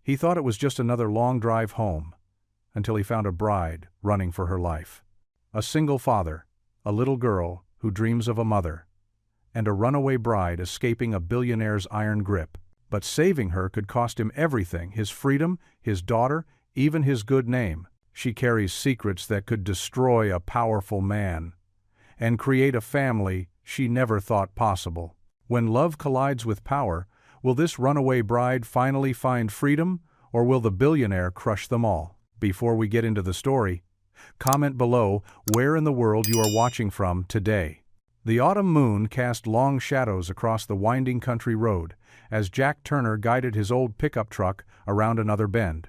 He thought it was just another long drive home, until he found a bride running for her life. A single father, a little girl who dreams of a mother, and a runaway bride escaping a billionaire's iron grip. But saving her could cost him everything: his freedom, his daughter, even his good name. She carries secrets that could destroy a powerful man and create a family she never thought possible. When love collides with power, will this runaway bride finally find freedom, or will the billionaire crush them all? Before we get into the story, comment below where in the world you are watching from today. The autumn moon cast long shadows across the winding country road as Jack Turner guided his old pickup truck around another bend.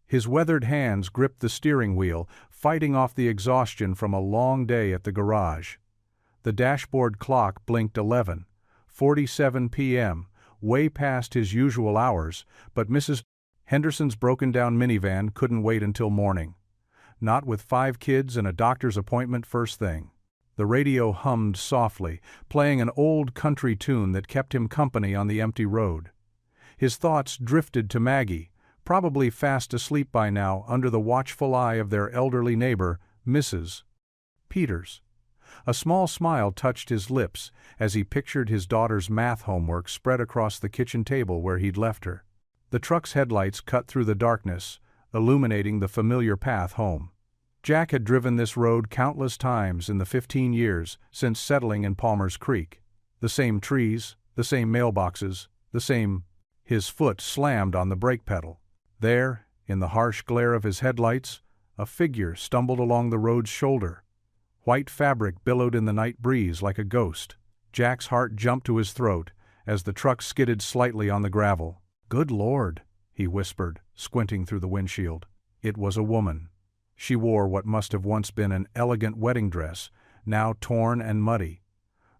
His weathered hands gripped the steering wheel, fighting off the exhaustion from a long day at the garage. The dashboard clock blinked 11:47 p.m., way past his usual hours, but Mrs. Henderson's broken-down minivan couldn't wait until morning. Not with 5 kids and a doctor's appointment first thing. The radio hummed softly, playing an old country tune that kept him company on the empty road. His thoughts drifted to Maggie, probably fast asleep by now under the watchful eye of their elderly neighbor, Mrs. Peters. A small smile touched his lips as he pictured his daughter's math homework spread across the kitchen table where he'd left her. The truck's headlights cut through the darkness, illuminating the familiar path home. Jack had driven this road countless times in the 15 years since settling in Palmer's Creek. The same trees, the same mailboxes, the same. His foot slammed on the brake pedal. There, in the harsh glare of his headlights, a figure stumbled along the road's shoulder. White fabric billowed in the night breeze like a ghost. Jack's heart jumped to his throat as the truck skidded slightly on the gravel. "Good Lord," he whispered, squinting through the windshield. It was a woman. She wore what must have once been an elegant wedding dress, now torn and muddy.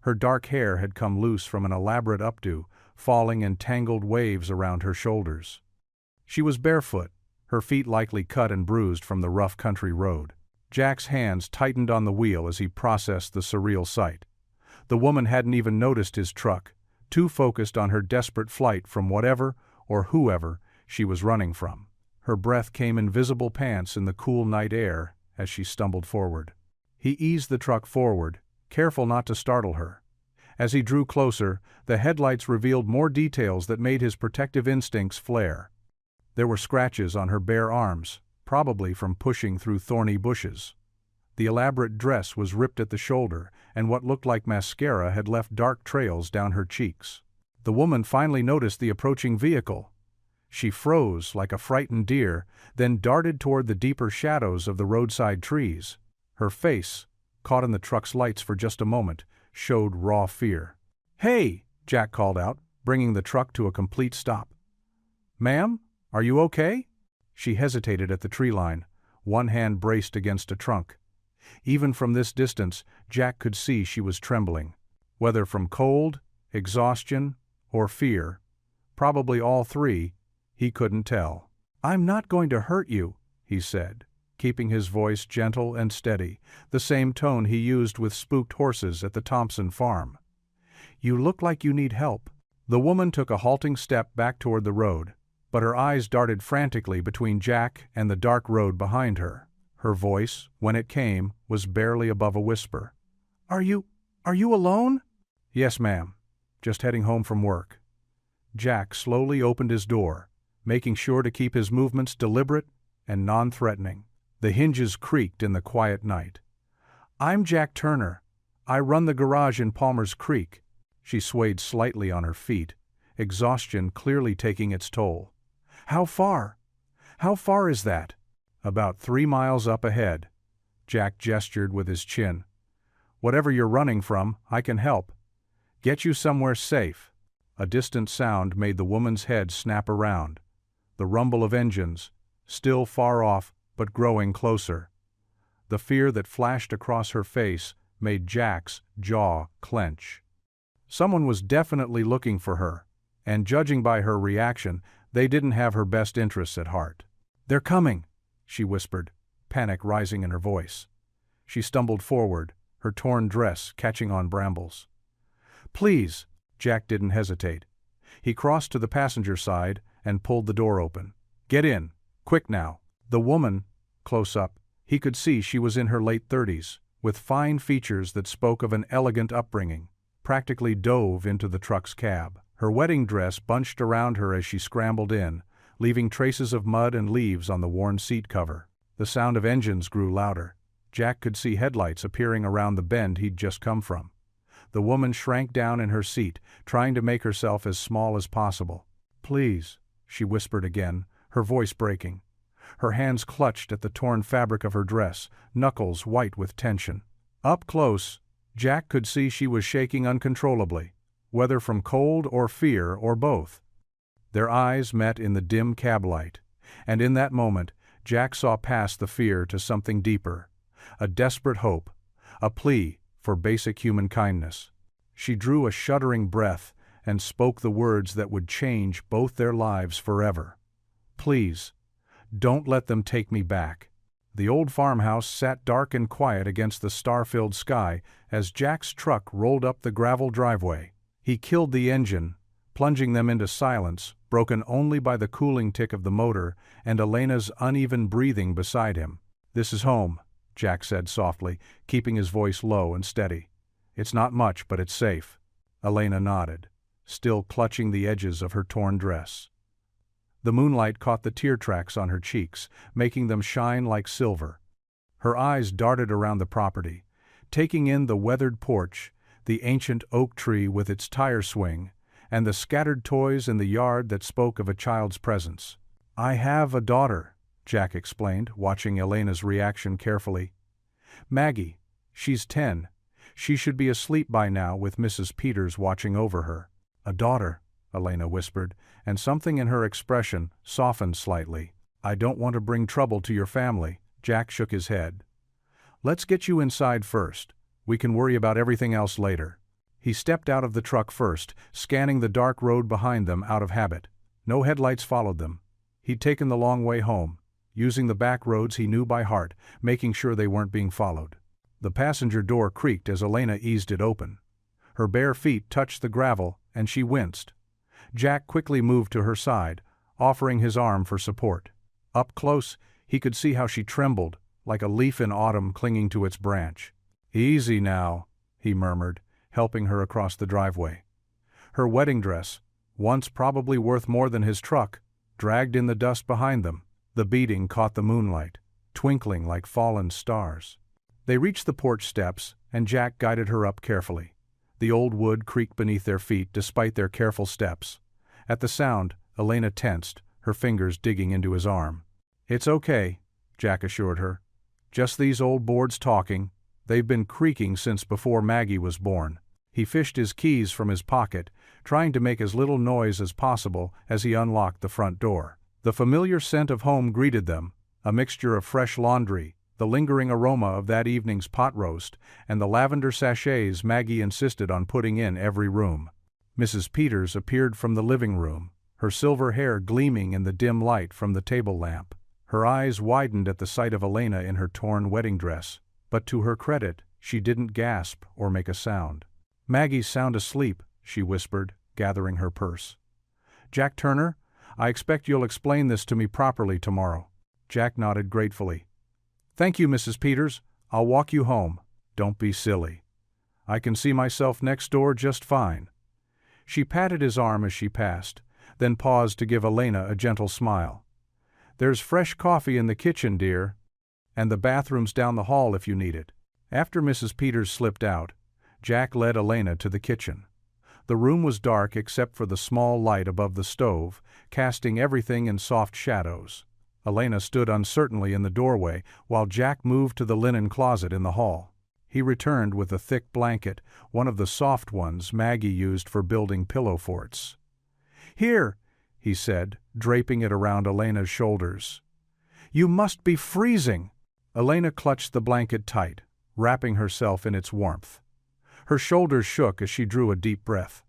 Her dark hair had come loose from an elaborate updo, falling in tangled waves around her shoulders. She was barefoot, her feet likely cut and bruised from the rough country road. Jack's hands tightened on the wheel as he processed the surreal sight. The woman hadn't even noticed his truck, too focused on her desperate flight from whatever or whoever she was running from. Her breath came in visible pants in the cool night air as she stumbled forward. He eased the truck forward, careful not to startle her. As he drew closer, the headlights revealed more details that made his protective instincts flare. There were scratches on her bare arms, probably from pushing through thorny bushes. The elaborate dress was ripped at the shoulder, and what looked like mascara had left dark trails down her cheeks. The woman finally noticed the approaching vehicle. She froze like a frightened deer, then darted toward the deeper shadows of the roadside trees. Her face, caught in the truck's lights for just a moment, showed raw fear. "Hey!" Jack called out, bringing the truck to a complete stop. "Ma'am, are you okay?" She hesitated at the tree line, one hand braced against a trunk. Even from this distance, Jack could see she was trembling. Whether from cold, exhaustion, or fear, probably all three, he couldn't tell. "I'm not going to hurt you," he said, keeping his voice gentle and steady, the same tone he used with spooked horses at the Thompson farm. "You look like you need help." The woman took a halting step back toward the road, but her eyes darted frantically between Jack and the dark road behind her. Her voice, when it came, was barely above a whisper. Are you alone?" "Yes, ma'am. Just heading home from work." Jack slowly opened his door, making sure to keep his movements deliberate and non-threatening. The hinges creaked in the quiet night. "I'm Jack Turner. I run the garage in Palmer's Creek." She swayed slightly on her feet, exhaustion clearly taking its toll. How far? How far is that?" "About 3 miles up ahead." Jack gestured with his chin. "Whatever you're running from, I can help. Get you somewhere safe." A distant sound made the woman's head snap around. The rumble of engines, still far off but growing closer. The fear that flashed across her face made Jack's jaw clench. Someone was definitely looking for her, and judging by her reaction, they didn't have her best interests at heart. "They're coming," she whispered, panic rising in her voice. She stumbled forward, her torn dress catching on brambles. "Please." Jack didn't hesitate. He crossed to the passenger side and pulled the door open. Get in, quick now." The woman, close up, he could see she was in her late 30s, with fine features that spoke of an elegant upbringing, practically dove into the truck's cab. Her wedding dress bunched around her as she scrambled in, leaving traces of mud and leaves on the worn seat cover. The sound of engines grew louder. Jack could see headlights appearing around the bend he'd just come from. The woman shrank down in her seat, trying to make herself as small as possible. "Please," she whispered again, her voice breaking. Her hands clutched at the torn fabric of her dress, knuckles white with tension. Up close, Jack could see she was shaking uncontrollably, whether from cold or fear or both. Their eyes met in the dim cab light, and in that moment, Jack saw past the fear to something deeper, a desperate hope, a plea for basic human kindness. She drew a shuddering breath and spoke the words that would change both their lives forever. "Please, don't let them take me back." The old farmhouse sat dark and quiet against the star-filled sky as Jack's truck rolled up the gravel driveway. He killed the engine, plunging them into silence, broken only by the cooling tick of the motor and Elena's uneven breathing beside him. "This is home," Jack said softly, keeping his voice low and steady. "It's not much, but it's safe." Elena nodded, still clutching the edges of her torn dress. The moonlight caught the tear tracks on her cheeks, making them shine like silver. Her eyes darted around the property, taking in the weathered porch, the ancient oak tree with its tire swing, and the scattered toys in the yard that spoke of a child's presence. "I have a daughter," Jack explained, watching Elena's reaction carefully. "Maggie. She's 10. She should be asleep by now with Mrs. Peters watching over her." "A daughter," Elena whispered, and something in her expression softened slightly. "I don't want to bring trouble to your family." Jack shook his head. "Let's get you inside first. We can worry about everything else later." He stepped out of the truck first, scanning the dark road behind them out of habit. No headlights followed them. He'd taken the long way home, using the back roads he knew by heart, making sure they weren't being followed. The passenger door creaked as Elena eased it open. Her bare feet touched the gravel, and she winced. Jack quickly moved to her side, offering his arm for support. Up close, he could see how she trembled, like a leaf in autumn clinging to its branch. "Easy now," he murmured, helping her across the driveway. Her wedding dress, once probably worth more than his truck, dragged in the dust behind them. The beating caught the moonlight, twinkling like fallen stars. They reached the porch steps, and Jack guided her up carefully. The old wood creaked beneath their feet despite their careful steps. At the sound, Elena tensed, her fingers digging into his arm. "It's okay," Jack assured her. "Just these old boards talking. They've been creaking since before Maggie was born." He fished his keys from his pocket, trying to make as little noise as possible as he unlocked the front door. The familiar scent of home greeted them, a mixture of fresh laundry, the lingering aroma of that evening's pot roast, and the lavender sachets Maggie insisted on putting in every room. Mrs. Peters appeared from the living room, her silver hair gleaming in the dim light from the table lamp. Her eyes widened at the sight of Elena in her torn wedding dress, but to her credit, she didn't gasp or make a sound. "Maggie's sound asleep," she whispered, gathering her purse. "Jack Turner, I expect you'll explain this to me properly tomorrow." Jack nodded gratefully. "Thank you, Mrs. Peters. I'll walk you home." "Don't be silly. I can see myself next door just fine." She patted his arm as she passed, then paused to give Elena a gentle smile. "There's fresh coffee in the kitchen, dear, and the bathroom's down the hall if you need it." After Mrs. Peters slipped out, Jack led Elena to the kitchen. The room was dark except for the small light above the stove, casting everything in soft shadows. Elena stood uncertainly in the doorway while Jack moved to the linen closet in the hall. He returned with a thick blanket, one of the soft ones Maggie used for building pillow forts. "Here," he said, draping it around Elena's shoulders. "You must be freezing." Elena clutched the blanket tight, wrapping herself in its warmth. Her shoulders shook as she drew a deep breath.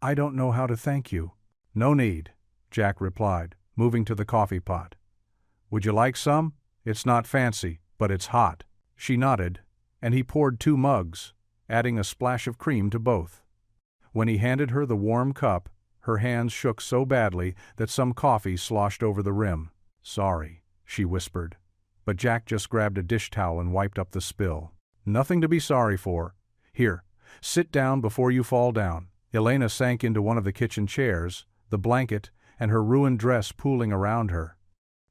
"I don't know how to thank you." "No need," Jack replied, moving to the coffee pot. "Would you like some? It's not fancy, but it's hot." She nodded, and he poured 2 mugs, adding a splash of cream to both. When he handed her the warm cup, Her hands shook so badly that some coffee sloshed over the rim. "Sorry," she whispered. But Jack just grabbed a dish towel and wiped up the spill. "Nothing to be sorry for. Here, sit down before you fall down." Elena sank into one of the kitchen chairs, the blanket and her ruined dress pooling around her.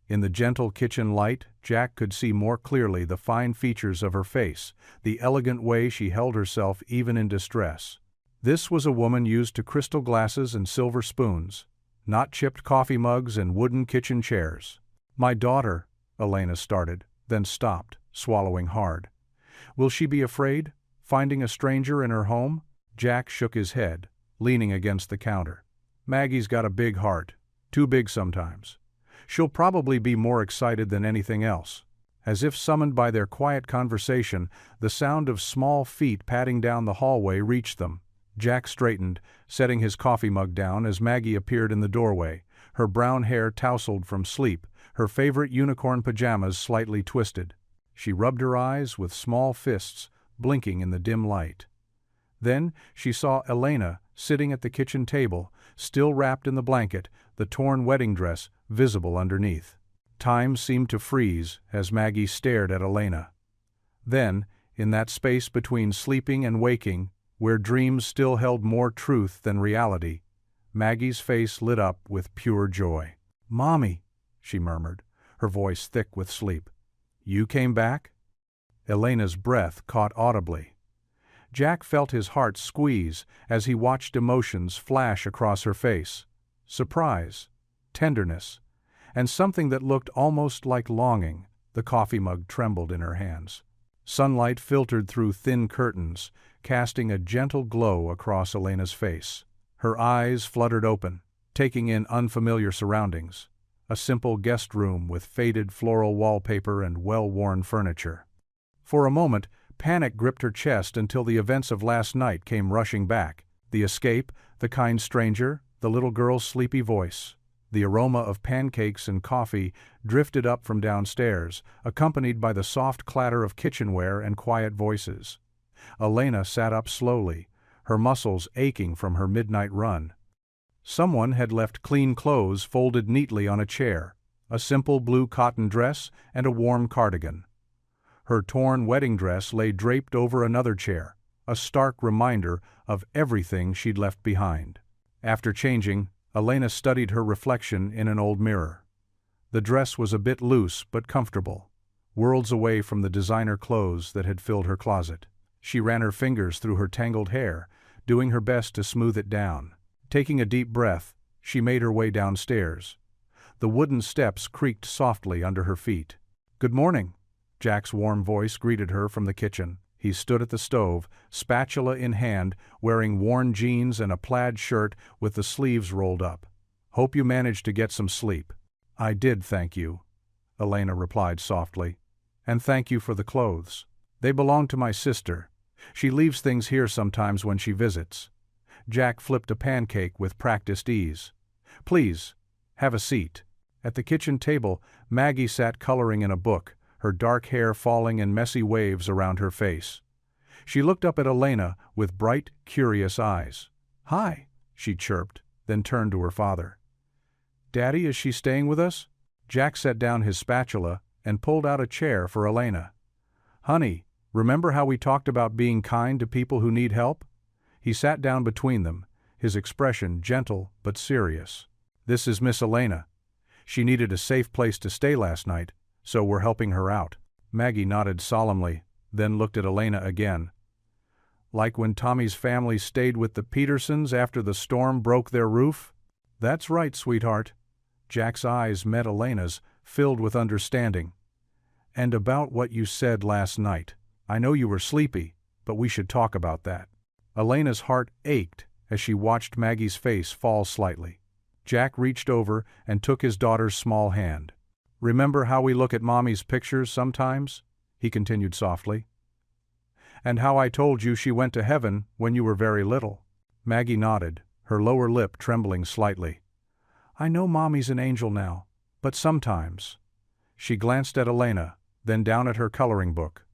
In the gentle kitchen light, Jack could see more clearly the fine features of her face, the elegant way she held herself even in distress. This was a woman used to crystal glasses and silver spoons, not chipped coffee mugs and wooden kitchen chairs. "My daughter," Elena started, then stopped, swallowing hard. "Will she be afraid, finding a stranger in her home?" Jack shook his head, leaning against the counter. "Maggie's got a big heart, too big sometimes. She'll probably be more excited than anything else." As if summoned by their quiet conversation, the sound of small feet padding down the hallway reached them. Jack straightened, setting his coffee mug down as Maggie appeared in the doorway, her brown hair tousled from sleep, her favorite unicorn pajamas slightly twisted. She rubbed her eyes with small fists, blinking in the dim light. Then she saw Elena sitting at the kitchen table, still wrapped in the blanket, the torn wedding dress visible underneath. Time seemed to freeze as Maggie stared at Elena. Then, in that space between sleeping and waking, where dreams still held more truth than reality, Maggie's face lit up with pure joy. "Mommy," she murmured, her voice thick with sleep. "You came back?" Elena's breath caught audibly. Jack felt his heart squeeze as he watched emotions flash across her face. Surprise, tenderness, and something that looked almost like longing. The coffee mug trembled in her hands. Sunlight filtered through thin curtains, casting a gentle glow across Elena's face. Her eyes fluttered open, taking in unfamiliar surroundings. A simple guest room with faded floral wallpaper and well-worn furniture. For a moment, panic gripped her chest until the events of last night came rushing back. The escape, the kind stranger, the little girl's sleepy voice. The aroma of pancakes and coffee drifted up from downstairs, accompanied by the soft clatter of kitchenware and quiet voices. Elena sat up slowly, her muscles aching from her midnight run. Someone had left clean clothes folded neatly on a chair, a simple blue cotton dress and a warm cardigan. Her torn wedding dress lay draped over another chair, a stark reminder of everything she'd left behind. After changing, Elena studied her reflection in an old mirror. The dress was a bit loose but comfortable, worlds away from the designer clothes that had filled her closet. She ran her fingers through her tangled hair, doing her best to smooth it down. Taking a deep breath, she made her way downstairs. The wooden steps creaked softly under her feet. "Good morning," Jack's warm voice greeted her from the kitchen. He stood at the stove, spatula in hand, wearing worn jeans and a plaid shirt with the sleeves rolled up. "Hope you managed to get some sleep." "I did, thank you," Elena replied softly. "And thank you for the clothes. They belong to my sister. She leaves things here sometimes when she visits." Jack flipped a pancake with practiced ease. "Please, have a seat." At the kitchen table, Maggie sat coloring in a book, her dark hair falling in messy waves around her face. She looked up at Elena with bright, curious eyes. "Hi," she chirped, then turned to her father. "Daddy, is she staying with us?" Jack set down his spatula and pulled out a chair for Elena. "Honey, remember how we talked about being kind to people who need help?" He sat down between them, his expression gentle but serious. "This is Miss Elena. She needed a safe place to stay last night, so we're helping her out." Maggie nodded solemnly, then looked at Elena again. "Like when Tommy's family stayed with the Petersons after the storm broke their roof?" "That's right, sweetheart." Jack's eyes met Elena's, filled with understanding. "And about what you said last night. I know you were sleepy, but we should talk about that." Elena's heart ached as she watched Maggie's face fall slightly. Jack reached over and took his daughter's small hand. "Remember how we look at Mommy's pictures sometimes?" he continued softly. "And how I told you she went to heaven when you were very little?" Maggie nodded, her lower lip trembling slightly. "I know Mommy's an angel now, but sometimes." She glanced at Elena, then down at her coloring book.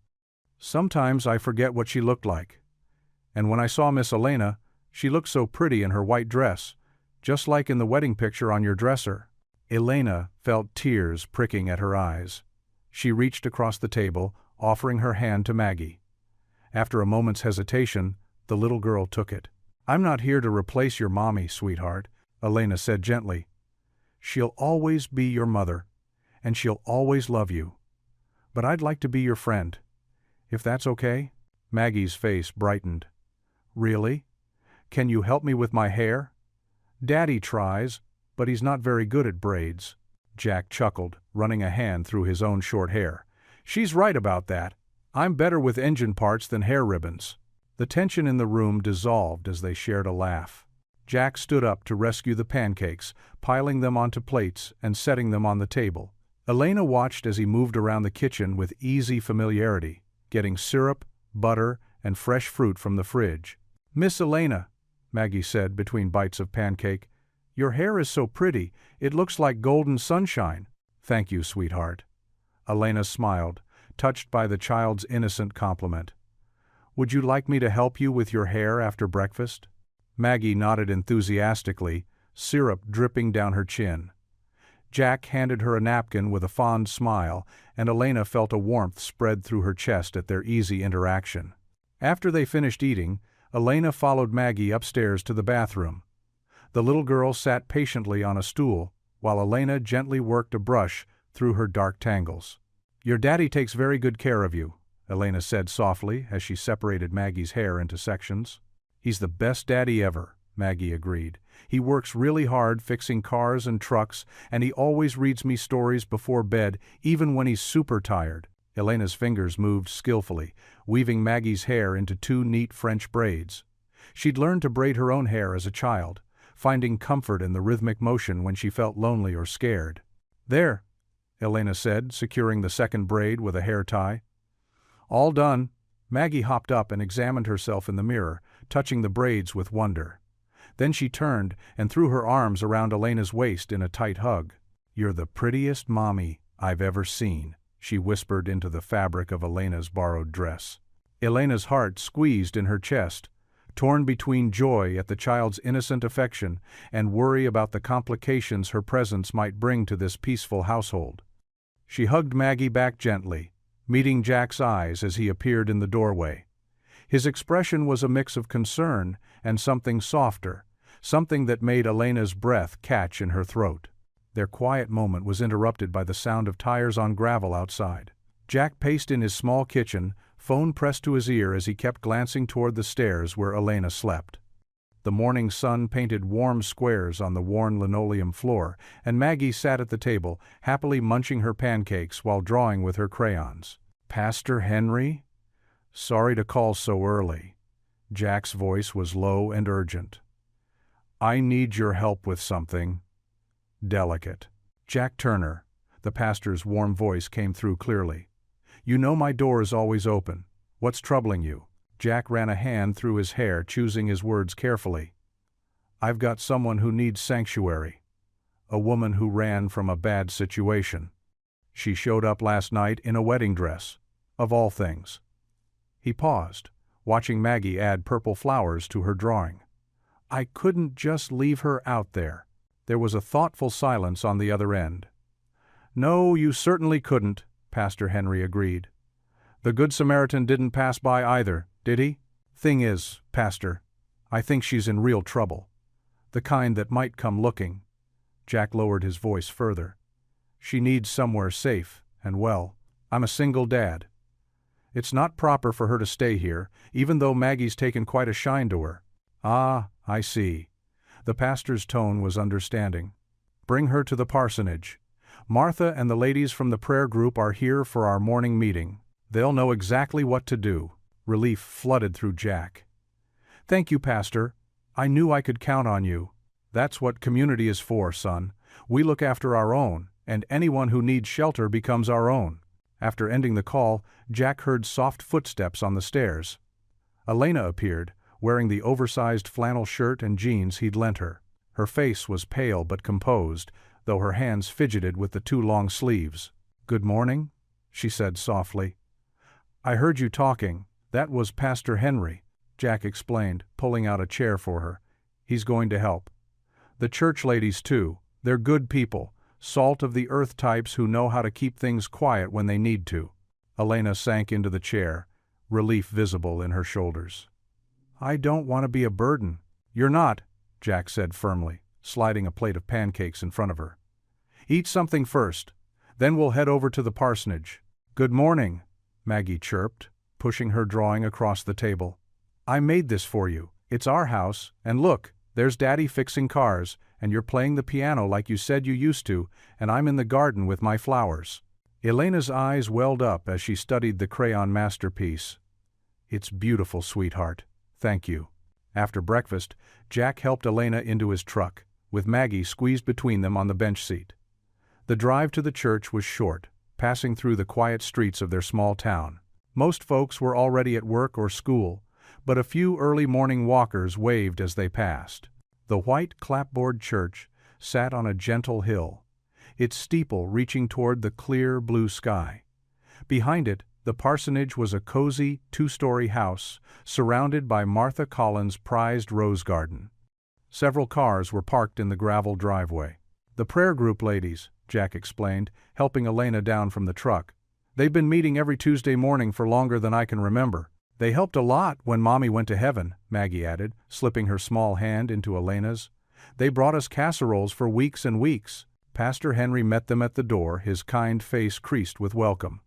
"Sometimes I forget what she looked like. And when I saw Miss Elena, she looked so pretty in her white dress, just like in the wedding picture on your dresser." Elena felt tears pricking at her eyes. She reached across the table, offering her hand to Maggie. After a moment's hesitation, the little girl took it. "I'm not here to replace your mommy, sweetheart," Elena said gently. "She'll always be your mother, and she'll always love you. But I'd like to be your friend, if that's okay." Maggie's face brightened. "Really? Can you help me with my hair? Daddy tries, but he's not very good at braids." Jack chuckled, running a hand through his own short hair. "She's right about that. I'm better with engine parts than hair ribbons." The tension in the room dissolved as they shared a laugh. Jack stood up to rescue the pancakes, piling them onto plates and setting them on the table. Elena watched as he moved around the kitchen with easy familiarity, getting syrup, butter, and fresh fruit from the fridge. "Miss Elena," Maggie said between bites of pancake, "your hair is so pretty, it looks like golden sunshine." "Thank you, sweetheart." Elena smiled, touched by the child's innocent compliment. "Would you like me to help you with your hair after breakfast?" Maggie nodded enthusiastically, syrup dripping down her chin. Jack handed her a napkin with a fond smile, and Elena felt a warmth spread through her chest at their easy interaction. After they finished eating, Elena followed Maggie upstairs to the bathroom. The little girl sat patiently on a stool, while Elena gently worked a brush through her dark tangles. "Your daddy takes very good care of you," Elena said softly as she separated Maggie's hair into sections. "He's the best daddy ever," Maggie agreed. "He works really hard fixing cars and trucks, and he always reads me stories before bed, even when he's super tired." Elena's fingers moved skillfully, weaving Maggie's hair into 2 neat French braids. She'd learned to braid her own hair as a child, finding comfort in the rhythmic motion when she felt lonely or scared. "There," Elena said, securing the second braid with a hair tie. "All done." Maggie hopped up and examined herself in the mirror, touching the braids with wonder. Then she turned and threw her arms around Elena's waist in a tight hug. "You're the prettiest mommy I've ever seen," she whispered into the fabric of Elena's borrowed dress. Elena's heart squeezed in her chest, torn between joy at the child's innocent affection and worry about the complications her presence might bring to this peaceful household. She hugged Maggie back gently, meeting Jack's eyes as he appeared in the doorway. His expression was a mix of concern and something softer, something that made Elena's breath catch in her throat. Their quiet moment was interrupted by the sound of tires on gravel outside. Jack paced in his small kitchen, phone pressed to his ear as he kept glancing toward the stairs where Elena slept. The morning sun painted warm squares on the worn linoleum floor, and Maggie sat at the table, happily munching her pancakes while drawing with her crayons. "Pastor Henry? Sorry to call so early." Jack's voice was low and urgent. "I need your help with something delicate." "Jack Turner," the pastor's warm voice came through clearly. "You know my door is always open. What's troubling you?" Jack ran a hand through his hair, choosing his words carefully. "I've got someone who needs sanctuary. A woman who ran from a bad situation. She showed up last night in a wedding dress, of all things." He paused, watching Maggie add purple flowers to her drawing. "I couldn't just leave her out there." There was a thoughtful silence on the other end. "No, you certainly couldn't," Pastor Henry agreed. "The Good Samaritan didn't pass by either, did he? Thing is, Pastor, I think she's in real trouble. The kind that might come looking." Jack lowered his voice further. "She needs somewhere safe, and well, I'm a single dad. It's not proper for her to stay here, even though Maggie's taken quite a shine to her." "Ah, I see." The pastor's tone was understanding. "Bring her to the parsonage. Martha and the ladies from the prayer group are here for our morning meeting. They'll know exactly what to do." Relief flooded through Jack. "Thank you, Pastor. I knew I could count on you. That's what community is for, son. We look after our own, and anyone who needs shelter becomes our own." After ending the call, Jack heard soft footsteps on the stairs. Elena appeared, wearing the oversized flannel shirt and jeans he'd lent her. Her face was pale but composed, though her hands fidgeted with the 2 long sleeves. "Good morning," she said softly. "I heard you talking. That was Pastor Henry," Jack explained, pulling out a chair for her. "He's going to help." The church ladies too, they're good people, salt of the earth types who know how to keep things quiet when they need to. Elena sank into the chair, relief visible in her shoulders. I don't want to be a burden. You're not, Jack said firmly, sliding a plate of pancakes in front of her. Eat something first, then we'll head over to the parsonage. Good morning, Maggie chirped, pushing her drawing across the table. I made this for you. It's our house, and look, there's Daddy fixing cars, and you're playing the piano like you said you used to, and I'm in the garden with my flowers. Elena's eyes welled up as she studied the crayon masterpiece. It's beautiful, sweetheart. Thank you. After breakfast, Jack helped Elena into his truck, with Maggie squeezed between them on the bench seat. The drive to the church was short, passing through the quiet streets of their small town. Most folks were already at work or school, but a few early morning walkers waved as they passed. The white clapboard church sat on a gentle hill, its steeple reaching toward the clear blue sky. Behind it, the parsonage was a cozy, two-story house surrounded by Martha Collins' prized rose garden. Several cars were parked in the gravel driveway. The prayer group ladies, Jack explained, helping Elena down from the truck. They've been meeting every Tuesday morning for longer than I can remember. They helped a lot when Mommy went to heaven, Maggie added, slipping her small hand into Elena's. They brought us casseroles for weeks and weeks. Pastor Henry met them at the door, his kind face creased with welcome.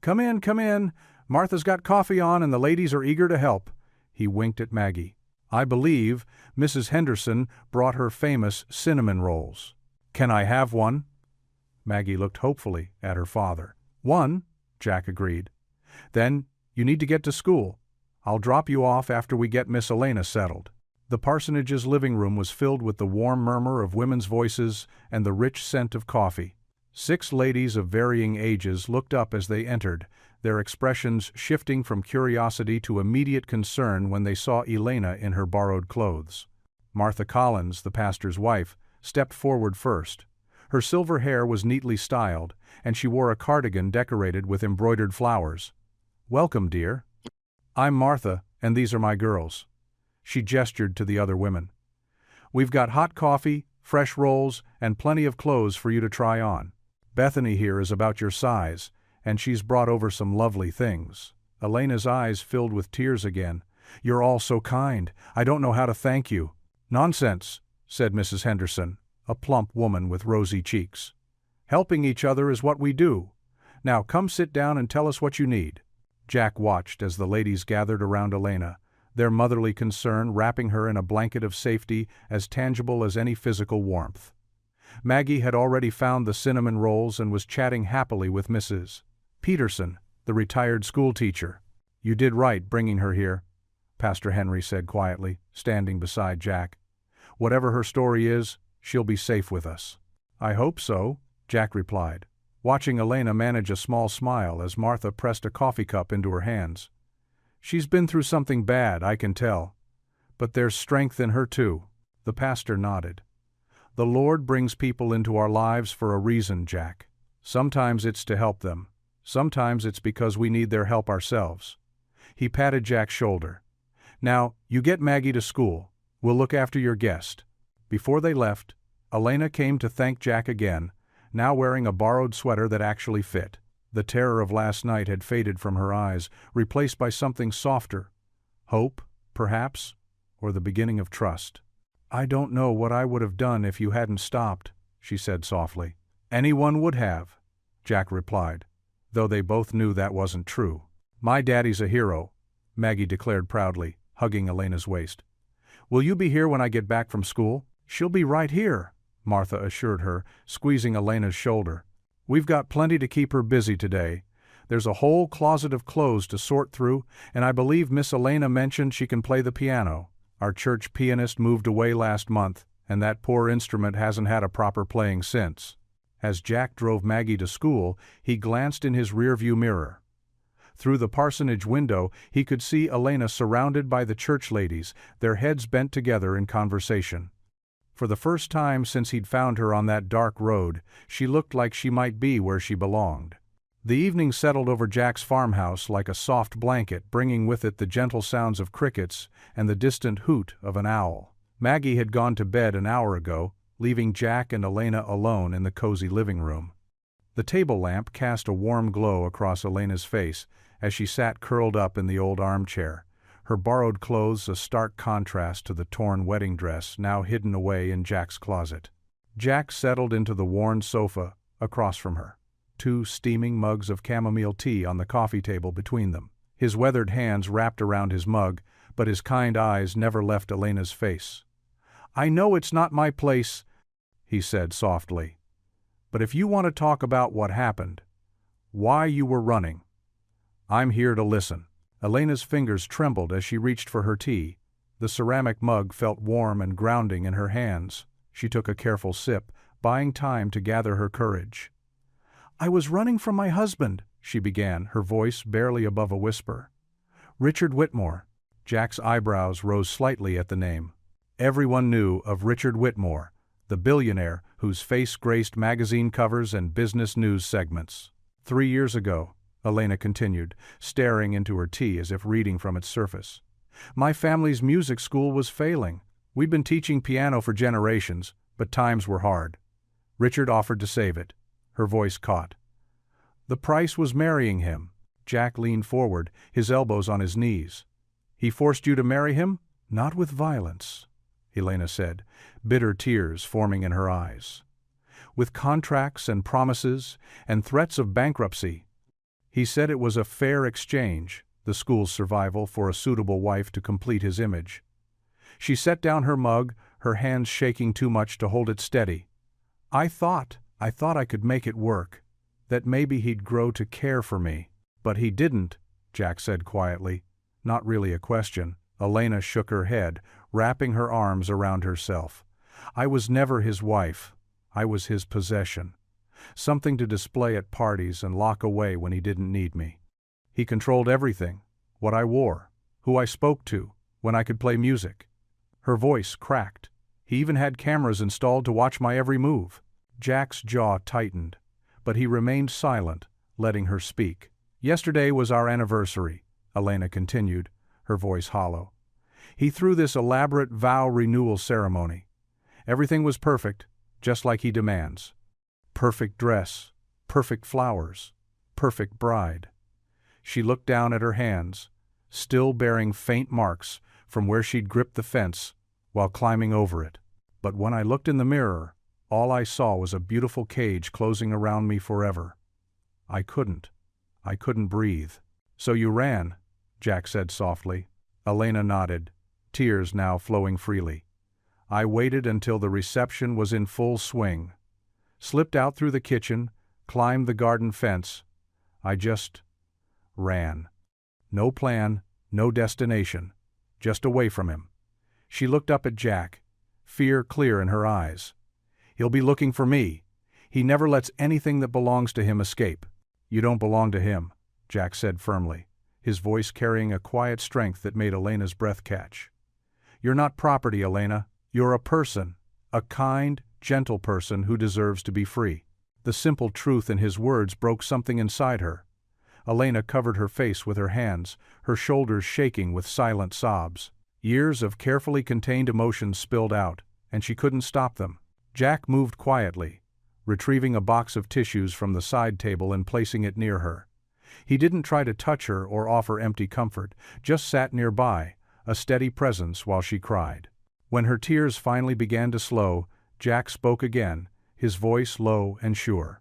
Come in, come in. Martha's got coffee on and the ladies are eager to help. He winked at Maggie. I believe Mrs. Henderson brought her famous cinnamon rolls. Can I have one? Maggie looked hopefully at her father. One, Jack agreed. Then you need to get to school. I'll drop you off after we get Miss Elena settled. The parsonage's living room was filled with the warm murmur of women's voices and the rich scent of coffee. 6 ladies of varying ages looked up as they entered, their expressions shifting from curiosity to immediate concern when they saw Elena in her borrowed clothes. Martha Collins, the pastor's wife, stepped forward first. Her silver hair was neatly styled, and she wore a cardigan decorated with embroidered flowers. Welcome, dear. I'm Martha, and these are my girls. She gestured to the other women. We've got hot coffee, fresh rolls, and plenty of clothes for you to try on. Bethany here is about your size, and she's brought over some lovely things. Elena's eyes filled with tears again. You're all so kind. I don't know how to thank you. Nonsense, said Mrs. Henderson, a plump woman with rosy cheeks. Helping each other is what we do. Now come sit down and tell us what you need. Jack watched as the ladies gathered around Elena, their motherly concern wrapping her in a blanket of safety as tangible as any physical warmth. Maggie had already found the cinnamon rolls and was chatting happily with Mrs. Peterson, the retired schoolteacher. You did right bringing her here, Pastor Henry said quietly, standing beside Jack. Whatever her story is, she'll be safe with us. I hope so, Jack replied, watching Elena manage a small smile as Martha pressed a coffee cup into her hands. She's been through something bad, I can tell. But there's strength in her too. The pastor nodded. The Lord brings people into our lives for a reason, Jack. Sometimes it's to help them. Sometimes it's because we need their help ourselves. He patted Jack's shoulder. Now, you get Maggie to school. We'll look after your guest. Before they left, Elena came to thank Jack again, now wearing a borrowed sweater that actually fit. The terror of last night had faded from her eyes, replaced by something softer. Hope, perhaps, or the beginning of trust. I don't know what I would have done if you hadn't stopped, she said softly. Anyone would have, Jack replied, though they both knew that wasn't true. My daddy's a hero, Maggie declared proudly, hugging Elena's waist. Will you be here when I get back from school? She'll be right here, Martha assured her, squeezing Elena's shoulder. We've got plenty to keep her busy today. There's a whole closet of clothes to sort through, and I believe Miss Elena mentioned she can play the piano. Our church pianist moved away last month, and that poor instrument hasn't had a proper playing since. As Jack drove Maggie to school, he glanced in his rearview mirror. Through the parsonage window, he could see Elena surrounded by the church ladies, their heads bent together in conversation. For the first time since he'd found her on that dark road, she looked like she might be where she belonged. The evening settled over Jack's farmhouse like a soft blanket, bringing with it the gentle sounds of crickets and the distant hoot of an owl. Maggie had gone to bed an hour ago, leaving Jack and Elena alone in the cozy living room. The table lamp cast a warm glow across Elena's face as she sat curled up in the old armchair, her borrowed clothes a stark contrast to the torn wedding dress now hidden away in Jack's closet. Jack settled into the worn sofa across from her, 2 steaming mugs of chamomile tea on the coffee table between them. His weathered hands wrapped around his mug, but his kind eyes never left Elena's face. "I know it's not my place," he said softly. "But if you want to talk about what happened, why you were running, I'm here to listen." Elena's fingers trembled as she reached for her tea. The ceramic mug felt warm and grounding in her hands. She took a careful sip, buying time to gather her courage. "I was running from my husband," she began, her voice barely above a whisper. "Richard Whitmore." Jack's eyebrows rose slightly at the name. Everyone knew of Richard Whitmore, the billionaire whose face graced magazine covers and business news segments. 3 years ago, Elena continued, staring into her tea as if reading from its surface. "My family's music school was failing. We'd been teaching piano for generations, but times were hard. Richard offered to save it." Her voice caught. "The price was marrying him." Jack leaned forward, his elbows on his knees. "He forced you to marry him?" "Not with violence," Elena said, bitter tears forming in her eyes. "With contracts and promises and threats of bankruptcy. He said it was a fair exchange, the school's survival for a suitable wife to complete his image." She set down her mug, her hands shaking too much to hold it steady. I thought I could make it work, that maybe he'd grow to care for me. But he didn't," Jack said quietly. Not really a question. Elena shook her head, wrapping her arms around herself. "I was never his wife. I was his possession. Something to display at parties and lock away when he didn't need me. He controlled everything, what I wore, who I spoke to, when I could play music." Her voice cracked. "He even had cameras installed to watch my every move." Jack's jaw tightened, but he remained silent, letting her speak. "Yesterday was our anniversary," Elena continued, her voice hollow. "He threw this elaborate vow renewal ceremony. Everything was perfect, just like he demands. Perfect dress, perfect flowers, perfect bride." She looked down at her hands, still bearing faint marks from where she'd gripped the fence while climbing over it. "But when I looked in the mirror, all I saw was a beautiful cage closing around me forever. I couldn't breathe." "So you ran," Jack said softly. Elena nodded, tears now flowing freely. "I waited until the reception was in full swing. Slipped out through the kitchen, climbed the garden fence. I just ran. No plan, no destination, just away from him." She looked up at Jack, fear clear in her eyes. "He'll be looking for me. He never lets anything that belongs to him escape." "You don't belong to him," Jack said firmly, his voice carrying a quiet strength that made Elena's breath catch. "You're not property, Elena. You're a person, a kind, gentle person who deserves to be free." The simple truth in his words broke something inside her. Elena covered her face with her hands, her shoulders shaking with silent sobs. Years of carefully contained emotions spilled out, and she couldn't stop them. Jack moved quietly, retrieving a box of tissues from the side table and placing it near her. He didn't try to touch her or offer empty comfort, just sat nearby, a steady presence while she cried. When her tears finally began to slow, Jack spoke again, his voice low and sure.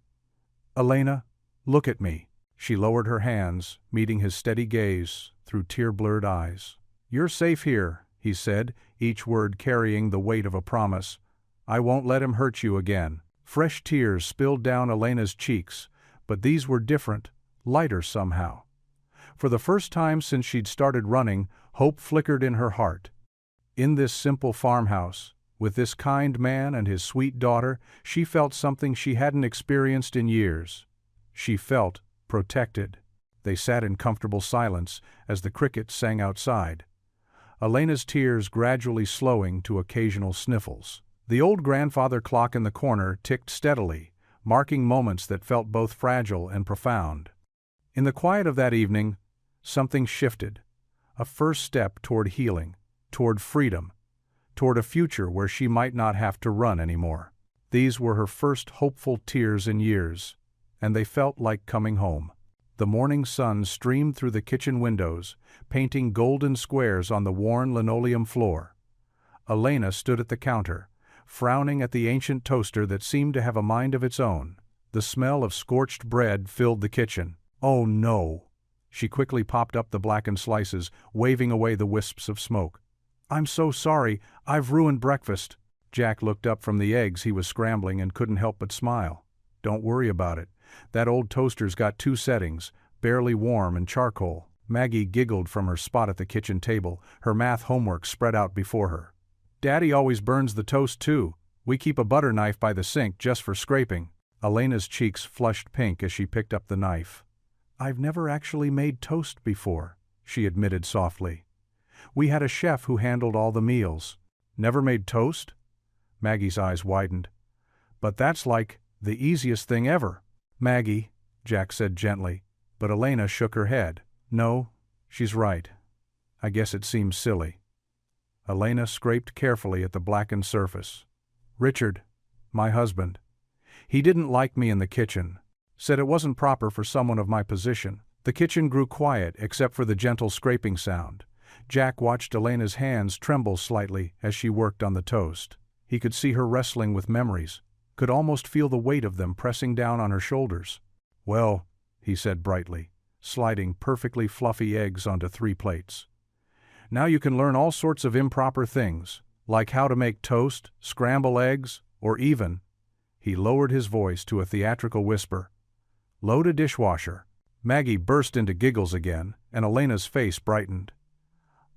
"Elena, look at me." She lowered her hands, meeting his steady gaze through tear-blurred eyes. "You're safe here," he said, each word carrying the weight of a promise. "I won't let him hurt you again." Fresh tears spilled down Elena's cheeks, but these were different, lighter somehow. For the first time since she'd started running, hope flickered in her heart. In this simple farmhouse, with this kind man and his sweet daughter, she felt something she hadn't experienced in years. She felt protected. They sat in comfortable silence as the crickets sang outside, Elena's tears gradually slowing to occasional sniffles. The old grandfather clock in the corner ticked steadily, marking moments that felt both fragile and profound. In the quiet of that evening, something shifted, a first step toward healing, toward freedom, toward a future where she might not have to run anymore. These were her first hopeful tears in years, and they felt like coming home. The morning sun streamed through the kitchen windows, painting golden squares on the worn linoleum floor. Elena stood at the counter, frowning at the ancient toaster that seemed to have a mind of its own. The smell of scorched bread filled the kitchen. Oh no! She quickly popped up the blackened slices, waving away the wisps of smoke. "I'm so sorry, I've ruined breakfast." Jack looked up from the eggs he was scrambling and couldn't help but smile. "Don't worry about it. That old toaster's got 2 settings, barely warm and charcoal." Maggie giggled from her spot at the kitchen table, her math homework spread out before her. "Daddy always burns the toast too. We keep a butter knife by the sink just for scraping." Elena's cheeks flushed pink as she picked up the knife. "I've never actually made toast before," she admitted softly. "We had a chef who handled all the meals." "Never made toast?" Maggie's eyes widened. "But that's like the easiest thing ever." "Maggie," Jack said gently, but Elena shook her head. "No, she's right. I guess it seems silly." Elena scraped carefully at the blackened surface. "Richard, my husband. He didn't like me in the kitchen. Said it wasn't proper for someone of my position." The kitchen grew quiet except for the gentle scraping sound. Jack watched Elena's hands tremble slightly as she worked on the toast. He could see her wrestling with memories, could almost feel the weight of them pressing down on her shoulders. "Well," he said brightly, sliding perfectly fluffy eggs onto 3 plates. "Now you can learn all sorts of improper things, like how to make toast, scramble eggs, or even," he lowered his voice to a theatrical whisper, "load a dishwasher." Maggie burst into giggles again, and Elena's face brightened.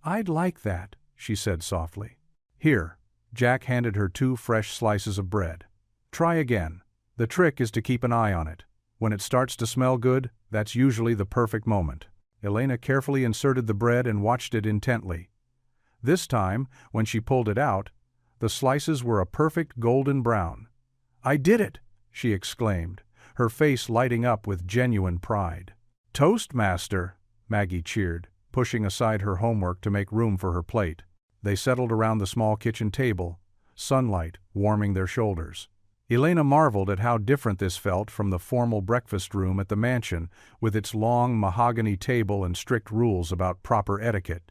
"I'd like that," she said softly. "Here." Jack handed her 2 fresh slices of bread. "Try again. The trick is to keep an eye on it. When it starts to smell good, that's usually the perfect moment." Elena carefully inserted the bread and watched it intently. This time, when she pulled it out, the slices were a perfect golden brown. "I did it!" she exclaimed, her face lighting up with genuine pride. "Toastmaster!" Maggie cheered, pushing aside her homework to make room for her plate. They settled around the small kitchen table, sunlight warming their shoulders. Elena marveled at how different this felt from the formal breakfast room at the mansion, with its long mahogany table and strict rules about proper etiquette.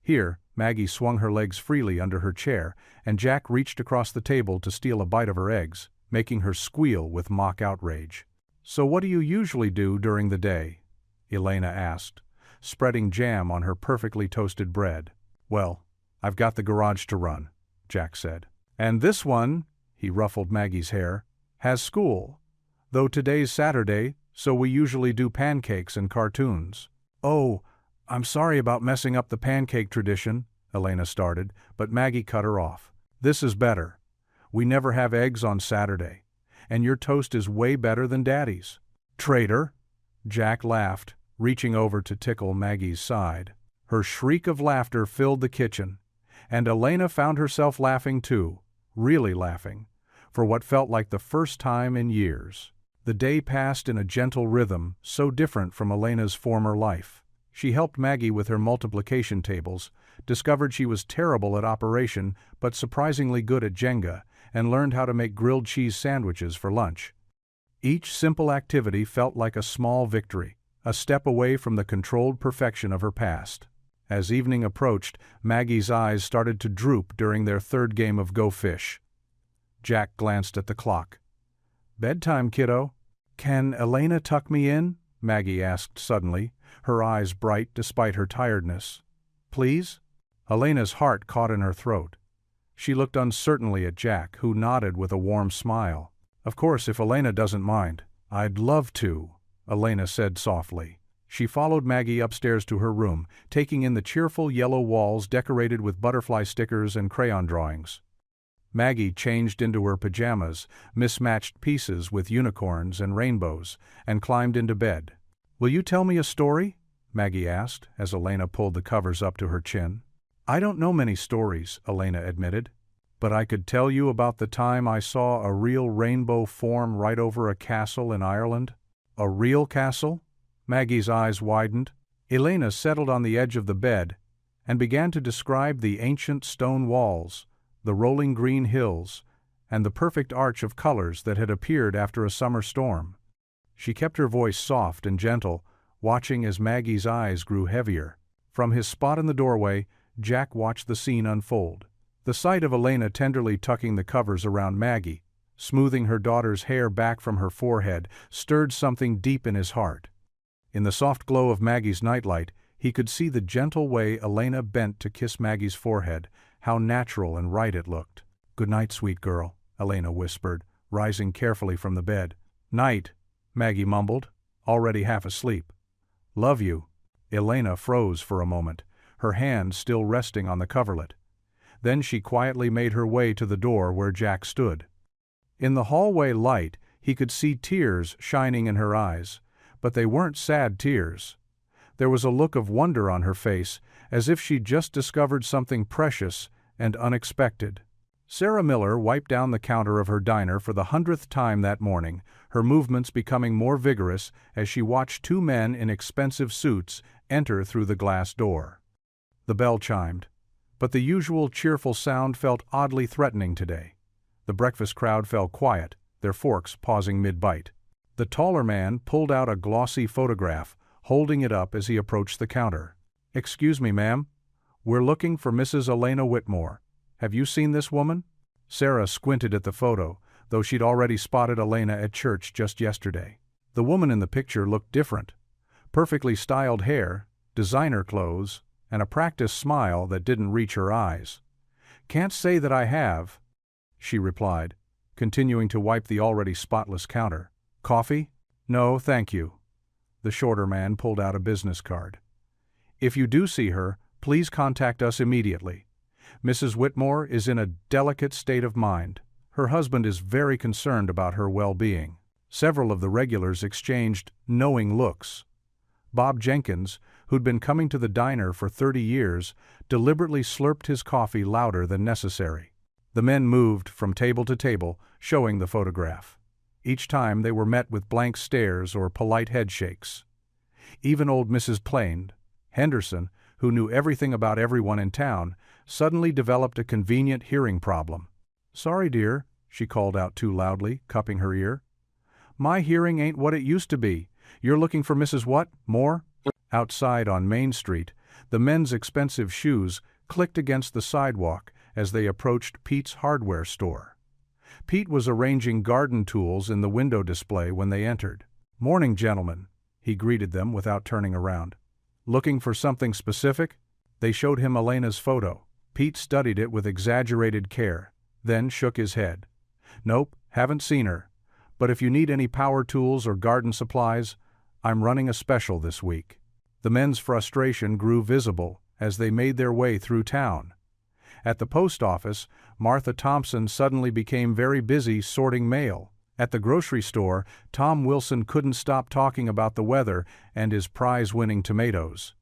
Here, Maggie swung her legs freely under her chair, and Jack reached across the table to steal a bite of her eggs, making her squeal with mock outrage. "So what do you usually do during the day?" Elena asked, spreading jam on her perfectly toasted bread. "Well, I've got the garage to run," Jack said. "And this one," he ruffled Maggie's hair, "has school. Though today's Saturday, so we usually do pancakes and cartoons." "Oh, I'm sorry about messing up the pancake tradition," Elena started, but Maggie cut her off. "This is better. We never have eggs on Saturday, and your toast is way better than Daddy's." "Traitor!" Jack laughed, reaching over to tickle Maggie's side. Her shriek of laughter filled the kitchen, and Elena found herself laughing too, really laughing, for what felt like the first time in years. The day passed in a gentle rhythm, so different from Elena's former life. She helped Maggie with her multiplication tables, discovered she was terrible at operation but surprisingly good at Jenga, and learned how to make grilled cheese sandwiches for lunch. Each simple activity felt like a small victory, a step away from the controlled perfection of her past. As evening approached, Maggie's eyes started to droop during their 3rd game of Go Fish. Jack glanced at the clock. "Bedtime, kiddo." "Can Elena tuck me in?" Maggie asked suddenly, her eyes bright despite her tiredness. "Please?" Elena's heart caught in her throat. She looked uncertainly at Jack, who nodded with a warm smile. "Of course, if Elena doesn't mind." "I'd love to," Elena said softly. She followed Maggie upstairs to her room, taking in the cheerful yellow walls decorated with butterfly stickers and crayon drawings. Maggie changed into her pajamas, mismatched pieces with unicorns and rainbows, and climbed into bed. "Will you tell me a story?" Maggie asked, as Elena pulled the covers up to her chin. "I don't know many stories," Elena admitted, "but I could tell you about the time I saw a real rainbow form right over a castle in Ireland." "A real castle?" Maggie's eyes widened. Elena settled on the edge of the bed and began to describe the ancient stone walls, the rolling green hills, and the perfect arch of colors that had appeared after a summer storm. She kept her voice soft and gentle, watching as Maggie's eyes grew heavier. From his spot in the doorway, Jack watched the scene unfold. The sight of Elena tenderly tucking the covers around Maggie, smoothing her daughter's hair back from her forehead, stirred something deep in his heart. In the soft glow of Maggie's nightlight, he could see the gentle way Elena bent to kiss Maggie's forehead, how natural and right it looked. "Good night, sweet girl," Elena whispered, rising carefully from the bed. "Night," Maggie mumbled, already half asleep. "Love you." Elena froze for a moment, her hand still resting on the coverlet. Then she quietly made her way to the door where Jack stood. In the hallway light, he could see tears shining in her eyes, but they weren't sad tears. There was a look of wonder on her face, as if she'd just discovered something precious and unexpected. Sarah Miller wiped down the counter of her diner for the 100th time that morning, her movements becoming more vigorous as she watched two men in expensive suits enter through the glass door. The bell chimed, but the usual cheerful sound felt oddly threatening today. The breakfast crowd fell quiet, their forks pausing mid-bite. The taller man pulled out a glossy photograph, holding it up as he approached the counter. "Excuse me, ma'am. We're looking for Mrs. Elena Whitmore. Have you seen this woman?" Sarah squinted at the photo, though she'd already spotted Elena at church just yesterday. The woman in the picture looked different. Perfectly styled hair, designer clothes, and a practiced smile that didn't reach her eyes. "Can't say that I have," she replied, continuing to wipe the already spotless counter. "Coffee?" "No, thank you." The shorter man pulled out a business card. "If you do see her, please contact us immediately. Mrs. Whitmore is in a delicate state of mind. Her husband is very concerned about her well-being." Several of the regulars exchanged knowing looks. Bob Jenkins, who'd been coming to the diner for 30 years, deliberately slurped his coffee louder than necessary. The men moved from table to table, showing the photograph. Each time they were met with blank stares or polite headshakes. Even old Mrs. Henderson, who knew everything about everyone in town, suddenly developed a convenient hearing problem. "Sorry, dear," she called out too loudly, cupping her ear. "My hearing ain't what it used to be. You're looking for Mrs. what, Moore?" Outside on Main Street, the men's expensive shoes clicked against the sidewalk as they approached Pete's hardware store. Pete was arranging garden tools in the window display when they entered. "Morning, gentlemen," he greeted them without turning around. "Looking for something specific?" They showed him Elena's photo. Pete studied it with exaggerated care, then shook his head. "Nope, haven't seen her. But if you need any power tools or garden supplies, I'm running a special this week." The men's frustration grew visible as they made their way through town. At the post office, Martha Thompson suddenly became very busy sorting mail. At the grocery store, Tom Wilson couldn't stop talking about the weather and his prize-winning tomatoes.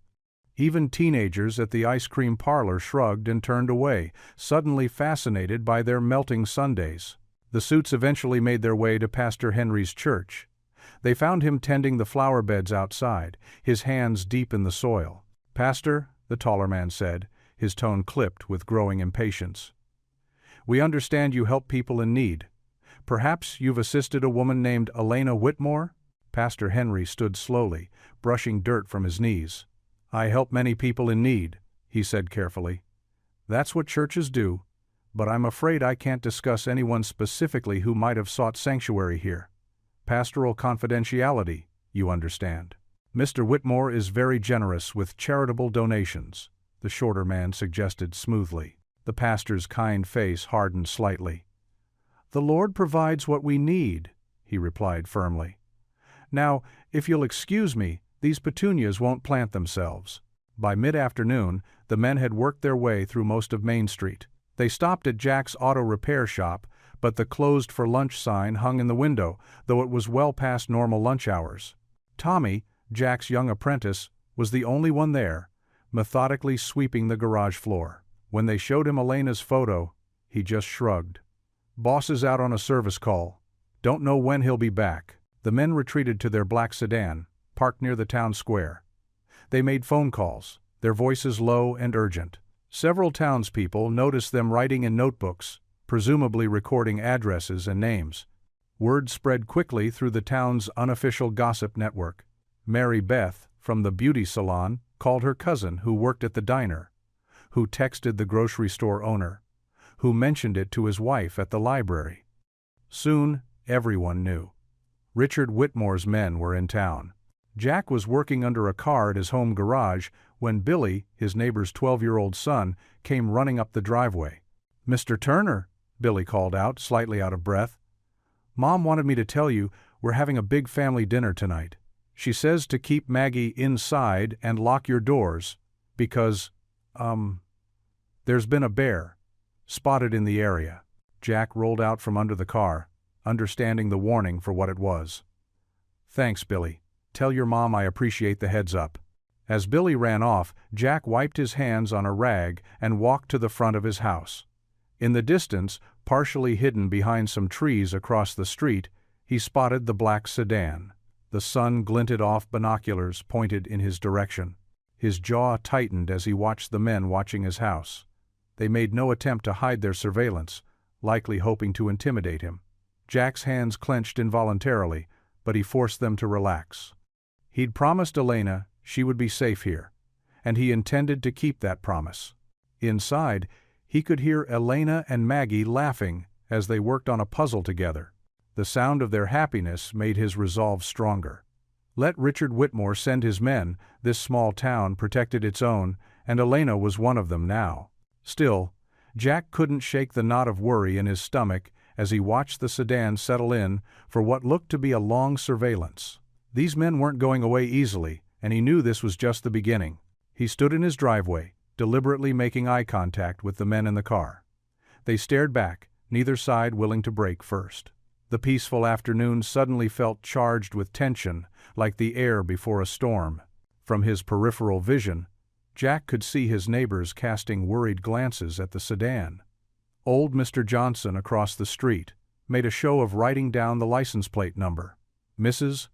Even teenagers at the ice cream parlor shrugged and turned away, suddenly fascinated by their melting sundaes. The suits eventually made their way to Pastor Henry's church. They found him tending the flower beds outside, his hands deep in the soil. "Pastor," the taller man said, his tone clipped with growing impatience, "we understand you help people in need. Perhaps you've assisted a woman named Elena Whitmore?" Pastor Henry stood slowly, brushing dirt from his knees. "I help many people in need," he said carefully. "That's what churches do, but I'm afraid I can't discuss anyone specifically who might have sought sanctuary here. Pastoral confidentiality, you understand." "Mr. Whitmore is very generous with charitable donations," the shorter man suggested smoothly. The pastor's kind face hardened slightly. "The Lord provides what we need," he replied firmly. "Now, if you'll excuse me, these petunias won't plant themselves." By mid-afternoon, the men had worked their way through most of Main Street. They stopped at Jack's auto repair shop, but the closed for lunch sign hung in the window, though it was well past normal lunch hours. Tommy, Jack's young apprentice, was the only one there, methodically sweeping the garage floor. When they showed him Elena's photo, he just shrugged. "Boss is out on a service call. Don't know when he'll be back." The men retreated to their black sedan, parked near the town square. They made phone calls, their voices low and urgent. Several townspeople noticed them writing in notebooks, presumably recording addresses and names. Word spread quickly through the town's unofficial gossip network. Mary Beth, from the beauty salon, called her cousin who worked at the diner, who texted the grocery store owner, who mentioned it to his wife at the library. Soon, everyone knew. Richard Whitmore's men were in town. Jack was working under a car at his home garage when Billy, his neighbor's 12-year-old son, came running up the driveway. "Mr. Turner," Billy called out, slightly out of breath. "Mom wanted me to tell you we're having a big family dinner tonight. She says to keep Maggie inside and lock your doors because, there's been a bear spotted in the area." Jack rolled out from under the car, understanding the warning for what it was. "Thanks, Billy. Tell your mom I appreciate the heads up." As Billy ran off, Jack wiped his hands on a rag and walked to the front of his house. In the distance, partially hidden behind some trees across the street, he spotted the black sedan. The sun glinted off binoculars pointed in his direction. His jaw tightened as he watched the men watching his house. They made no attempt to hide their surveillance, likely hoping to intimidate him. Jack's hands clenched involuntarily, but he forced them to relax. He'd promised Elena she would be safe here, and he intended to keep that promise. Inside, he could hear Elena and Maggie laughing as they worked on a puzzle together. The sound of their happiness made his resolve stronger. Let Richard Whitmore send his men, this small town protected its own, and Elena was one of them now. Still, Jack couldn't shake the knot of worry in his stomach as he watched the sedan settle in for what looked to be a long surveillance. These men weren't going away easily, and he knew this was just the beginning. He stood in his driveway, deliberately making eye contact with the men in the car. They stared back, neither side willing to break first. The peaceful afternoon suddenly felt charged with tension, like the air before a storm. From his peripheral vision, Jack could see his neighbors casting worried glances at the sedan. Old Mr. Johnson across the street made a show of writing down the license plate number. Mrs.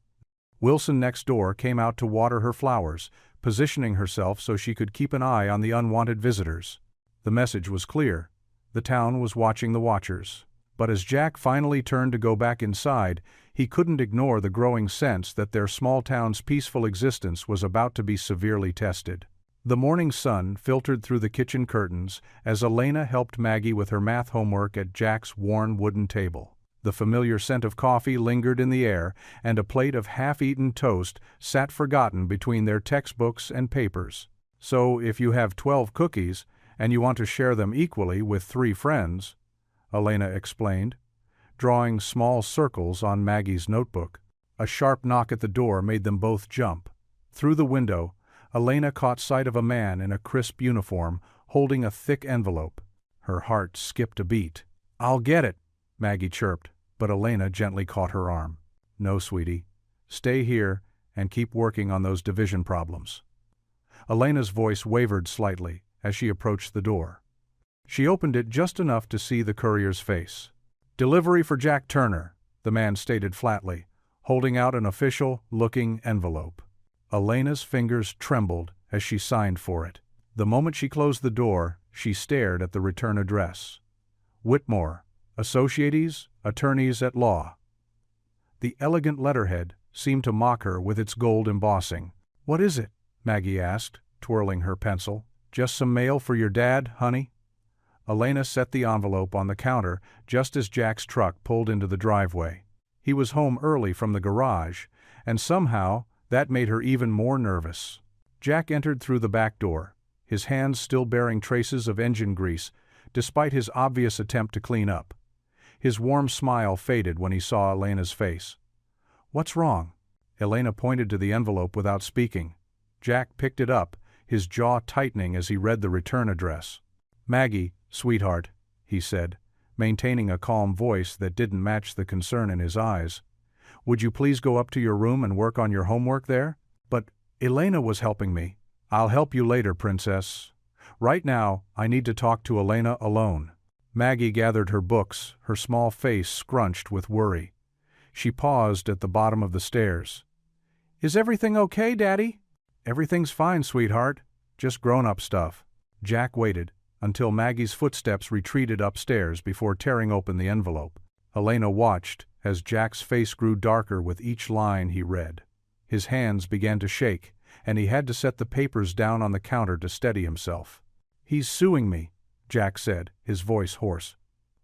Wilson next door came out to water her flowers, positioning herself so she could keep an eye on the unwanted visitors. The message was clear. The town was watching the watchers. But as Jack finally turned to go back inside, he couldn't ignore the growing sense that their small town's peaceful existence was about to be severely tested. The morning sun filtered through the kitchen curtains as Elena helped Maggie with her math homework at Jack's worn wooden table. The familiar scent of coffee lingered in the air, and a plate of half-eaten toast sat forgotten between their textbooks and papers. "So if you have 12 cookies, and you want to share them equally with 3 friends," Elena explained, drawing small circles on Maggie's notebook. A sharp knock at the door made them both jump. Through the window, Elena caught sight of a man in a crisp uniform holding a thick envelope. Her heart skipped a beat. "I'll get it," Maggie chirped, but Elena gently caught her arm. "No, sweetie. Stay here and keep working on those division problems." Elena's voice wavered slightly as she approached the door. She opened it just enough to see the courier's face. "Delivery for Jack Turner," the man stated flatly, holding out an official-looking envelope. Elena's fingers trembled as she signed for it. The moment she closed the door, she stared at the return address. Whitmore, Associates, Attorneys at Law. The elegant letterhead seemed to mock her with its gold embossing. "What is it?" Maggie asked, twirling her pencil. "Just some mail for your dad, honey?" Elena set the envelope on the counter just as Jack's truck pulled into the driveway. He was home early from the garage, and somehow that made her even more nervous. Jack entered through the back door, his hands still bearing traces of engine grease, despite his obvious attempt to clean up. His warm smile faded when he saw Elena's face. "What's wrong?" Elena pointed to the envelope without speaking. Jack picked it up, his jaw tightening as he read the return address. "Maggie, sweetheart," he said, maintaining a calm voice that didn't match the concern in his eyes. "Would you please go up to your room and work on your homework there?" "But Elena was helping me." "I'll help you later, princess. Right now, I need to talk to Elena alone." Maggie gathered her books, her small face scrunched with worry. She paused at the bottom of the stairs. "Is everything okay, Daddy?" "Everything's fine, sweetheart. Just grown-up stuff." Jack waited until Maggie's footsteps retreated upstairs before tearing open the envelope. Elena watched as Jack's face grew darker with each line he read. His hands began to shake, and he had to set the papers down on the counter to steady himself. "He's suing me," Jack said, his voice hoarse.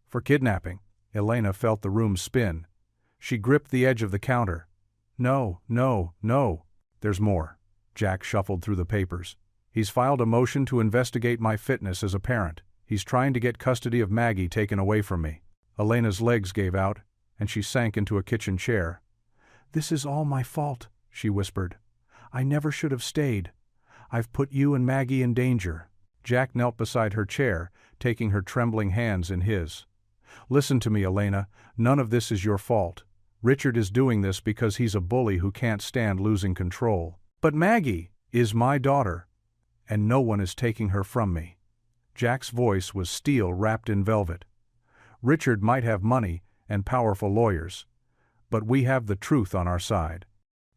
"For kidnapping." Elena felt the room spin. She gripped the edge of the counter. "No, no, no. There's more." Jack shuffled through the papers. "He's filed a motion to investigate my fitness as a parent. He's trying to get custody of Maggie taken away from me." Elena's legs gave out, and she sank into a kitchen chair. "This is all my fault," she whispered. "I never should have stayed. I've put you and Maggie in danger." Jack knelt beside her chair, taking her trembling hands in his. "Listen to me, Elena. None of this is your fault. Richard is doing this because he's a bully who can't stand losing control. But Maggie is my daughter, and no one is taking her from me." Jack's voice was steel wrapped in velvet. "Richard might have money and powerful lawyers, but we have the truth on our side.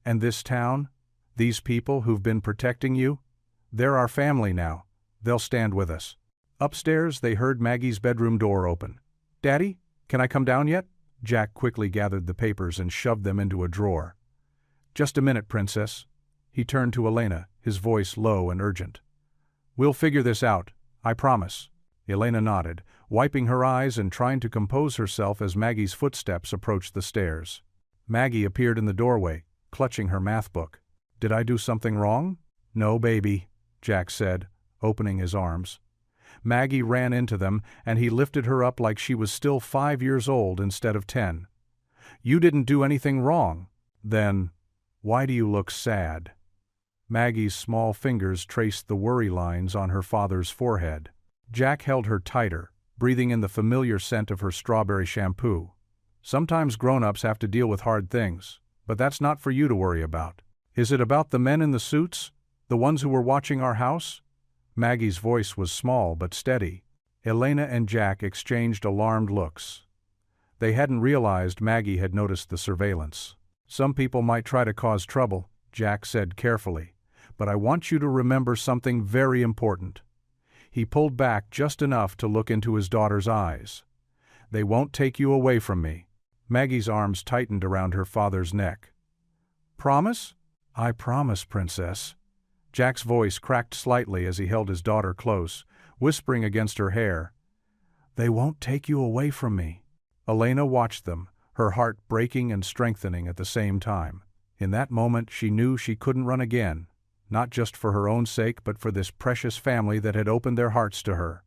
And this town, these people who've been protecting you, they're our family now. They'll stand with us." Upstairs, they heard Maggie's bedroom door open. "Daddy, can I come down yet?" Jack quickly gathered the papers and shoved them into a drawer. "Just a minute, Princess." He turned to Elena, his voice low and urgent. "We'll figure this out, I promise." Elena nodded, wiping her eyes and trying to compose herself as Maggie's footsteps approached the stairs. Maggie appeared in the doorway, clutching her math book. "Did I do something wrong?" "No, baby," Jack said, opening his arms. Maggie ran into them, and he lifted her up like she was still 5 years old instead of 10. "You didn't do anything wrong." "Then, why do you look sad?" Maggie's small fingers traced the worry lines on her father's forehead. Jack held her tighter, breathing in the familiar scent of her strawberry shampoo. "Sometimes grown-ups have to deal with hard things, but that's not for you to worry about." "Is it about the men in the suits? The ones who were watching our house?" Maggie's voice was small but steady. Elena and Jack exchanged alarmed looks. They hadn't realized Maggie had noticed the surveillance. "Some people might try to cause trouble," Jack said carefully, "but I want you to remember something very important." He pulled back just enough to look into his daughter's eyes. "They won't take you away from me." Maggie's arms tightened around her father's neck. "Promise?" "I promise, Princess." Jack's voice cracked slightly as he held his daughter close, whispering against her hair. "They won't take you away from me." Elena watched them, her heart breaking and strengthening at the same time. In that moment she knew she couldn't run again, not just for her own sake but for this precious family that had opened their hearts to her.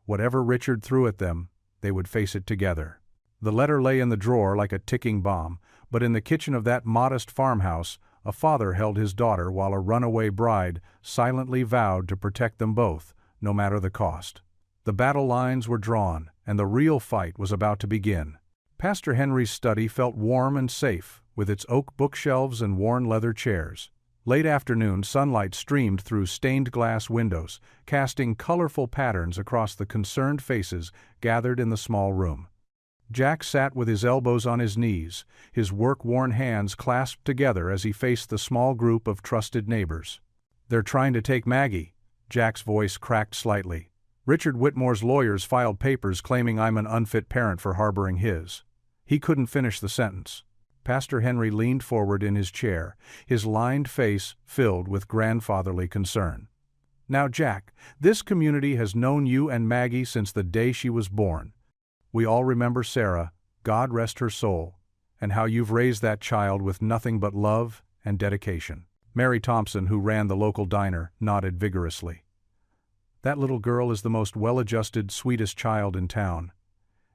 Whatever Richard threw at them, they would face it together. The letter lay in the drawer like a ticking bomb, but in the kitchen of that modest farmhouse, a father held his daughter while a runaway bride silently vowed to protect them both, no matter the cost. The battle lines were drawn, and the real fight was about to begin. Pastor Henry's study felt warm and safe, with its oak bookshelves and worn leather chairs. Late afternoon sunlight streamed through stained glass windows, casting colorful patterns across the concerned faces gathered in the small room. Jack sat with his elbows on his knees, his work-worn hands clasped together as he faced the small group of trusted neighbors. "They're trying to take Maggie." Jack's voice cracked slightly. "Richard Whitmore's lawyers filed papers claiming I'm an unfit parent for harboring his." He couldn't finish the sentence. Pastor Henry leaned forward in his chair, his lined face filled with grandfatherly concern. "Now, Jack, this community has known you and Maggie since the day she was born. We all remember Sarah, God rest her soul, and how you've raised that child with nothing but love and dedication." Mary Thompson, who ran the local diner, nodded vigorously. "That little girl is the most well-adjusted, sweetest child in town.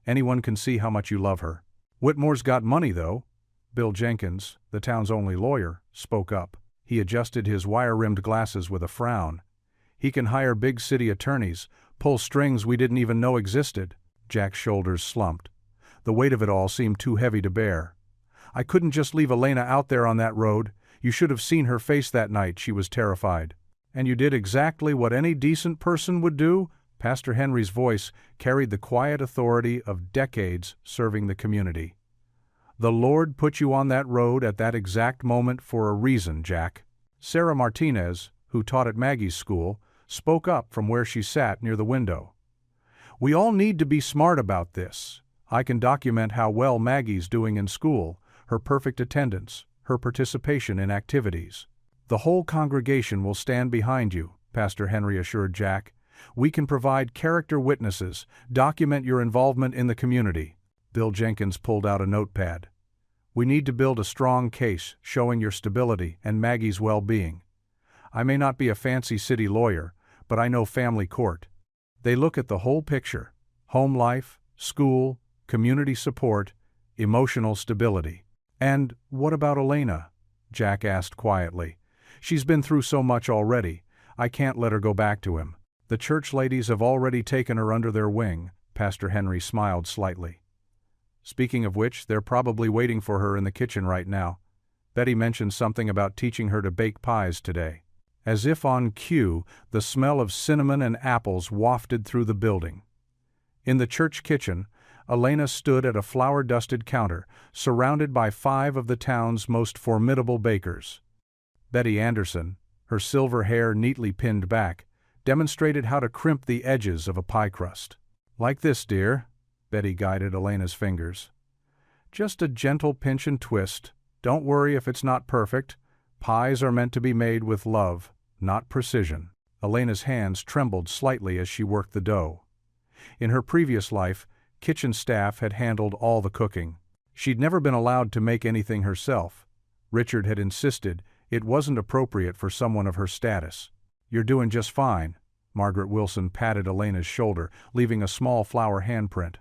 Anyone can see how much you love her." "Whitmore's got money, though." Bill Jenkins, the town's only lawyer, spoke up. He adjusted his wire-rimmed glasses with a frown. "He can hire big city attorneys, pull strings we didn't even know existed." Jack's shoulders slumped. The weight of it all seemed too heavy to bear. "I couldn't just leave Elena out there on that road. You should have seen her face that night. She was terrified." "And you did exactly what any decent person would do?" Pastor Henry's voice carried the quiet authority of decades serving the community. "The Lord put you on that road at that exact moment for a reason, Jack." Sarah Martinez, who taught at Maggie's school, spoke up from where she sat near the window. "We all need to be smart about this. I can document how well Maggie's doing in school, her perfect attendance, her participation in activities." "The whole congregation will stand behind you," Pastor Henry assured Jack. "We can provide character witnesses, document your involvement in the community." Bill Jenkins pulled out a notepad. "We need to build a strong case showing your stability and Maggie's well-being. I may not be a fancy city lawyer, but I know family court. They look at the whole picture: home life, school, community support, emotional stability." "And what about Elena?" Jack asked quietly. "She's been through so much already. I can't let her go back to him." "The church ladies have already taken her under their wing," Pastor Henry smiled slightly. "Speaking of which, they're probably waiting for her in the kitchen right now. Betty mentioned something about teaching her to bake pies today." As if on cue, the smell of cinnamon and apples wafted through the building. In the church kitchen, Elena stood at a flour-dusted counter, surrounded by 5 of the town's most formidable bakers. Betty Anderson, her silver hair neatly pinned back, demonstrated how to crimp the edges of a pie crust. "Like this, dear," Betty guided Elena's fingers. "Just a gentle pinch and twist. Don't worry if it's not perfect. Pies are meant to be made with love, not precision." Elena's hands trembled slightly as she worked the dough. In her previous life, kitchen staff had handled all the cooking. She'd never been allowed to make anything herself. Richard had insisted it wasn't appropriate for someone of her status. "You're doing just fine." Margaret Wilson patted Elena's shoulder, leaving a small flour handprint.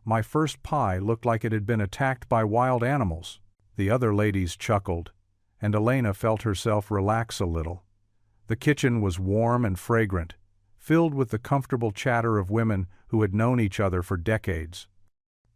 "My first pie looked like it had been attacked by wild animals." The other ladies chuckled, and Elena felt herself relax a little. The kitchen was warm and fragrant, filled with the comfortable chatter of women who had known each other for decades.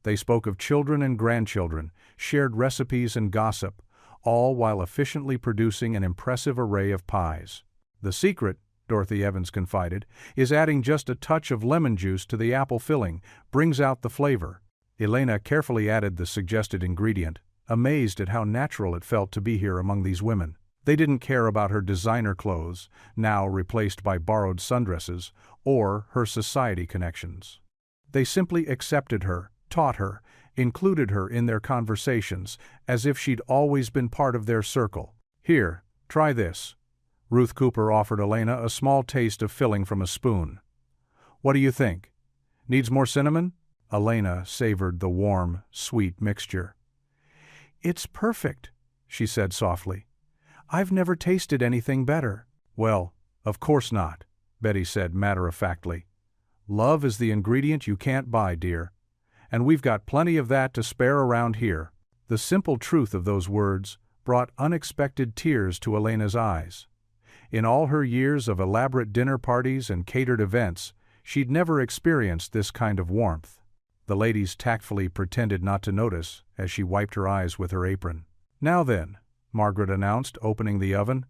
They spoke of children and grandchildren, shared recipes and gossip, all while efficiently producing an impressive array of pies. "The secret," Dorothy Evans confided, "is adding just a touch of lemon juice to the apple filling, brings out the flavor." Elena carefully added the suggested ingredient, amazed at how natural it felt to be here among these women. They didn't care about her designer clothes, now replaced by borrowed sundresses, or her society connections. They simply accepted her, taught her, included her in their conversations, as if she'd always been part of their circle. "Here, try this." Ruth Cooper offered Elena a small taste of filling from a spoon. "What do you think? Needs more cinnamon?" Elena savored the warm, sweet mixture. "It's perfect," she said softly. "I've never tasted anything better." "Well, of course not," Betty said matter-of-factly. "Love is the ingredient you can't buy, dear. And we've got plenty of that to spare around here." The simple truth of those words brought unexpected tears to Elena's eyes. In all her years of elaborate dinner parties and catered events, she'd never experienced this kind of warmth. The ladies tactfully pretended not to notice as she wiped her eyes with her apron. "Now then," Margaret announced, opening the oven,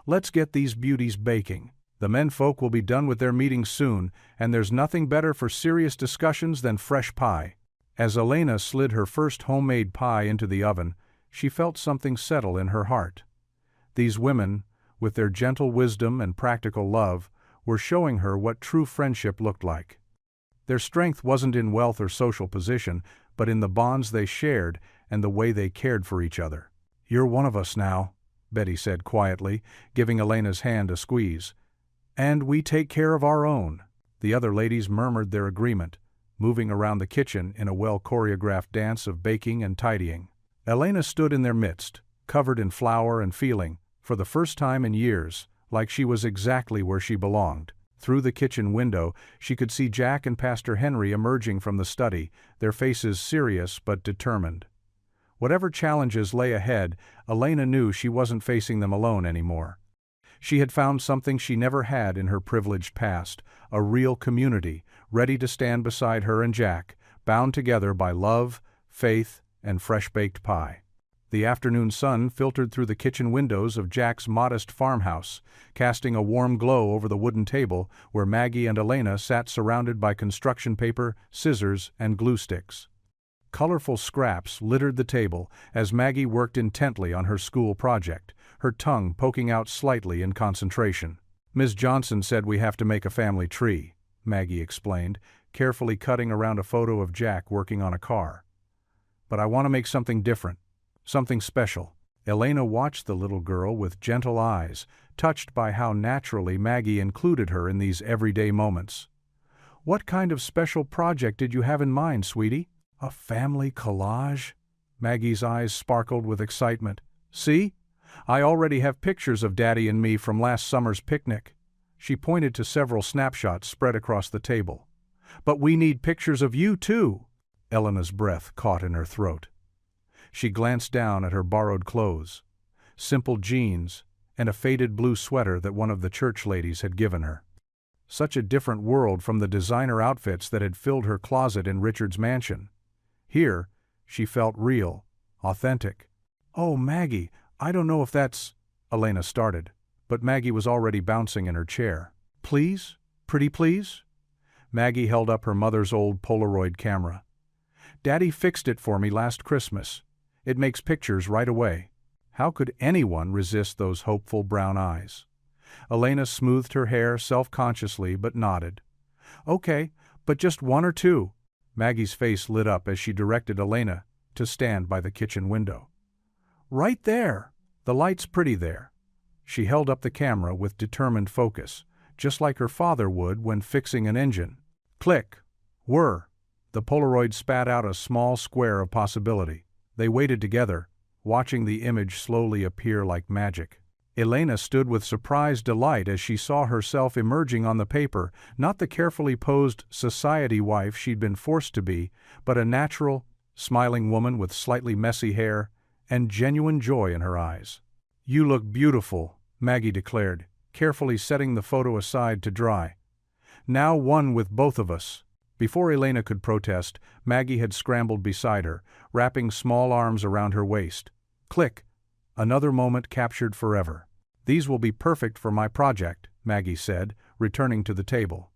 "let's get these beauties baking. The menfolk will be done with their meeting soon, and there's nothing better for serious discussions than fresh pie." As Elena slid her first homemade pie into the oven, she felt something settle in her heart. These women, with their gentle wisdom and practical love, were showing her what true friendship looked like. Their strength wasn't in wealth or social position, but in the bonds they shared and the way they cared for each other. "You're one of us now," Betty said quietly, giving Elena's hand a squeeze. "And we take care of our own." The other ladies murmured their agreement, moving around the kitchen in a well-choreographed dance of baking and tidying. Elena stood in their midst, covered in flour and feeling, for the first time in years, like she was exactly where she belonged. Through the kitchen window, she could see Jack and Pastor Henry emerging from the study, their faces serious but determined. Whatever challenges lay ahead, Elena knew she wasn't facing them alone anymore. She had found something she never had in her privileged past, a real community, ready to stand beside her and Jack, bound together by love, faith, and fresh-baked pie. The afternoon sun filtered through the kitchen windows of Jack's modest farmhouse, casting a warm glow over the wooden table where Maggie and Elena sat surrounded by construction paper, scissors, and glue sticks. Colorful scraps littered the table as Maggie worked intently on her school project, her tongue poking out slightly in concentration. Ms. Johnson said we have to make a family tree, Maggie explained, carefully cutting around a photo of Jack working on a car. But I want to make something different, something special. Elena watched the little girl with gentle eyes, touched by how naturally Maggie included her in these everyday moments. What kind of special project did you have in mind, sweetie? A family collage? Maggie's eyes sparkled with excitement. See? I already have pictures of Daddy and me from last summer's picnic. She pointed to several snapshots spread across the table. But we need pictures of you, too. Elena's breath caught in her throat. She glanced down at her borrowed clothes, simple jeans, and a faded blue sweater that one of the church ladies had given her. Such a different world from the designer outfits that had filled her closet in Richard's mansion. Here, she felt real, authentic. Oh, Maggie, I don't know if that's... Elena started, but Maggie was already bouncing in her chair. Please? Pretty please? Maggie held up her mother's old Polaroid camera. Daddy fixed it for me last Christmas. It makes pictures right away. How could anyone resist those hopeful brown eyes? Elena smoothed her hair self-consciously but nodded. Okay, but just one or two. Maggie's face lit up as she directed Elena to stand by the kitchen window. Right there. The light's pretty there. She held up the camera with determined focus, just like her father would when fixing an engine. Click. Whir. The Polaroid spat out a small square of possibility. They waited together, watching the image slowly appear like magic. Elena stood with surprised delight as she saw herself emerging on the paper, not the carefully posed society wife she'd been forced to be, but a natural, smiling woman with slightly messy hair and genuine joy in her eyes. You look beautiful, Maggie declared, carefully setting the photo aside to dry. Now one with both of us. Before Elena could protest, Maggie had scrambled beside her, wrapping small arms around her waist. Click. Another moment captured forever. These will be perfect for my project, Maggie said, returning to the table.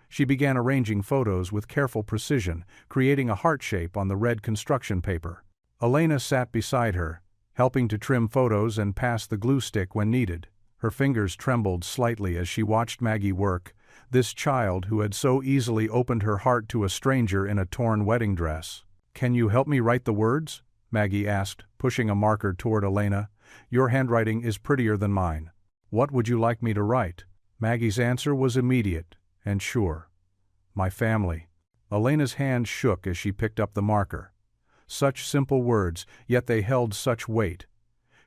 She began arranging photos with careful precision, creating a heart shape on the red construction paper. Elena sat beside her, helping to trim photos and pass the glue stick when needed. Her fingers trembled slightly as she watched Maggie work, this child who had so easily opened her heart to a stranger in a torn wedding dress. Can you help me write the words? Maggie asked, pushing a marker toward Elena. Your handwriting is prettier than mine. What would you like me to write? Maggie's answer was immediate and sure. My family. Elena's hand shook as she picked up the marker. Such simple words, yet they held such weight.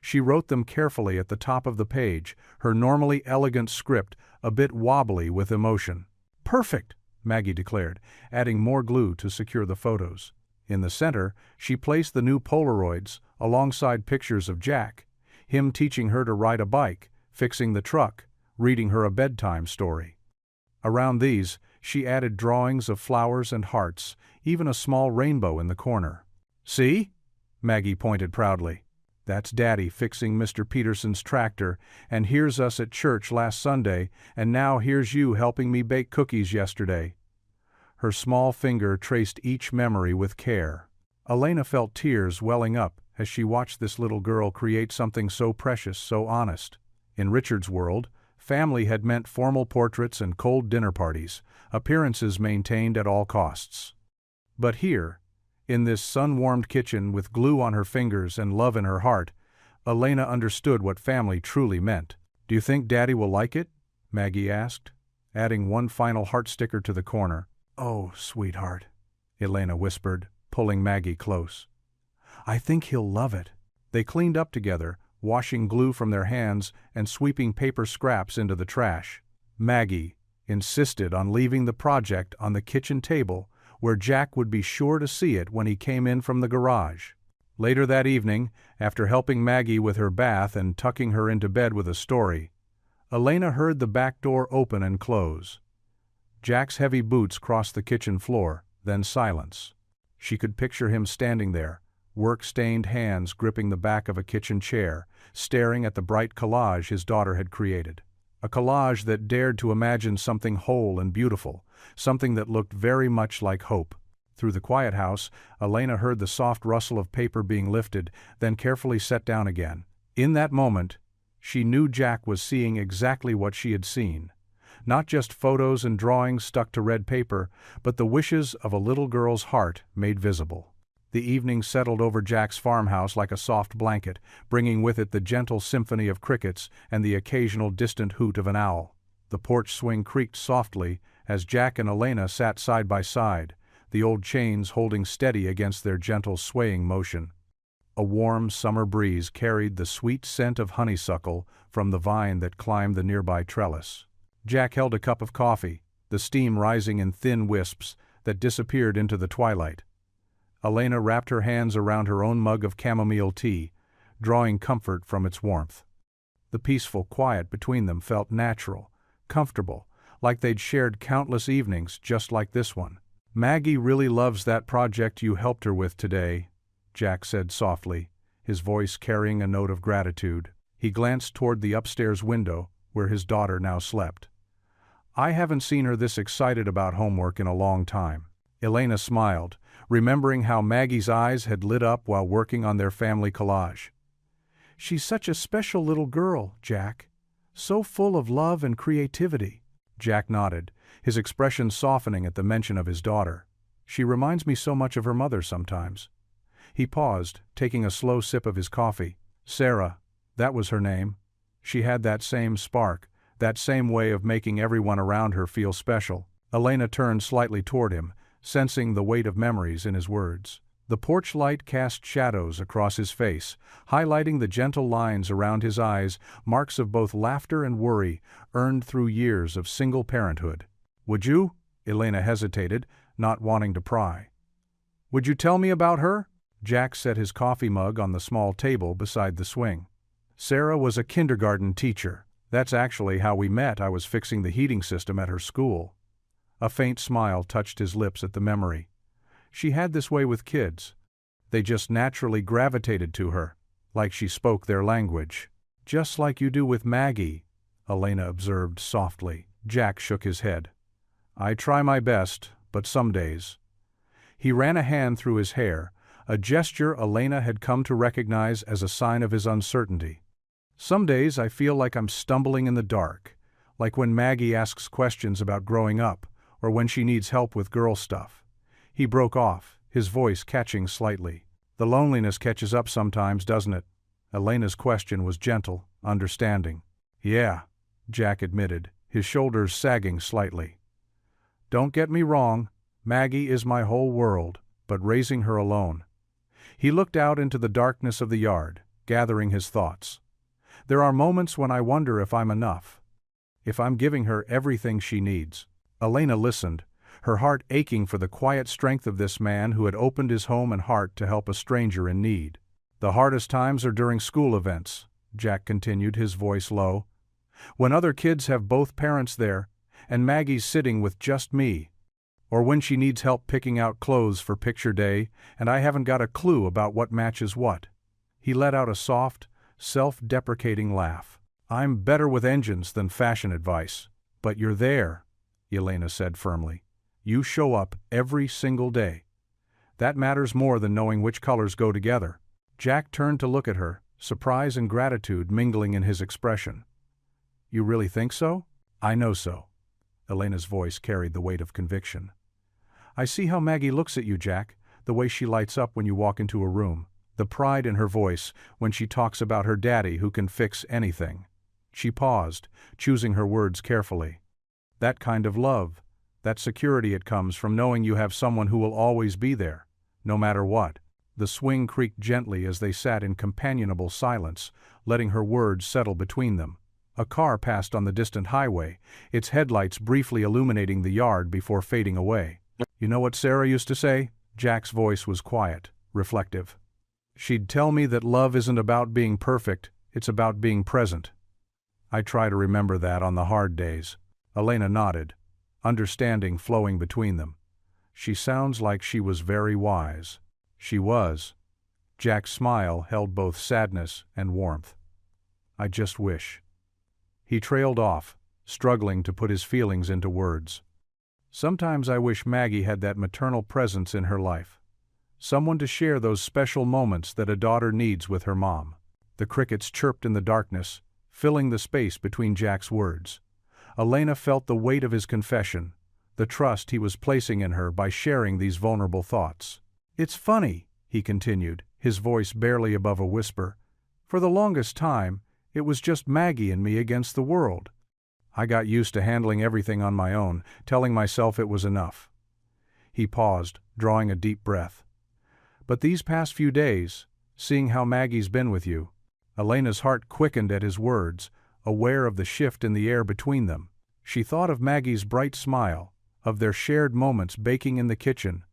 She wrote them carefully at the top of the page, her normally elegant script a bit wobbly with emotion. Perfect, Maggie declared, adding more glue to secure the photos. In the center, she placed the new Polaroids alongside pictures of Jack, him teaching her to ride a bike, fixing the truck, reading her a bedtime story. Around these, she added drawings of flowers and hearts, even a small rainbow in the corner. See? Maggie pointed proudly. That's Daddy fixing Mr. Peterson's tractor, and here's us at church last Sunday, and now here's you helping me bake cookies yesterday. Her small finger traced each memory with care. Elena felt tears welling up as she watched this little girl create something so precious, so honest. In Richard's world, family had meant formal portraits and cold dinner parties, appearances maintained at all costs. But here, in this sun-warmed kitchen with glue on her fingers and love in her heart, Elena understood what family truly meant. Do you think Daddy will like it? Maggie asked, adding one final heart sticker to the corner. Oh, sweetheart, Elena whispered, pulling Maggie close. I think he'll love it. They cleaned up together, washing glue from their hands and sweeping paper scraps into the trash. Maggie insisted on leaving the project on the kitchen table, where Jack would be sure to see it when he came in from the garage. Later that evening, after helping Maggie with her bath and tucking her into bed with a story, Elena heard the back door open and close. Jack's heavy boots crossed the kitchen floor, then silence. She could picture him standing there, work-stained hands gripping the back of a kitchen chair, staring at the bright collage his daughter had created. A collage that dared to imagine something whole and beautiful, something that looked very much like hope. Through the quiet house, Elena heard the soft rustle of paper being lifted, then carefully set down again. In that moment, She knew Jack was seeing exactly what she had seen. Not just photos and drawings stuck to red paper, but the wishes of a little girl's heart made visible. The evening settled over Jack's farmhouse like a soft blanket, bringing with it the gentle symphony of crickets and the occasional distant hoot of an owl. The porch swing creaked softly as Jack and Elena sat side by side, the old chains holding steady against their gentle swaying motion. A warm summer breeze carried the sweet scent of honeysuckle from the vine that climbed the nearby trellis. Jack held a cup of coffee, the steam rising in thin wisps that disappeared into the twilight. Elena wrapped her hands around her own mug of chamomile tea, drawing comfort from its warmth. The peaceful quiet between them felt natural, comfortable, like they'd shared countless evenings just like this one. "Maggie really loves that project you helped her with today," Jack said softly, his voice carrying a note of gratitude. He glanced toward the upstairs window, where his daughter now slept. "I haven't seen her this excited about homework in a long time." Elena smiled, remembering how Maggie's eyes had lit up while working on their family collage. "She's such a special little girl, Jack. So full of love and creativity." Jack nodded, his expression softening at the mention of his daughter. "She reminds me so much of her mother sometimes." He paused, taking a slow sip of his coffee. Sarah, that was her name. She had that same spark, that same way of making everyone around her feel special. Elena turned slightly toward him, sensing the weight of memories in his words. The porch light cast shadows across his face, highlighting the gentle lines around his eyes, marks of both laughter and worry, earned through years of single parenthood. "Would you?" Elena hesitated, not wanting to pry. "Would you tell me about her?" Jack set his coffee mug on the small table beside the swing. "Sarah was a kindergarten teacher. That's actually how we met. I was fixing the heating system at her school." A faint smile touched his lips at the memory. She had this way with kids. They just naturally gravitated to her, like she spoke their language. "Just like you do with Maggie," Elena observed softly. Jack shook his head. "I try my best, but some days." He ran a hand through his hair, a gesture Elena had come to recognize as a sign of his uncertainty. "Some days I feel like I'm stumbling in the dark, like when Maggie asks questions about growing up, or when she needs help with girl stuff." He broke off, his voice catching slightly. "The loneliness catches up sometimes, doesn't it?" Elena's question was gentle, understanding. "Yeah," Jack admitted, his shoulders sagging slightly. "Don't get me wrong, Maggie is my whole world, but raising her alone." He looked out into the darkness of the yard, gathering his thoughts. "There are moments when I wonder if I'm enough, if I'm giving her everything she needs." Elena listened, her heart aching for the quiet strength of this man who had opened his home and heart to help a stranger in need. "The hardest times are during school events," Jack continued, his voice low. "When other kids have both parents there, and Maggie's sitting with just me. Or when she needs help picking out clothes for picture day, and I haven't got a clue about what matches what." He let out a soft, self-deprecating laugh. "I'm better with engines than fashion advice. But you're there," Elena said firmly. "You show up every single day. That matters more than knowing which colors go together." Jack turned to look at her, surprise and gratitude mingling in his expression. "You really think so?" "I know so." Elena's voice carried the weight of conviction. "I see how Maggie looks at you, Jack, the way she lights up when you walk into a room, the pride in her voice when she talks about her daddy who can fix anything." She paused, choosing her words carefully. "That kind of love, that security it comes from knowing you have someone who will always be there, no matter what." The swing creaked gently as they sat in companionable silence, letting her words settle between them. A car passed on the distant highway, its headlights briefly illuminating the yard before fading away. "You know what Sarah used to say?" Jack's voice was quiet, reflective. "She'd tell me that love isn't about being perfect, it's about being present." I try to remember that on the hard days. Elena nodded, understanding flowing between them. "She sounds like she was very wise." She was. Jack's smile held both sadness and warmth. "I just wish." He trailed off, struggling to put his feelings into words. "Sometimes I wish Maggie had that maternal presence in her life. Someone to share those special moments that a daughter needs with her mom." The crickets chirped in the darkness, filling the space between Jack's words. Elena felt the weight of his confession, the trust he was placing in her by sharing these vulnerable thoughts. "It's funny," he continued, his voice barely above a whisper. "For the longest time, it was just Maggie and me against the world. I got used to handling everything on my own, telling myself it was enough." He paused, drawing a deep breath. "But these past few days, seeing how Maggie's been with you..." Elena's heart quickened at his words, aware of the shift in the air between them. She thought of Maggie's bright smile, of their shared moments baking in the kitchen,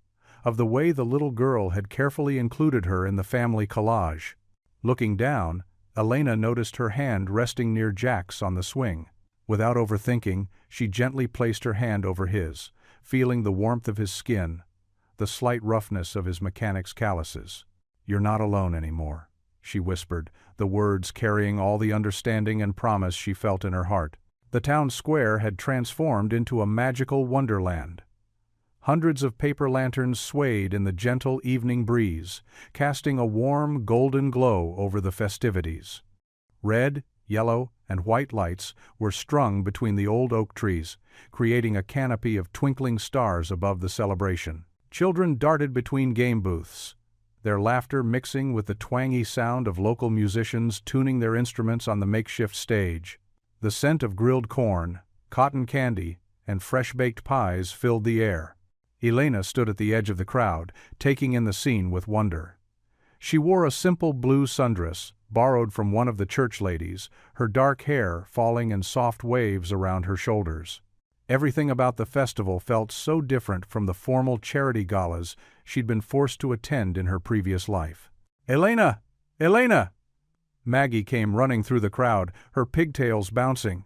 of the way the little girl had carefully included her in the family collage. Looking down, Elena noticed her hand resting near Jack's on the swing. Without overthinking, she gently placed her hand over his, feeling the warmth of his skin, the slight roughness of his mechanic's calluses. "You're not alone anymore," she whispered, the words carrying all the understanding and promise she felt in her heart. The town square had transformed into a magical wonderland. Hundreds of paper lanterns swayed in the gentle evening breeze, casting a warm, golden glow over the festivities. Red, yellow, and white lights were strung between the old oak trees, creating a canopy of twinkling stars above the celebration. Children darted between game booths, their laughter mixing with the twangy sound of local musicians tuning their instruments on the makeshift stage. The scent of grilled corn, cotton candy, and fresh-baked pies filled the air. Elena stood at the edge of the crowd, taking in the scene with wonder. She wore a simple blue sundress, borrowed from one of the church ladies, her dark hair falling in soft waves around her shoulders. Everything about the festival felt so different from the formal charity galas she'd been forced to attend in her previous life. "Elena! Elena!" Maggie came running through the crowd, her pigtails bouncing.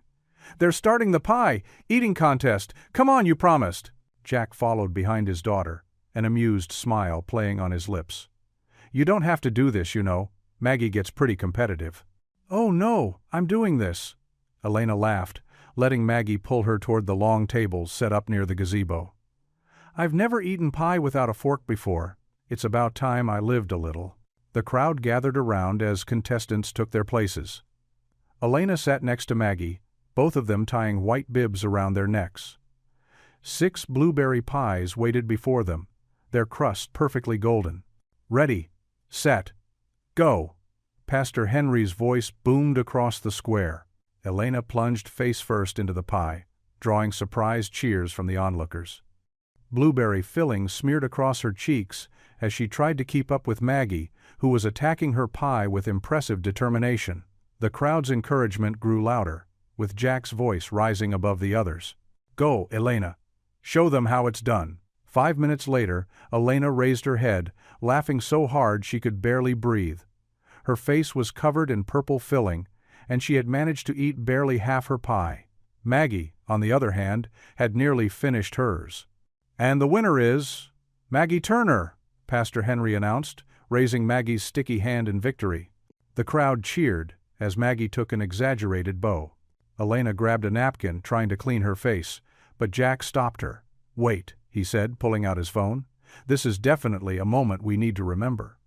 "They're starting the pie eating contest. Come on, you promised." Jack followed behind his daughter, an amused smile playing on his lips. "You don't have to do this, you know. Maggie gets pretty competitive." "Oh no, I'm doing this." Elena laughed, letting Maggie pull her toward the long tables set up near the gazebo. "I've never eaten pie without a fork before. It's about time I lived a little." The crowd gathered around as contestants took their places. Elena sat next to Maggie, both of them tying white bibs around their necks. 6 blueberry pies waited before them, their crust perfectly golden. "Ready, set, go!" Pastor Henry's voice boomed across the square. Elena plunged face first into the pie, drawing surprised cheers from the onlookers. Blueberry filling smeared across her cheeks as she tried to keep up with Maggie, who was attacking her pie with impressive determination. The crowd's encouragement grew louder, with Jack's voice rising above the others. "Go, Elena! Show them how it's done." 5 minutes later, Elena raised her head, laughing so hard she could barely breathe. Her face was covered in purple filling, and she had managed to eat barely half her pie. Maggie, on the other hand, had nearly finished hers. "And the winner is Maggie Turner," Pastor Henry announced, raising Maggie's sticky hand in victory. The crowd cheered as Maggie took an exaggerated bow. Elena grabbed a napkin, trying to clean her face, but Jack stopped her. "Wait," he said, pulling out his phone. "This is definitely a moment we need to remember."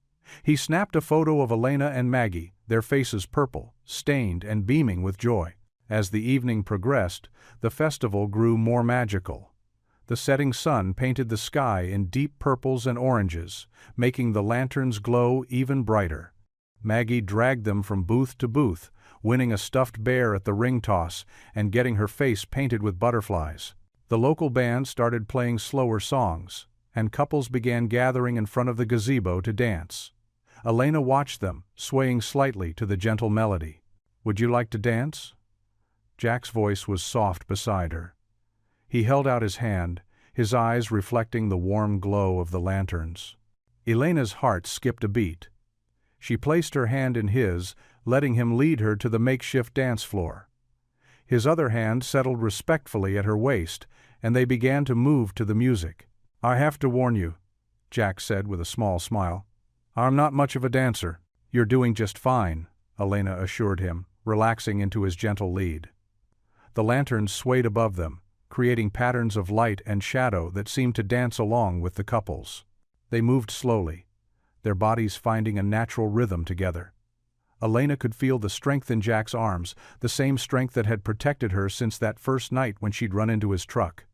He snapped a photo of Elena and Maggie, their faces purple, stained and beaming with joy. As the evening progressed, the festival grew more magical. The setting sun painted the sky in deep purples and oranges, making the lanterns glow even brighter. Maggie dragged them from booth to booth, winning a stuffed bear at the ring toss and getting her face painted with butterflies. The local band started playing slower songs, and couples began gathering in front of the gazebo to dance. Elena watched them, swaying slightly to the gentle melody. "Would you like to dance?" Jack's voice was soft beside her. He held out his hand, his eyes reflecting the warm glow of the lanterns. Elena's heart skipped a beat. She placed her hand in his, letting him lead her to the makeshift dance floor. His other hand settled respectfully at her waist, and they began to move to the music. "I have to warn you," Jack said with a small smile. "I'm not much of a dancer." "You're doing just fine," Elena assured him, relaxing into his gentle lead. The lanterns swayed above them, creating patterns of light and shadow that seemed to dance along with the couples. They moved slowly, their bodies finding a natural rhythm together. Elena could feel the strength in Jack's arms, the same strength that had protected her since that first night when she'd run into his truck.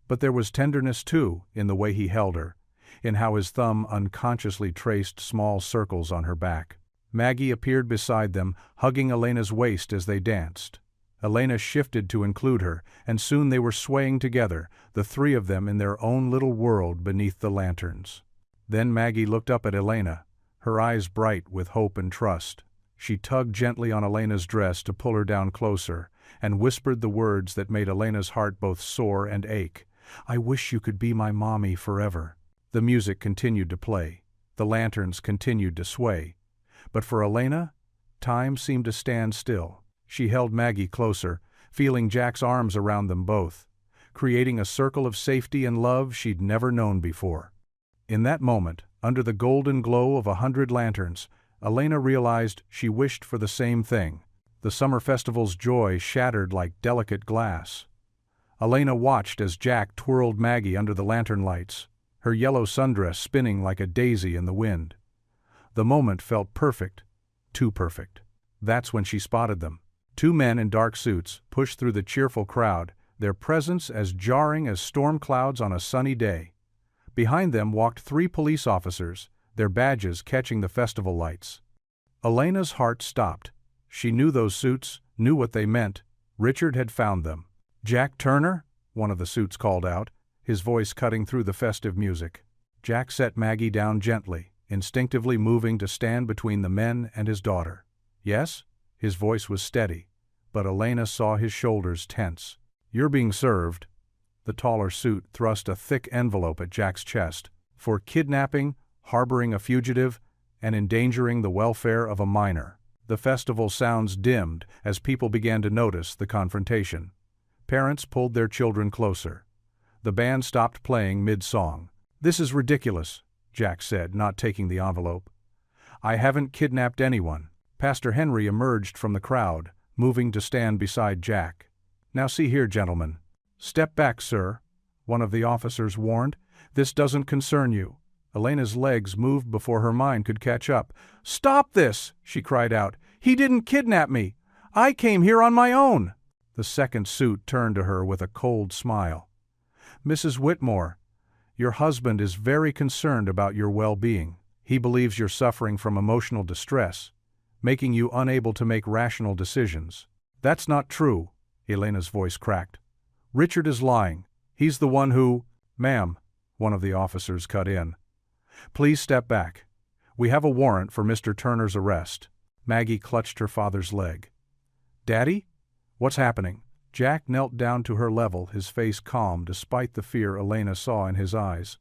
But there was tenderness too, in the way he held her, in how his thumb unconsciously traced small circles on her back. Maggie appeared beside them, hugging Elena's waist as they danced. Elena shifted to include her, and soon they were swaying together, the three of them in their own little world beneath the lanterns. Then Maggie looked up at Elena, her eyes bright with hope and trust. She tugged gently on Elena's dress to pull her down closer, and whispered the words that made Elena's heart both soar and ache. "I wish you could be my mommy forever." The music continued to play. The lanterns continued to sway. But for Elena, time seemed to stand still. She held Maggie closer, feeling Jack's arms around them both, creating a circle of safety and love she'd never known before. In that moment, under the golden glow of 100 lanterns, Elena realized she wished for the same thing. The summer festival's joy shattered like delicate glass. Elena watched as Jack twirled Maggie under the lantern lights, her yellow sundress spinning like a daisy in the wind. The moment felt perfect, too perfect. That's when she spotted them. Two men in dark suits pushed through the cheerful crowd, their presence as jarring as storm clouds on a sunny day. Behind them walked 3 police officers, their badges catching the festival lights. Elena's heart stopped. She knew those suits, knew what they meant. Richard had found them. "Jack Turner?" one of the suits called out, his voice cutting through the festive music. Jack set Maggie down gently, instinctively moving to stand between the men and his daughter. "Yes?" His voice was steady, but Elena saw his shoulders tense. "You're being served." The taller suit thrust a thick envelope at Jack's chest. "For kidnapping, harboring a fugitive, and endangering the welfare of a minor." The festival sounds dimmed as people began to notice the confrontation. Parents pulled their children closer. The band stopped playing mid-song. "This is ridiculous," Jack said, not taking the envelope. "I haven't kidnapped anyone." Pastor Henry emerged from the crowd, moving to stand beside Jack. "Now see here, gentlemen." "Step back, sir," one of the officers warned. "This doesn't concern you." Elena's legs moved before her mind could catch up. "Stop this!" she cried out. "He didn't kidnap me. I came here on my own." The second suit turned to her with a cold smile. "Mrs. Whitmore, your husband is very concerned about your well-being. He believes you're suffering from emotional distress, making you unable to make rational decisions." "That's not true," Elena's voice cracked. "Richard is lying. He's the one who—" "Ma'am," one of the officers cut in. "Please step back. We have a warrant for Mr. Turner's arrest." Maggie clutched her father's leg. "Daddy? What's happening?" Jack knelt down to her level, his face calm despite the fear Elena saw in his eyes.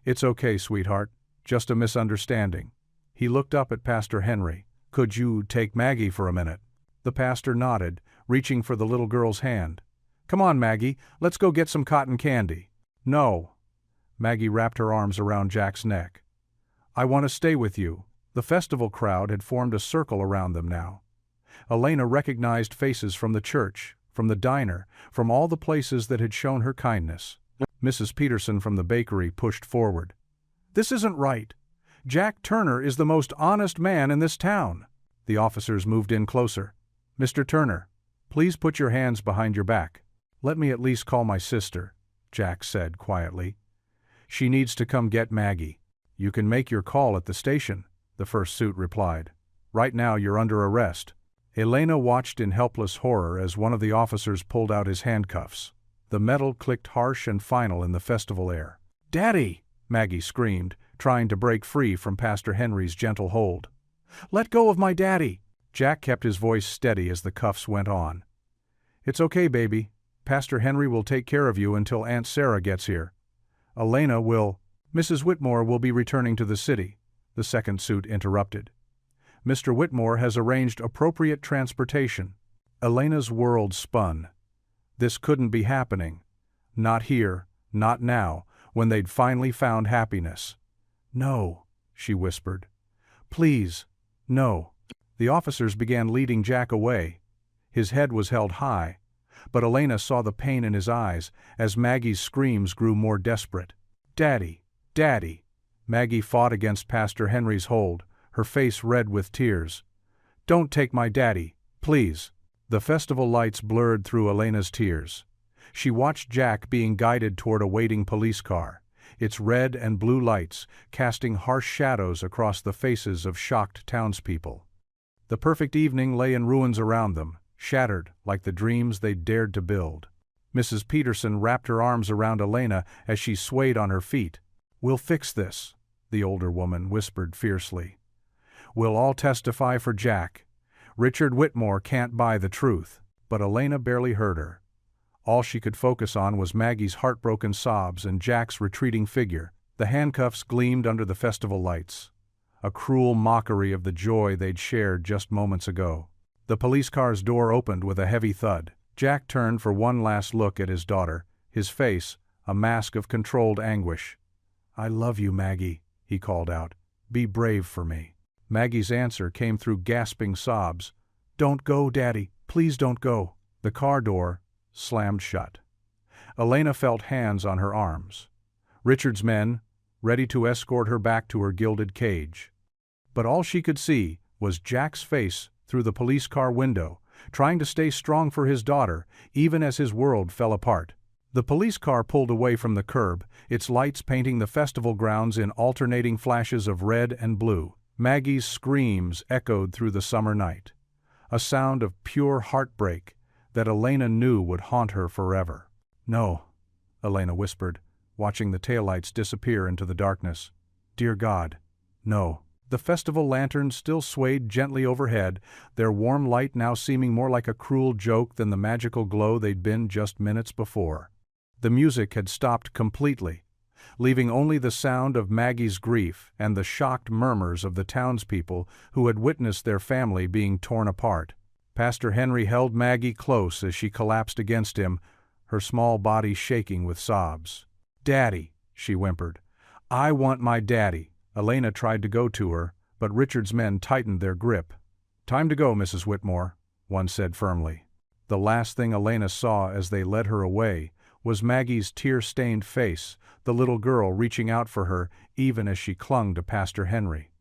"It's okay, sweetheart. Just a misunderstanding." He looked up at Pastor Henry. "Could you take Maggie for a minute?" The pastor nodded, reaching for the little girl's hand. "Come on, Maggie, let's go get some cotton candy." "No." Maggie wrapped her arms around Jack's neck. "I want to stay with you." The festival crowd had formed a circle around them now. Elena recognized faces from the church, from the diner, from all the places that had shown her kindness. Mrs. Peterson from the bakery pushed forward. "This isn't right. Jack Turner is the most honest man in this town." The officers moved in closer. "Mr. Turner, please put your hands behind your back." "Let me at least call my sister," Jack said quietly. "She needs to come get Maggie." "You can make your call at the station," the first suit replied. "Right now you're under arrest." Elena watched in helpless horror as one of the officers pulled out his handcuffs. The metal clicked harsh and final in the festival air. "Daddy!" Maggie screamed, trying to break free from Pastor Henry's gentle hold. "Let go of my daddy!" Jack kept his voice steady as the cuffs went on. "It's okay, baby. Pastor Henry will take care of you until Aunt Sarah gets here. Elena will—" "Mrs. Whitmore will be returning to the city," the second suit interrupted. "Mr. Whitmore has arranged appropriate transportation." Elena's world spun. This couldn't be happening. Not here, not now, when they'd finally found happiness. "No," she whispered. "Please, no." The officers began leading Jack away. His head was held high, but Elena saw the pain in his eyes as Maggie's screams grew more desperate. "Daddy, Daddy!" Maggie fought against Pastor Henry's hold, her face red with tears. "Don't take my daddy, please." The festival lights blurred through Elena's tears. She watched Jack being guided toward a waiting police car, its red and blue lights casting harsh shadows across the faces of shocked townspeople. The perfect evening lay in ruins around them, shattered like the dreams they'd dared to build. Mrs. Peterson wrapped her arms around Elena as she swayed on her feet. "We'll fix this," the older woman whispered fiercely. "We'll all testify for Jack. Richard Whitmore can't buy the truth." But Elena barely heard her. All she could focus on was Maggie's heartbroken sobs and Jack's retreating figure. The handcuffs gleamed under the festival lights, a cruel mockery of the joy they'd shared just moments ago. The police car's door opened with a heavy thud. Jack turned for one last look at his daughter, his face a mask of controlled anguish. "I love you, Maggie," he called out. "Be brave for me." Maggie's answer came through gasping sobs. "Don't go, Daddy. Please don't go." The car door slammed shut. Elena felt hands on her arms. Richard's men, ready to escort her back to her gilded cage. But all she could see was Jack's face through the police car window, trying to stay strong for his daughter, even as his world fell apart. The police car pulled away from the curb, its lights painting the festival grounds in alternating flashes of red and blue. Maggie's screams echoed through the summer night, a sound of pure heartbreak that Elena knew would haunt her forever. "No," Elena whispered, watching the taillights disappear into the darkness. "Dear God, no." The festival lanterns still swayed gently overhead, their warm light now seeming more like a cruel joke than the magical glow they'd been just minutes before. The music had stopped completely, leaving only the sound of Maggie's grief and the shocked murmurs of the townspeople who had witnessed their family being torn apart. Pastor Henry held Maggie close as she collapsed against him, her small body shaking with sobs. "Daddy," she whimpered. "I want my daddy." Elena tried to go to her, but Richard's men tightened their grip. "Time to go, Mrs. Whitmore," one said firmly. The last thing Elena saw as they led her away was Maggie's tear-stained face, the little girl reaching out for her even as she clung to Pastor Henry.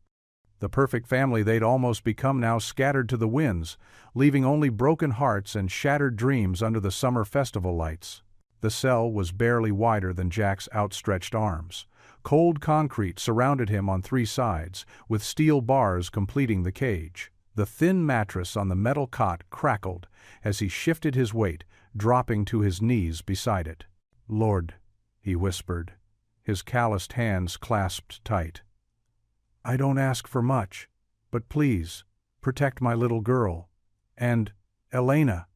The perfect family they'd almost become now scattered to the winds, leaving only broken hearts and shattered dreams under the summer festival lights. The cell was barely wider than Jack's outstretched arms. Cold concrete surrounded him on three sides, with steel bars completing the cage. The thin mattress on the metal cot crackled as he shifted his weight, dropping to his knees beside it. "Lord," he whispered, his calloused hands clasped tight. "I don't ask for much, but please, protect my little girl. And, Elena,"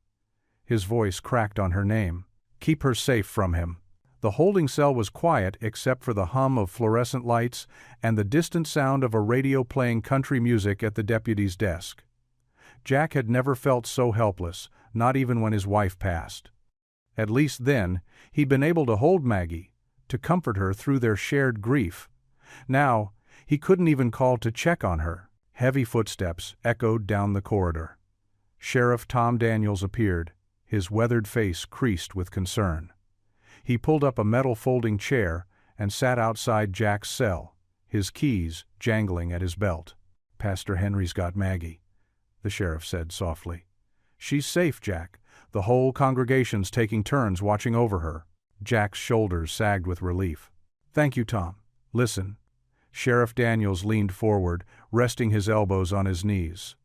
his voice cracked on her name, "keep her safe from him." The holding cell was quiet except for the hum of fluorescent lights and the distant sound of a radio playing country music at the deputy's desk. Jack had never felt so helpless, not even when his wife passed. At least then, he'd been able to hold Maggie, to comfort her through their shared grief. Now, he couldn't even call to check on her. Heavy footsteps echoed down the corridor. Sheriff Tom Daniels appeared, his weathered face creased with concern. He pulled up a metal folding chair and sat outside Jack's cell, his keys jangling at his belt. "Pastor Henry's got Maggie," the sheriff said softly. "She's safe, Jack. The whole congregation's taking turns watching over her." Jack's shoulders sagged with relief. "Thank you, Tom. Listen." Sheriff Daniels leaned forward, resting his elbows on his knees.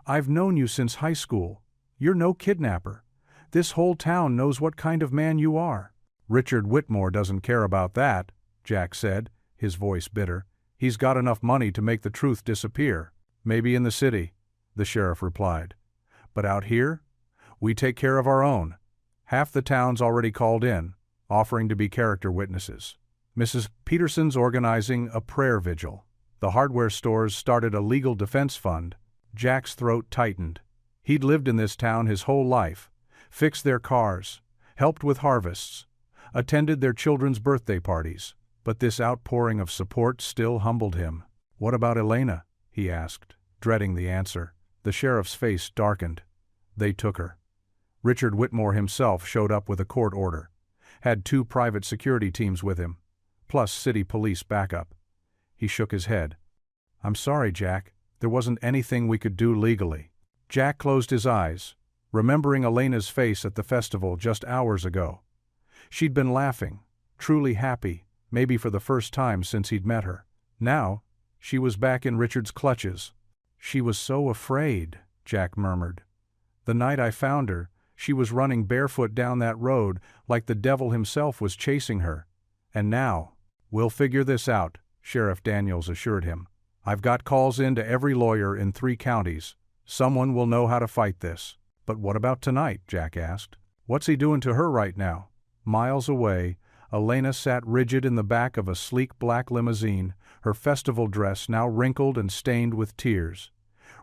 "I've known you since high school. You're no kidnapper. This whole town knows what kind of man you are." "Richard Whitmore doesn't care about that," Jack said, his voice bitter. "He's got enough money to make the truth disappear." "Maybe in the city," the sheriff replied. "But out here, we take care of our own. Half the town's already called in, offering to be character witnesses. Mrs. Peterson's organizing a prayer vigil. The hardware stores started a legal defense fund." Jack's throat tightened. He'd lived in this town his whole life, fixed their cars, helped with harvests, attended their children's birthday parties, but this outpouring of support still humbled him. "What about Elena?" he asked, dreading the answer. The sheriff's face darkened. "They took her. Richard Whitmore himself showed up with a court order, had 2 private security teams with him, plus city police backup." He shook his head. "I'm sorry, Jack. There wasn't anything we could do legally. Jack closed his eyes, remembering Elena's face at the festival just hours ago. She'd been laughing, truly happy, maybe for the first time since he'd met her. Now, she was back in Richard's clutches. "She was so afraid," Jack murmured. "The night I found her, she was running barefoot down that road like the devil himself was chasing her. And now—" "We'll figure this out," Sheriff Daniels assured him. "I've got calls in to every lawyer in 3 counties. Someone will know how to fight this." "But what about tonight?" Jack asked. "What's he doing to her right now?" Miles away, Elena sat rigid in the back of a sleek black limousine, her festival dress now wrinkled and stained with tears.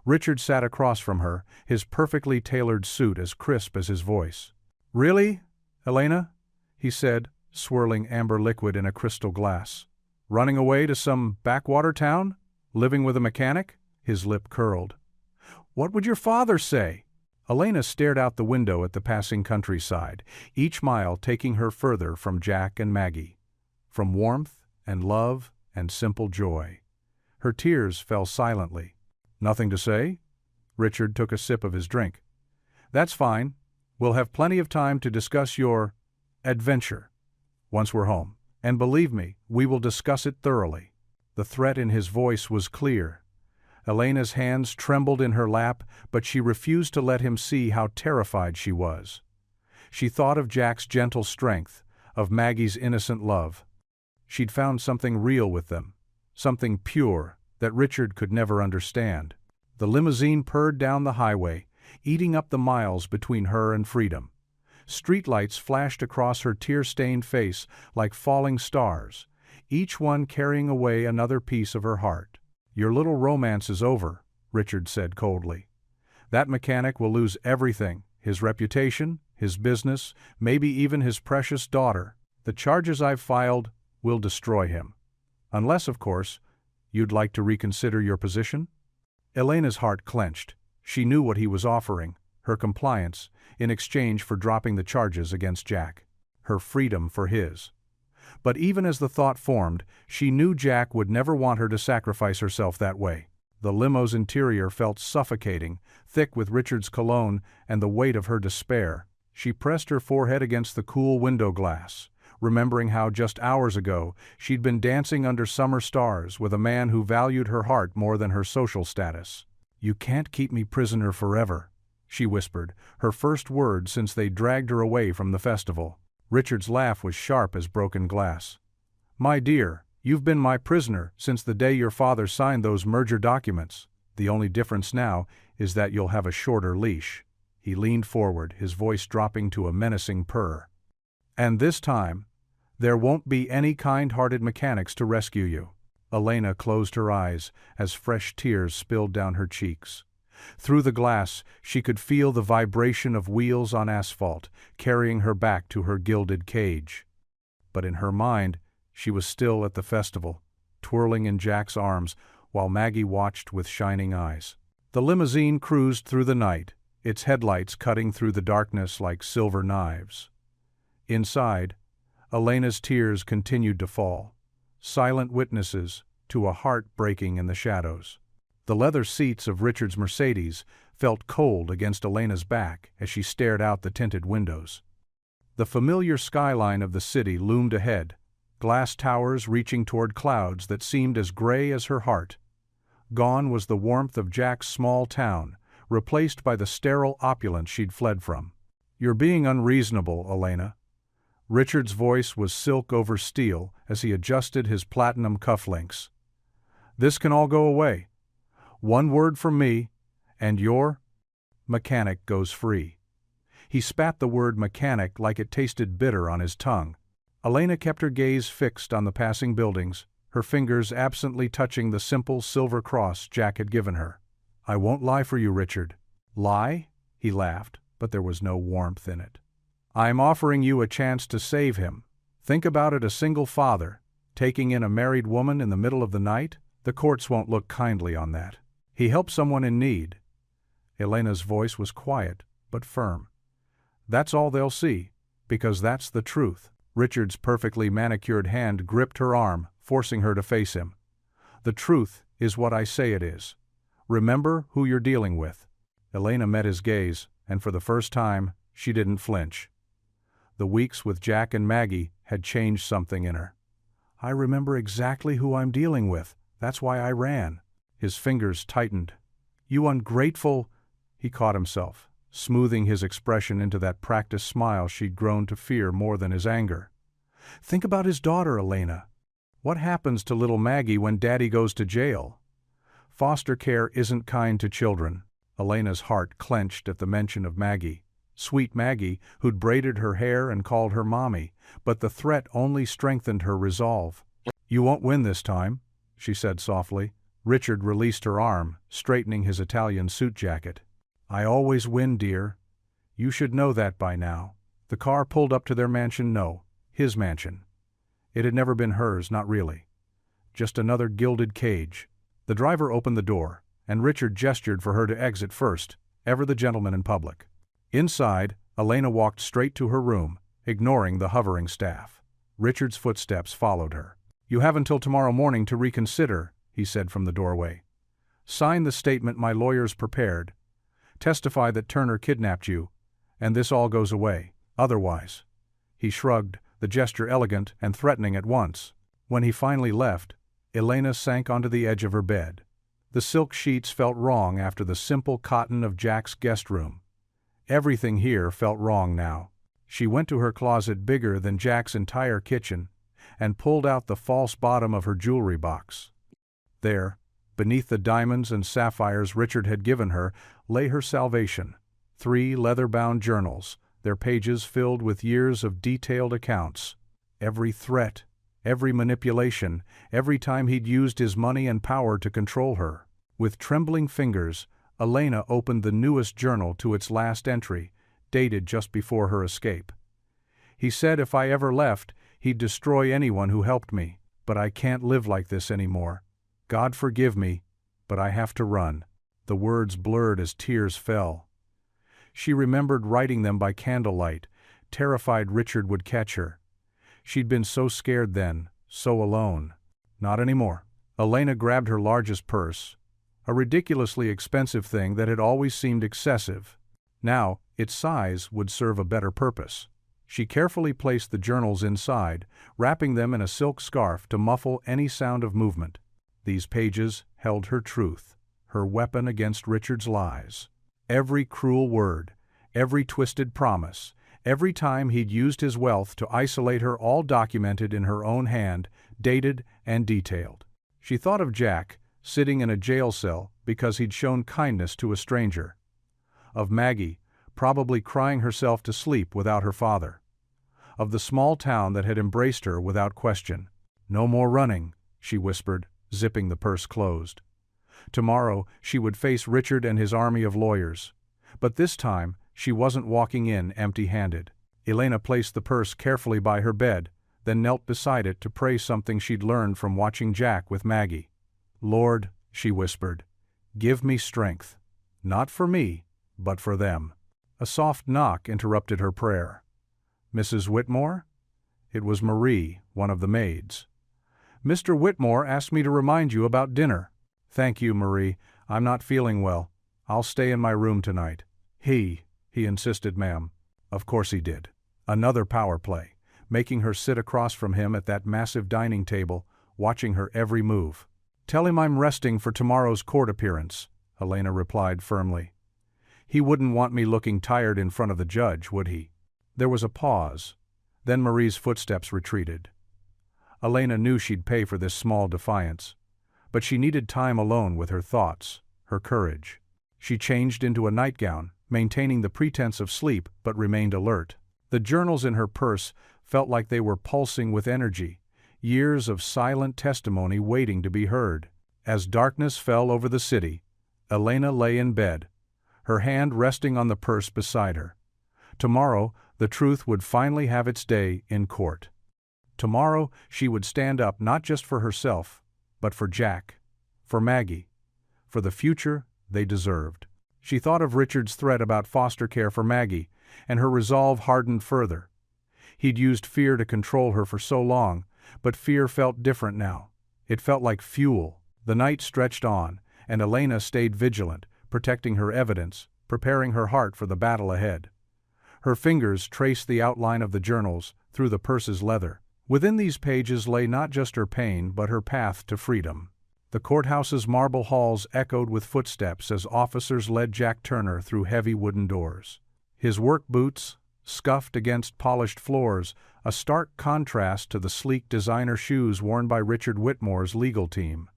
Richard sat across from her, his perfectly tailored suit as crisp as his voice. "Really, Elena?" he said, swirling amber liquid in a crystal glass. "Running away to some backwater town? Living with a mechanic?" His lip curled. "What would your father say?" Elena stared out the window at the passing countryside, each mile taking her further from Jack and Maggie, from warmth and love and simple joy. Her tears fell silently. "Nothing to say?" Richard took a sip of his drink. "That's fine. We'll have plenty of time to discuss your adventure once we're home. And believe me, we will discuss it thoroughly." The threat in his voice was clear. Elena's hands trembled in her lap, but she refused to let him see how terrified she was. She thought of Jack's gentle strength, of Maggie's innocent love. She'd found something real with them, something pure that Richard could never understand. The limousine purred down the highway, eating up the miles between her and freedom. Streetlights flashed across her tear-stained face like falling stars, each one carrying away another piece of her heart. "Your little romance is over," Richard said coldly. "That mechanic will lose everything, his reputation, his business, maybe even his precious daughter. The charges I've filed will destroy him. Unless, of course, you'd like to reconsider your position?" Elena's heart clenched. She knew what he was offering, her compliance, in exchange for dropping the charges against Jack. Her freedom for his. But even as the thought formed, she knew Jack would never want her to sacrifice herself that way. The limo's interior felt suffocating, thick with Richard's cologne and the weight of her despair. She pressed her forehead against the cool window glass, remembering how just hours ago she'd been dancing under summer stars with a man who valued her heart more than her social status. "You can't keep me prisoner forever," she whispered, her first word since they dragged her away from the festival. Richard's laugh was sharp as broken glass. "My dear, you've been my prisoner since the day your father signed those merger documents. The only difference now is that you'll have a shorter leash." He leaned forward, his voice dropping to a menacing purr. "And this time, there won't be any kind-hearted mechanics to rescue you." Elena closed her eyes as fresh tears spilled down her cheeks. Through the glass, she could feel the vibration of wheels on asphalt, carrying her back to her gilded cage. But in her mind, she was still at the festival, twirling in Jack's arms, while Maggie watched with shining eyes. The limousine cruised through the night, its headlights cutting through the darkness like silver knives. Inside, Elena's tears continued to fall, silent witnesses to a heart breaking in the shadows. The leather seats of Richard's Mercedes felt cold against Elena's back as she stared out the tinted windows. The familiar skyline of the city loomed ahead, glass towers reaching toward clouds that seemed as gray as her heart. Gone was the warmth of Jack's small town, replaced by the sterile opulence she'd fled from. "You're being unreasonable, Elena." Richard's voice was silk over steel as he adjusted his platinum cufflinks. "This can all go away. One word from me, and your mechanic goes free." He spat the word mechanic like it tasted bitter on his tongue. Elena kept her gaze fixed on the passing buildings, her fingers absently touching the simple silver cross Jack had given her. "I won't lie for you, Richard." "Lie?" He laughed, but there was no warmth in it. "I'm offering you a chance to save him. Think about it, a single father, taking in a married woman in the middle of the night. The courts won't look kindly on that. He helped someone in need." Elena's voice was quiet, but firm. "That's all they'll see, because that's the truth." Richard's perfectly manicured hand gripped her arm, forcing her to face him. "The truth is what I say it is. Remember who you're dealing with." Elena met his gaze, and for the first time, she didn't flinch. The weeks with Jack and Maggie had changed something in her. "I remember exactly who I'm dealing with. That's why I ran." His fingers tightened. "You ungrateful—" He caught himself, smoothing his expression into that practiced smile she'd grown to fear more than his anger. "Think about his daughter, Elena. What happens to little Maggie when Daddy goes to jail? Foster care isn't kind to children." Elena's heart clenched at the mention of Maggie. Sweet Maggie, who'd braided her hair and called her mommy, but the threat only strengthened her resolve. "You won't win this time," she said softly. Richard released her arm, straightening his Italian suit jacket. "I always win, dear. You should know that by now." The car pulled up to their mansion. No, his mansion. It had never been hers, not really. Just another gilded cage. The driver opened the door, and Richard gestured for her to exit first, ever the gentleman in public. Inside, Elena walked straight to her room, ignoring the hovering staff. Richard's footsteps followed her. "You have until tomorrow morning to reconsider," he said from the doorway. "Sign the statement my lawyers prepared. Testify that Turner kidnapped you, and this all goes away. Otherwise—" He shrugged, the gesture elegant and threatening at once. When he finally left, Elena sank onto the edge of her bed. The silk sheets felt wrong after the simple cotton of Jack's guest room. Everything here felt wrong now. She went to her closet bigger than Jack's entire kitchen and pulled out the false bottom of her jewelry box. There, beneath the diamonds and sapphires Richard had given her, lay her salvation. 3 leather-bound journals, their pages filled with years of detailed accounts. Every threat, every manipulation, every time he'd used his money and power to control her. With trembling fingers, Elena opened the newest journal to its last entry, dated just before her escape. "He said if I ever left, he'd destroy anyone who helped me, but I can't live like this anymore. God forgive me, but I have to run." The words blurred as tears fell. She remembered writing them by candlelight, terrified Richard would catch her. She'd been so scared then, so alone. Not anymore. Elena grabbed her largest purse, a ridiculously expensive thing that had always seemed excessive. Now, its size would serve a better purpose. She carefully placed the journals inside, wrapping them in a silk scarf to muffle any sound of movement. These pages held her truth, her weapon against Richard's lies. Every cruel word, every twisted promise, every time he'd used his wealth to isolate her, all documented in her own hand, dated and detailed. She thought of Jack, sitting in a jail cell because he'd shown kindness to a stranger. Of Maggie, probably crying herself to sleep without her father. Of the small town that had embraced her without question. "No more running," she whispered, zipping the purse closed. Tomorrow she would face Richard and his army of lawyers. But this time she wasn't walking in empty-handed. Elena placed the purse carefully by her bed, then knelt beside it to pray something she'd learned from watching Jack with Maggie. "Lord," she whispered, "give me strength. Not for me, but for them." A soft knock interrupted her prayer. "Mrs. Whitmore?" It was Marie, one of the maids. "Mr. Whitmore asked me to remind you about dinner." "Thank you, Marie. I'm not feeling well. I'll stay in my room tonight." He insisted, "Ma'am." Of course he did. Another power play, making her sit across from him at that massive dining table, watching her every move. "Tell him I'm resting for tomorrow's court appearance," Elena replied firmly. "He wouldn't want me looking tired in front of the judge, would he?" There was a pause. Then Marie's footsteps retreated. Elena knew she'd pay for this small defiance. But she needed time alone with her thoughts, her courage. She changed into a nightgown, maintaining the pretense of sleep but remained alert. The journals in her purse felt like they were pulsing with energy, years of silent testimony waiting to be heard. As darkness fell over the city, Elena lay in bed, her hand resting on the purse beside her. Tomorrow, the truth would finally have its day in court. Tomorrow, she would stand up not just for herself, but for Jack, for Maggie, for the future they deserved. She thought of Richard's threat about foster care for Maggie, and her resolve hardened further. He'd used fear to control her for so long, but fear felt different now. It felt like fuel. The night stretched on, and Elena stayed vigilant, protecting her evidence, preparing her heart for the battle ahead. Her fingers traced the outline of the journals through the purse's leather. Within these pages lay not just her pain but her path to freedom. The courthouse's marble halls echoed with footsteps as officers led Jack Turner through heavy wooden doors. His work boots, scuffed against polished floors, a stark contrast to the sleek designer shoes worn by Richard Whitmore's legal team.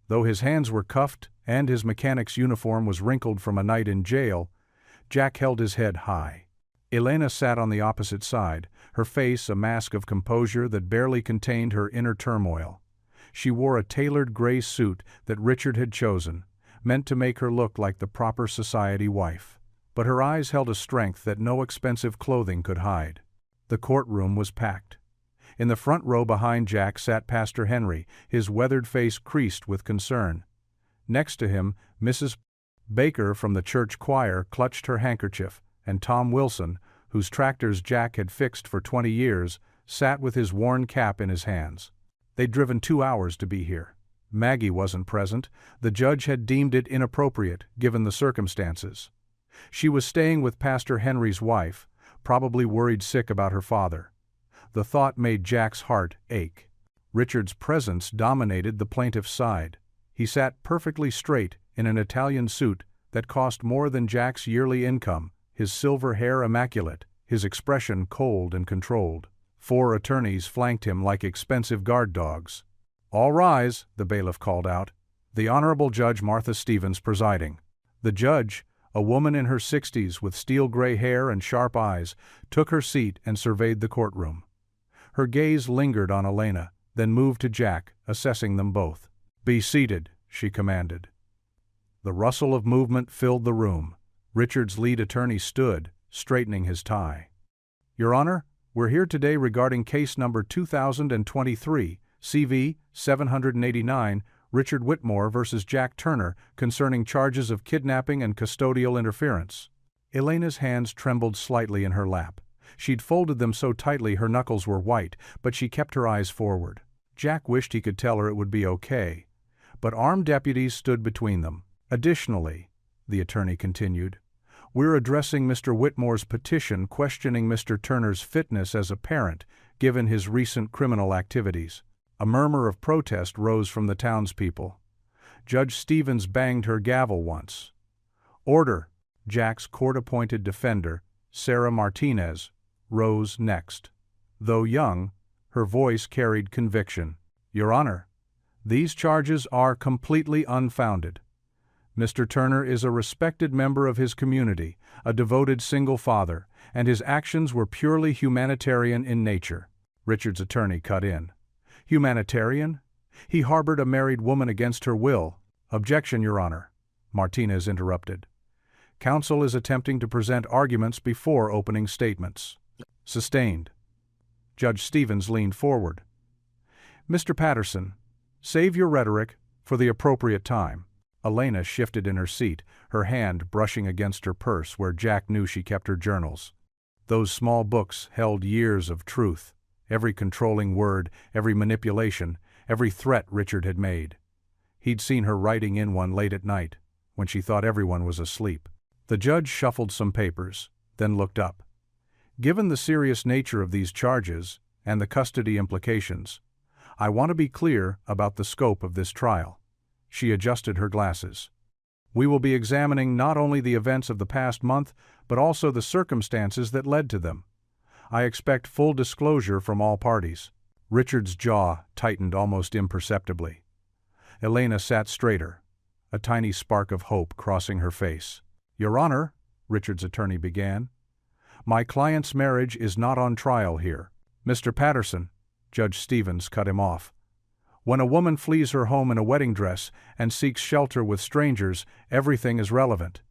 Though his hands were cuffed and his mechanic's uniform was wrinkled from a night in jail, Jack held his head high. Elena sat on the opposite side, her face a mask of composure that barely contained her inner turmoil. She wore a tailored gray suit that Richard had chosen, meant to make her look like the proper society wife. But her eyes held a strength that no expensive clothing could hide. The courtroom was packed. In the front row behind Jack sat Pastor Henry, his weathered face creased with concern. Next to him, Mrs. Baker from the church choir clutched her handkerchief, and Tom Wilson, whose tractors Jack had fixed for 20 years, sat with his worn cap in his hands. They'd driven 2 hours to be here. Maggie wasn't present. The judge had deemed it inappropriate, given the circumstances. She was staying with Pastor Henry's wife, probably worried sick about her father. The thought made Jack's heart ache. Richard's presence dominated the plaintiff's side. He sat perfectly straight in an Italian suit that cost more than Jack's yearly income, his silver hair immaculate, his expression cold and controlled. 4 attorneys flanked him like expensive guard dogs. "All rise," the bailiff called out. The Honorable Judge Martha Stevens presiding. The judge, a woman in her 60s with steel-gray hair and sharp eyes, took her seat and surveyed the courtroom. Her gaze lingered on Elena, then moved to Jack, assessing them both. "Be seated," she commanded. The rustle of movement filled the room. Richard's lead attorney stood, straightening his tie. "Your Honor, we're here today regarding case number 2023, CV 789, Richard Whitmore versus Jack Turner, concerning charges of kidnapping and custodial interference." Elena's hands trembled slightly in her lap. She'd folded them so tightly her knuckles were white, but she kept her eyes forward. Jack wished he could tell her it would be okay. But armed deputies stood between them. "Additionally," the attorney continued, "we're addressing Mr. Whitmore's petition questioning Mr. Turner's fitness as a parent, given his recent criminal activities." A murmur of protest rose from the townspeople. Judge Stevens banged her gavel once. "Order!" Jack's court-appointed defender, Sarah Martinez, rose next. Though young, her voice carried conviction. "Your Honor, these charges are completely unfounded. Mr. Turner is a respected member of his community, a devoted single father, and his actions were purely humanitarian in nature." Richard's attorney cut in. "Humanitarian? He harbored a married woman against her will." "Objection, Your Honor," Martinez interrupted. "Counsel is attempting to present arguments before opening statements." Sustained. Judge Stevens leaned forward. "Mr. Patterson, save your rhetoric for the appropriate time." Elena shifted in her seat, her hand brushing against her purse where Jack knew she kept her journals. Those small books held years of truth, every controlling word, every manipulation, every threat Richard had made. He'd seen her writing in one late at night, when she thought everyone was asleep. The judge shuffled some papers, then looked up. "Given the serious nature of these charges, and the custody implications, I want to be clear about the scope of this trial." She adjusted her glasses. "We will be examining not only the events of the past month, but also the circumstances that led to them. I expect full disclosure from all parties." Richard's jaw tightened almost imperceptibly. Elena sat straighter, a tiny spark of hope crossing her face. "Your Honor," Richard's attorney began, "my client's marriage is not on trial here." "Mr. Patterson," Judge Stevens cut him off. "When a woman flees her home in a wedding dress and seeks shelter with strangers, everything is relevant.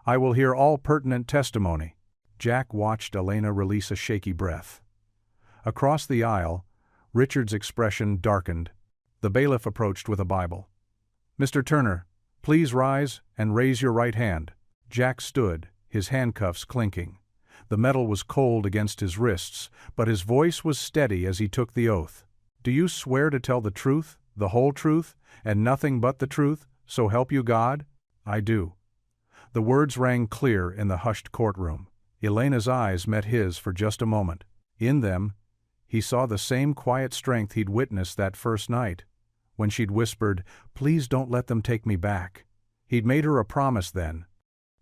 I will hear all pertinent testimony." Jack watched Elena release a shaky breath. Across the aisle, Richard's expression darkened. The bailiff approached with a Bible. "Mr. Turner, please rise and raise your right hand." Jack stood, his handcuffs clinking. The metal was cold against his wrists, but his voice was steady as he took the oath. "Do you swear to tell the truth, the whole truth, and nothing but the truth, "So help you God?" "I do." The words rang clear in the hushed courtroom. Elena's eyes met his for just a moment. In them, he saw the same quiet strength he'd witnessed that first night, when she'd whispered, "Please don't let them take me back." He'd made her a promise then,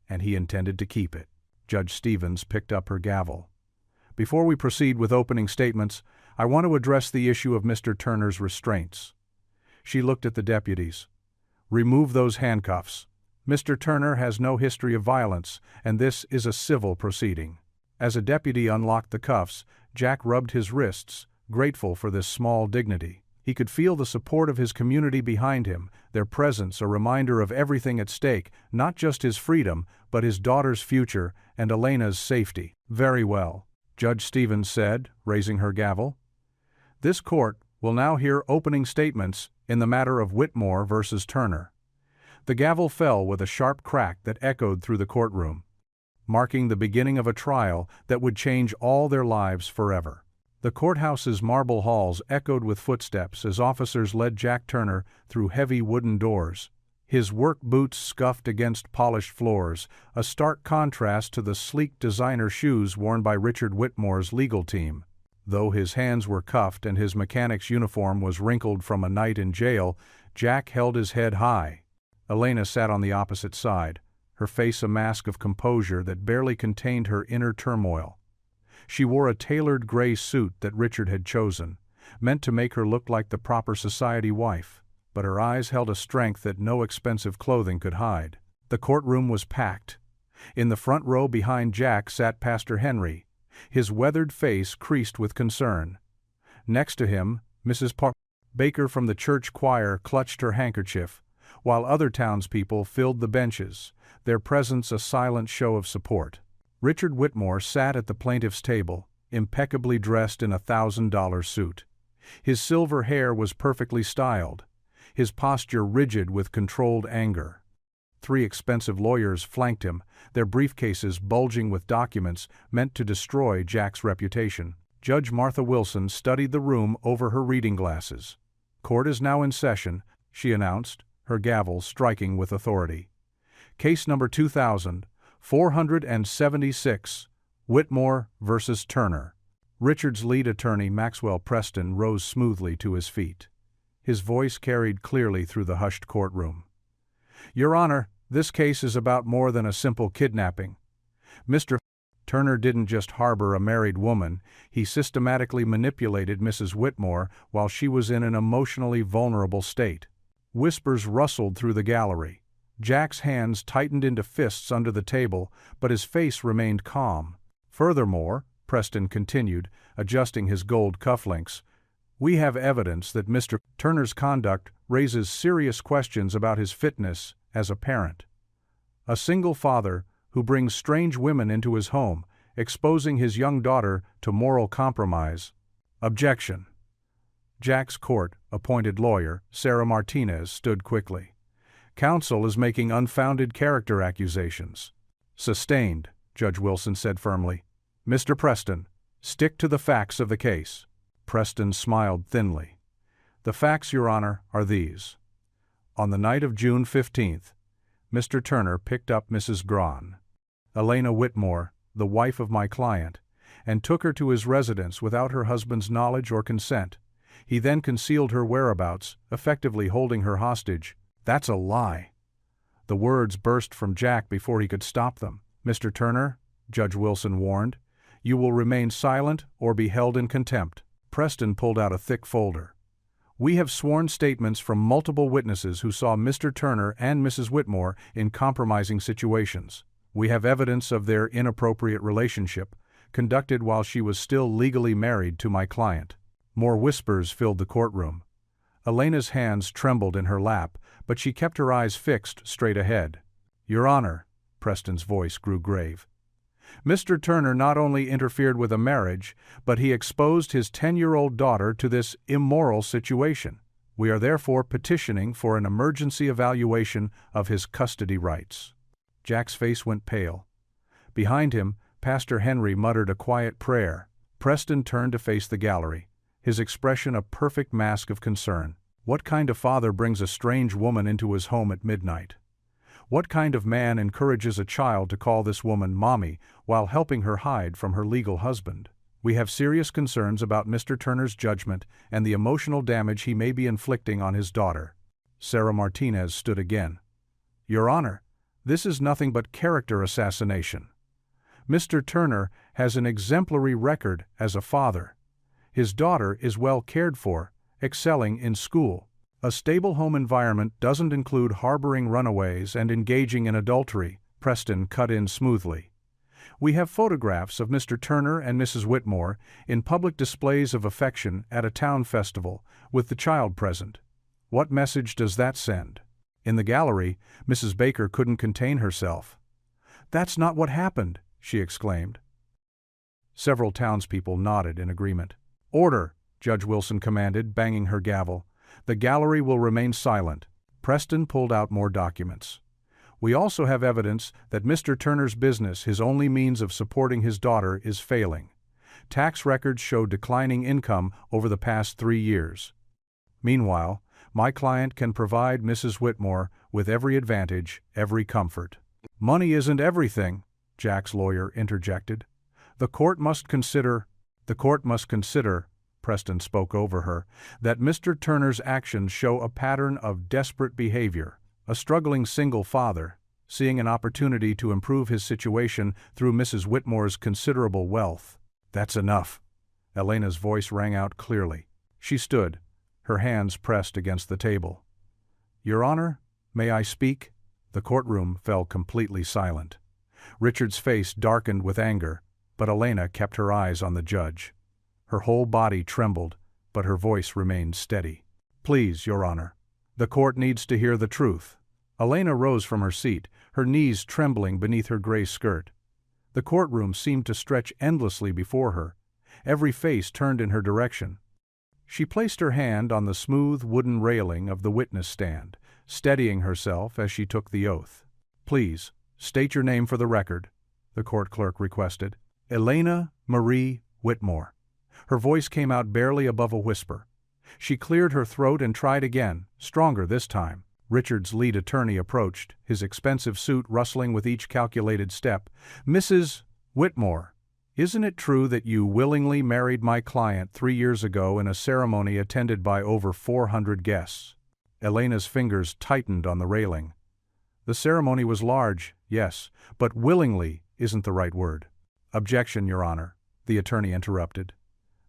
and he intended to keep it. Judge Stevens picked up her gavel. "Before we proceed with opening statements, I want to address the issue of Mr. Turner's restraints." She looked at the deputies. "Remove those handcuffs. Mr. Turner has no history of violence, and this is a civil proceeding." As a deputy unlocked the cuffs, Jack rubbed his wrists, grateful for this small dignity. He could feel the support of his community behind him, their presence a reminder of everything at stake, not just his freedom, but his daughter's future and Elena's safety. "Very well," Judge Stevens said, raising her gavel. "This court will now hear opening statements in the matter of Whitmore versus Turner." The gavel fell with a sharp crack that echoed through the courtroom, marking the beginning of a trial that would change all their lives forever. The courthouse's marble halls echoed with footsteps as officers led Jack Turner through heavy wooden doors. His work boots scuffed against polished floors, a stark contrast to the sleek designer shoes worn by Richard Whitmore's legal team. Though his hands were cuffed and his mechanic's uniform was wrinkled from a night in jail, Jack held his head high. Elena sat on the opposite side, her face a mask of composure that barely contained her inner turmoil. She wore a tailored gray suit that Richard had chosen, meant to make her look like the proper society wife, but her eyes held a strength that no expensive clothing could hide. The courtroom was packed. In the front row behind Jack sat Pastor Henry, his weathered face creased with concern. Next to him, Mrs. Baker from the church choir clutched her handkerchief, while other townspeople filled the benches, their presence a silent show of support. Richard Whitmore sat at the plaintiff's table, impeccably dressed in a $1,000 suit. His silver hair was perfectly styled, his posture rigid with controlled anger. 3 expensive lawyers flanked him, their briefcases bulging with documents meant to destroy Jack's reputation. Judge Martha Wilson studied the room over her reading glasses. "Court is now in session," she announced, her gavel striking with authority. "Case number 2476, Whitmore versus Turner." Richard's lead attorney, Maxwell Preston, rose smoothly to his feet. His voice carried clearly through the hushed courtroom. "Your Honor, this case is about more than a simple kidnapping. Mr. Turner didn't just harbor a married woman, he systematically manipulated Mrs. Whitmore while she was in an emotionally vulnerable state." Whispers rustled through the gallery. Jack's hands tightened into fists under the table, but his face remained calm. "Furthermore," Preston continued, adjusting his gold cufflinks, "we have evidence that Mr. Turner's conduct raises serious questions about his fitness as a parent. A single father who brings strange women into his home, exposing his young daughter to moral compromise." "Objection." Jack's court-appointed lawyer, Sarah Martinez, stood quickly. "Counsel is making unfounded character accusations." "Sustained," Judge Wilson said firmly. "Mr. Preston, stick to the facts of the case." Preston smiled thinly. "The facts, Your Honor, are these. On the night of June 15th, Mr. Turner picked up Mrs. Grahn, Elena Whitmore, the wife of my client, and took her to his residence without her husband's knowledge or consent. He then concealed her whereabouts, effectively holding her hostage." "That's a lie." The words burst from Jack before he could stop them. "Mr. Turner," Judge Wilson warned, "you will remain silent or be held in contempt." Preston pulled out a thick folder. "We have sworn statements from multiple witnesses who saw Mr. Turner and Mrs. Whitmore in compromising situations. We have evidence of their inappropriate relationship, conducted while she was still legally married to my client." More whispers filled the courtroom. Elena's hands trembled in her lap, but she kept her eyes fixed straight ahead. "Your Honor," Preston's voice grew grave, "Mr. Turner not only interfered with a marriage, but he exposed his 10-year-old daughter to this immoral situation. We are therefore petitioning for an emergency evaluation of his custody rights." Jack's face went pale. Behind him, Pastor Henry muttered a quiet prayer. Preston turned to face the gallery, his expression a perfect mask of concern. What kind of father brings a strange woman into his home at midnight? What kind of man encourages a child to call this woman mommy while helping her hide from her legal husband? We have serious concerns about Mr. Turner's judgment and the emotional damage he may be inflicting on his daughter. Sarah Martinez stood again. Your Honor, this is nothing but character assassination. Mr. Turner has an exemplary record as a father. His daughter is well cared for, excelling in school. A stable home environment doesn't include harboring runaways and engaging in adultery, Preston cut in smoothly. We have photographs of Mr. Turner and Mrs. Whitmore in public displays of affection at a town festival, with the child present. What message does that send? In the gallery, Mrs. Baker couldn't contain herself. That's not what happened, she exclaimed. Several townspeople nodded in agreement. Order, Judge Wilson commanded, banging her gavel. The gallery will remain silent. Preston pulled out more documents. We also have evidence that Mr. Turner's business, his only means of supporting his daughter, is failing. Tax records show declining income over the past 3 years. Meanwhile, my client can provide Mrs. Whitmore with every advantage, every comfort. Money isn't everything, Jack's lawyer interjected. The court must consider, Preston spoke over her, that Mr. Turner's actions show a pattern of desperate behavior. A struggling single father, seeing an opportunity to improve his situation through Mrs. Whitmore's considerable wealth. That's enough. Elena's voice rang out clearly. She stood, her hands pressed against the table. Your Honor, may I speak? The courtroom fell completely silent. Richard's face darkened with anger, but Elena kept her eyes on the judge. Her whole body trembled, but her voice remained steady. Please, Your Honor. The court needs to hear the truth. Elena rose from her seat, her knees trembling beneath her gray skirt. The courtroom seemed to stretch endlessly before her, every face turned in her direction. She placed her hand on the smooth wooden railing of the witness stand, steadying herself as she took the oath. Please, state your name for the record, the court clerk requested. Elena Marie Whitmore. Her voice came out barely above a whisper. She cleared her throat and tried again, stronger this time. Richard's lead attorney approached, his expensive suit rustling with each calculated step. Mrs. Whitmore, isn't it true that you willingly married my client 3 years ago in a ceremony attended by over 400 guests? Elena's fingers tightened on the railing. The ceremony was large, yes, but willingly isn't the right word. Objection, Your Honor, the attorney interrupted.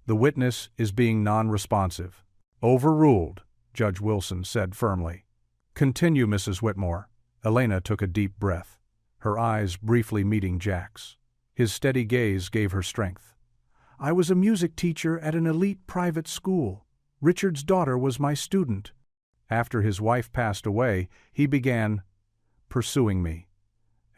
The witness is being non-responsive. Overruled, Judge Wilson said firmly. Continue, Mrs. Whitmore. Elena took a deep breath, her eyes briefly meeting Jack's. His steady gaze gave her strength. I was a music teacher at an elite private school. Richard's daughter was my student. After his wife passed away, he began pursuing me.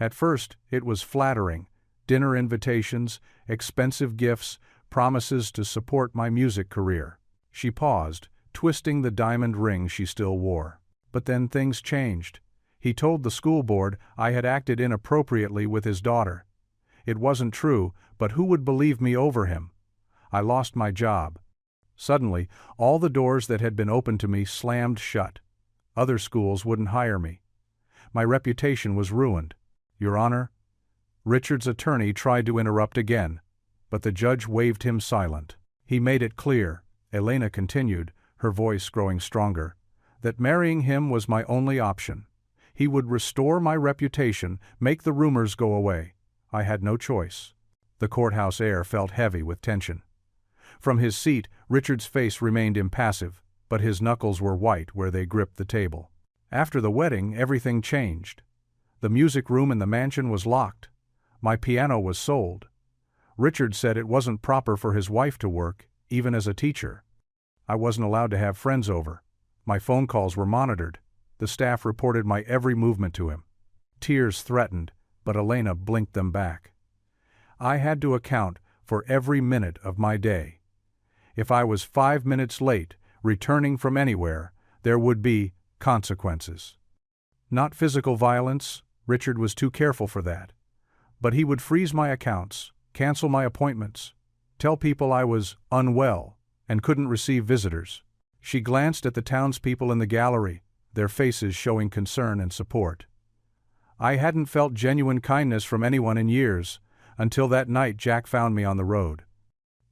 At first, it was flattering. Dinner invitations, expensive gifts, promises to support my music career. She paused, twisting the diamond ring she still wore. But then things changed. He told the school board I had acted inappropriately with his daughter. It wasn't true, but who would believe me over him? I lost my job. Suddenly, all the doors that had been open to me slammed shut. Other schools wouldn't hire me. My reputation was ruined. Your Honor, Richard's attorney tried to interrupt again, but the judge waved him silent. He made it clear, Elena continued, her voice growing stronger, that marrying him was my only option. He would restore my reputation, make the rumors go away. I had no choice. The courthouse air felt heavy with tension. From his seat, Richard's face remained impassive, but his knuckles were white where they gripped the table. After the wedding, everything changed. The music room in the mansion was locked. My piano was sold. Richard said it wasn't proper for his wife to work, even as a teacher. I wasn't allowed to have friends over. My phone calls were monitored. The staff reported my every movement to him. Tears threatened, but Elena blinked them back. I had to account for every minute of my day. If I was 5 minutes late, returning from anywhere, there would be consequences. Not physical violence, Richard was too careful for that. But he would freeze my accounts, cancel my appointments, tell people I was unwell and couldn't receive visitors. She glanced at the townspeople in the gallery, their faces showing concern and support. I hadn't felt genuine kindness from anyone in years, until that night Jack found me on the road.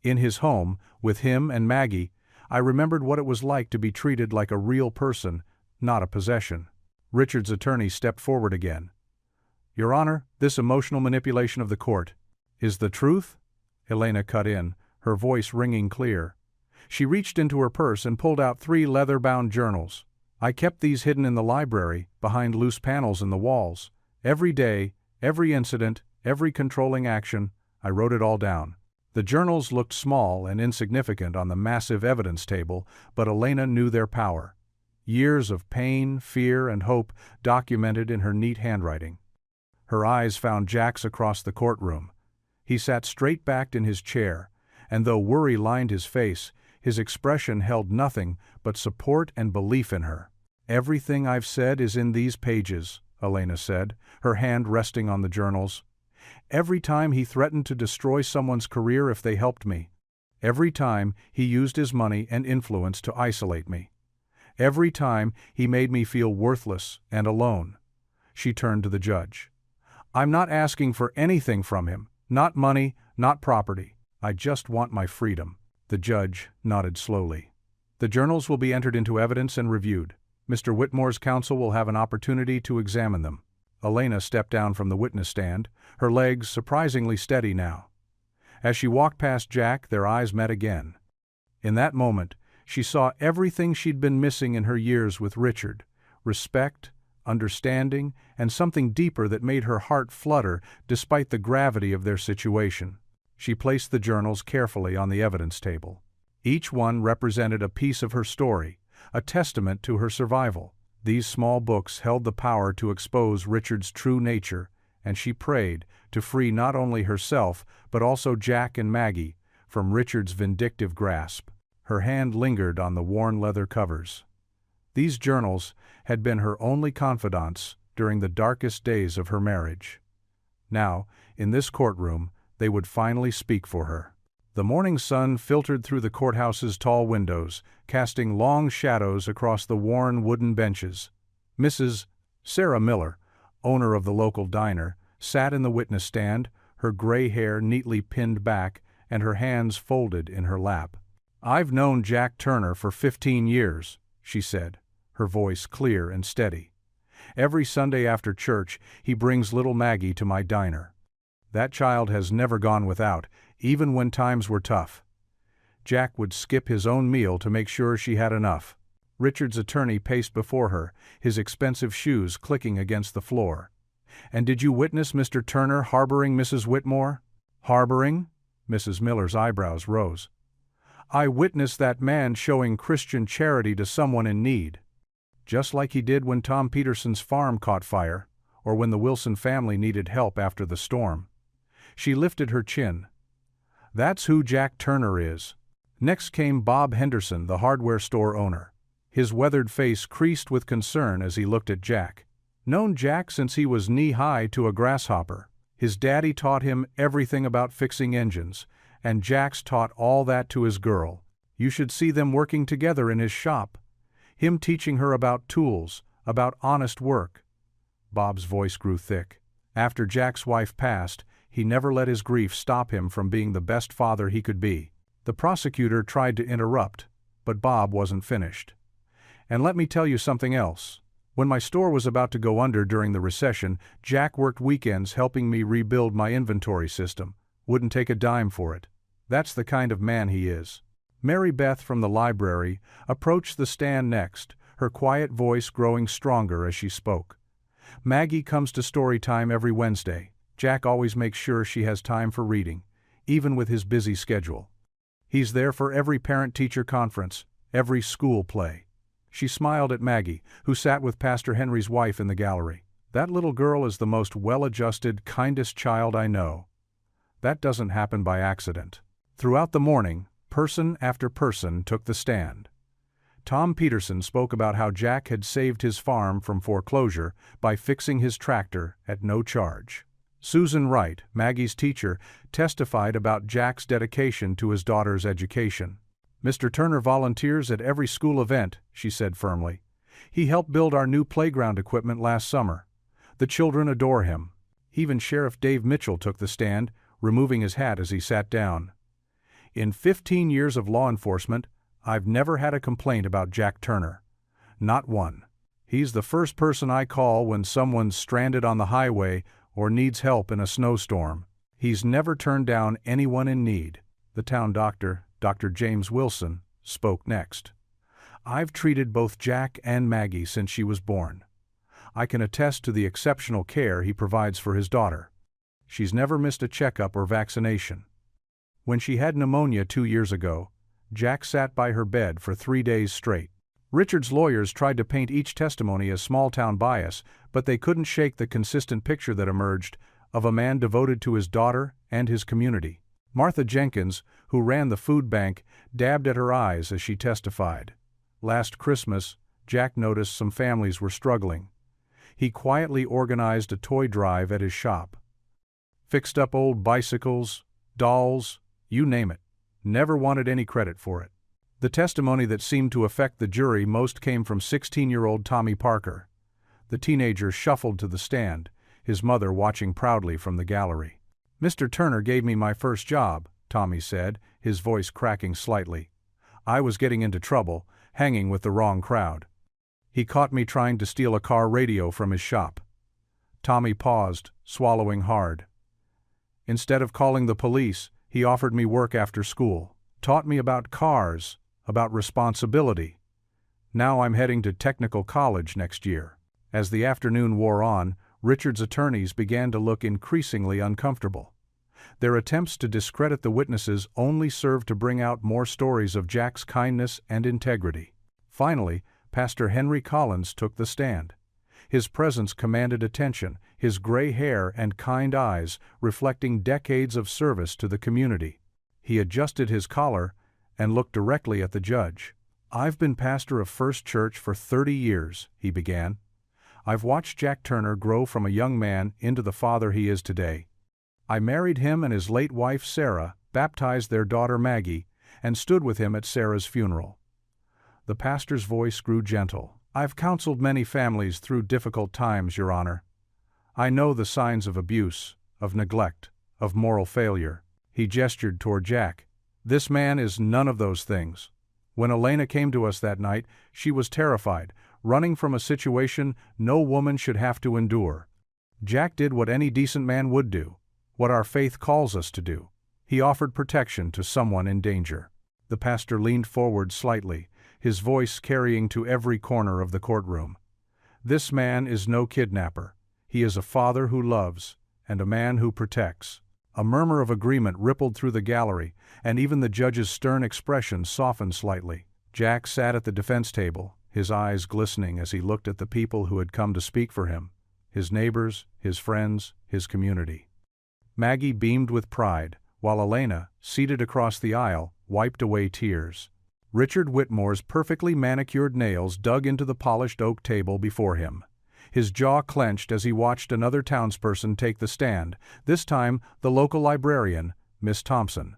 In his home, with him and Maggie, I remembered what it was like to be treated like a real person, not a possession. Richard's attorney stepped forward again. Your Honor, this emotional manipulation of the court is the truth? Elena cut in, her voice ringing clear. She reached into her purse and pulled out 3 leather-bound journals. I kept these hidden in the library, behind loose panels in the walls. Every day, every incident, every controlling action, I wrote it all down. The journals looked small and insignificant on the massive evidence table, but Elena knew their power. Years of pain, fear, and hope documented in her neat handwriting. Her eyes found Jack's across the courtroom. He sat straight-backed in his chair, and though worry lined his face, his expression held nothing but support and belief in her. Everything I've said is in these pages, Elena said, her hand resting on the journals. Every time he threatened to destroy someone's career if they helped me. Every time he used his money and influence to isolate me. Every time he made me feel worthless and alone. She turned to the judge. I'm not asking for anything from him, not money, not property. I just want my freedom. The judge nodded slowly. The journals will be entered into evidence and reviewed. Mr. Whitmore's counsel will have an opportunity to examine them. Elena stepped down from the witness stand, her legs surprisingly steady now. As she walked past Jack, their eyes met again. In that moment, she saw everything she'd been missing in her years with Richard: respect, understanding, and something deeper that made her heart flutter despite the gravity of their situation. She placed the journals carefully on the evidence table. Each one represented a piece of her story, a testament to her survival. These small books held the power to expose Richard's true nature, and she prayed to free not only herself but also Jack and Maggie from Richard's vindictive grasp. Her hand lingered on the worn leather covers. These journals had been her only confidants during the darkest days of her marriage. Now, in this courtroom, they would finally speak for her. The morning sun filtered through the courthouse's tall windows, casting long shadows across the worn wooden benches. Mrs. Sarah Miller, owner of the local diner, sat in the witness stand, her gray hair neatly pinned back and her hands folded in her lap. I've known Jack Turner for 15 years, she said, her voice clear and steady. Every Sunday after church, he brings little Maggie to my diner. That child has never gone without, even when times were tough. Jack would skip his own meal to make sure she had enough. Richard's attorney paced before her, his expensive shoes clicking against the floor. And did you witness Mr. Turner harboring Mrs. Whitmore? Harboring? Mrs. Miller's eyebrows rose. I witnessed that man showing Christian charity to someone in need. Just like he did when Tom Peterson's farm caught fire, or when the Wilson family needed help after the storm. She lifted her chin. That's who Jack Turner is. Next came Bob Henderson, the hardware store owner. His weathered face creased with concern as he looked at Jack. Known Jack since he was knee-high to a grasshopper. His daddy taught him everything about fixing engines, and Jack's taught all that to his girl. You should see them working together in his shop. Him teaching her about tools, about honest work. Bob's voice grew thick. After Jack's wife passed, he never let his grief stop him from being the best father he could be. The prosecutor tried to interrupt, but Bob wasn't finished. And let me tell you something else. When my store was about to go under during the recession, Jack worked weekends helping me rebuild my inventory system. Wouldn't take a dime for it. That's the kind of man he is. Mary Beth from the library approached the stand next, her quiet voice growing stronger as she spoke. Maggie comes to story time every Wednesday. Jack always makes sure she has time for reading, even with his busy schedule. He's there for every parent-teacher conference, every school play. She smiled at Maggie, who sat with Pastor Henry's wife in the gallery. That little girl is the most well-adjusted, kindest child I know. That doesn't happen by accident. Throughout the morning, person after person took the stand. Tom Peterson spoke about how Jack had saved his farm from foreclosure by fixing his tractor at no charge. Susan Wright, Maggie's teacher, testified about Jack's dedication to his daughter's education. Mr. Turner volunteers at every school event, she said firmly. He helped build our new playground equipment last summer. The children adore him. Even Sheriff Dave Mitchell took the stand, removing his hat as he sat down. In 15 years of law enforcement, I've never had a complaint about Jack Turner. Not one. He's the first person I call when someone's stranded on the highway or needs help in a snowstorm. He's never turned down anyone in need. The town doctor, Dr. James Wilson, spoke next. I've treated both Jack and Maggie since she was born. I can attest to the exceptional care he provides for his daughter. She's never missed a checkup or vaccination. When she had pneumonia 2 years ago, Jack sat by her bed for 3 days straight. Richard's lawyers tried to paint each testimony as small-town bias, but they couldn't shake the consistent picture that emerged of a man devoted to his daughter and his community. Martha Jenkins, who ran the food bank, dabbed at her eyes as she testified. Last Christmas, Jack noticed some families were struggling. He quietly organized a toy drive at his shop. Fixed up old bicycles, dolls, you name it. Never wanted any credit for it. The testimony that seemed to affect the jury most came from 16-year-old Tommy Parker. The teenager shuffled to the stand, his mother watching proudly from the gallery. "Mr. Turner gave me my first job," Tommy said, his voice cracking slightly. "I was getting into trouble, hanging with the wrong crowd. He caught me trying to steal a car radio from his shop." Tommy paused, swallowing hard. "Instead of calling the police, he offered me work after school. Taught me about cars, about responsibility. Now I'm heading to technical college next year." As the afternoon wore on, Richard's attorneys began to look increasingly uncomfortable. Their attempts to discredit the witnesses only served to bring out more stories of Jack's kindness and integrity. Finally, Pastor Henry Collins took the stand. His presence commanded attention, his gray hair and kind eyes reflecting decades of service to the community. He adjusted his collar and looked directly at the judge. "I've been pastor of First Church for 30 years, he began. "I've watched Jack Turner grow from a young man into the father he is today. I married him and his late wife Sarah, baptized their daughter Maggie, and stood with him at Sarah's funeral." The pastor's voice grew gentle. "I've counseled many families through difficult times, Your Honor. I know the signs of abuse, of neglect, of moral failure." He gestured toward Jack. "This man is none of those things. When Elena came to us that night, she was terrified, running from a situation no woman should have to endure. Jack did what any decent man would do, what our faith calls us to do. He offered protection to someone in danger." The pastor leaned forward slightly, his voice carrying to every corner of the courtroom. "This man is no kidnapper. He is a father who loves, and a man who protects." A murmur of agreement rippled through the gallery, and even the judge's stern expression softened slightly. Jack sat at the defense table, his eyes glistening as he looked at the people who had come to speak for him, his neighbors, his friends, his community. Maggie beamed with pride, while Elena, seated across the aisle, wiped away tears. Richard Whitmore's perfectly manicured nails dug into the polished oak table before him. His jaw clenched as he watched another townsperson take the stand, this time the local librarian, Miss Thompson.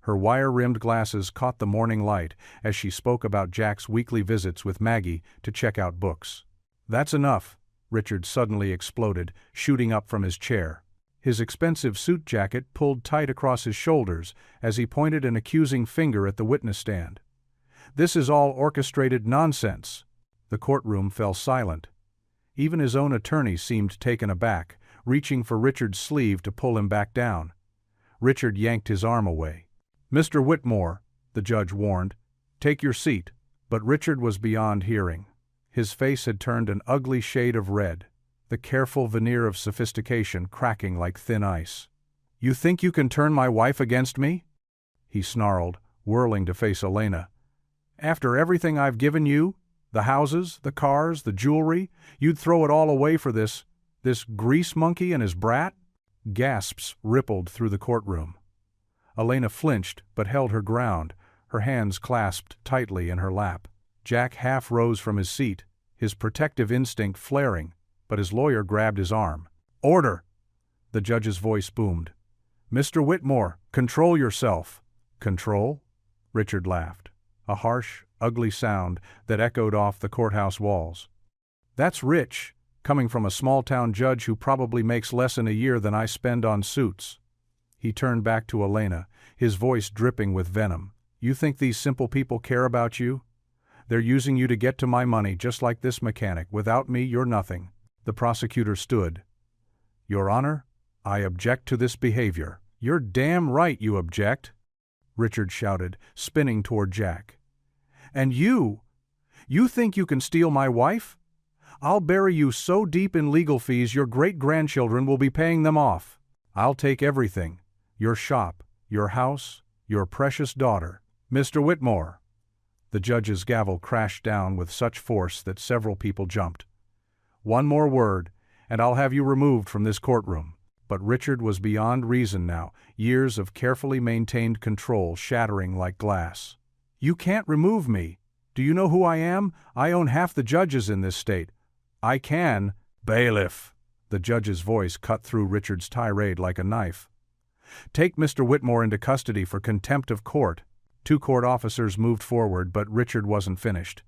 Her wire-rimmed glasses caught the morning light as she spoke about Jack's weekly visits with Maggie to check out books. "That's enough," Richard suddenly exploded, shooting up from his chair. His expensive suit jacket pulled tight across his shoulders as he pointed an accusing finger at the witness stand. "This is all orchestrated nonsense." The courtroom fell silent. Even his own attorney seemed taken aback, reaching for Richard's sleeve to pull him back down. Richard yanked his arm away. "Mr. Whitmore," the judge warned, "take your seat." But Richard was beyond hearing. His face had turned an ugly shade of red, the careful veneer of sophistication cracking like thin ice. "You think you can turn my wife against me?" he snarled, whirling to face Elena. "After everything I've given you, the houses, the cars, the jewelry, you'd throw it all away for this grease monkey and his brat?" Gasps rippled through the courtroom. Elena flinched but held her ground, her hands clasped tightly in her lap. Jack half rose from his seat, his protective instinct flaring, but his lawyer grabbed his arm. "Order!" The judge's voice boomed. "Mr. Whitmore, control yourself." "Control?" Richard laughed. a harsh, ugly sound that echoed off the courthouse walls. "That's rich, coming from a small-town judge who probably makes less in a year than I spend on suits." He turned back to Elena, his voice dripping with venom. "You think these simple people care about you? They're using you to get to my money, just like this mechanic. Without me, you're nothing." The prosecutor stood. "Your Honor, I object to this behavior." "You're damn right you object," Richard shouted, spinning toward Jack. "And you think you can steal my wife? I'll bury you so deep in legal fees your great-grandchildren will be paying them off. I'll take everything, your shop, your house, your precious daughter." "Mr. Whitmore!" The judge's gavel crashed down with such force that several people jumped. "One more word, and I'll have you removed from this courtroom." But Richard was beyond reason now, years of carefully maintained control shattering like glass. "You can't remove me. Do you know who I am? I own half the judges in this state. I can—" "Bailiff!" The judge's voice cut through Richard's tirade like a knife. "Take Mr. Whitmore into custody for contempt of court." Two court officers moved forward, but Richard wasn't finished.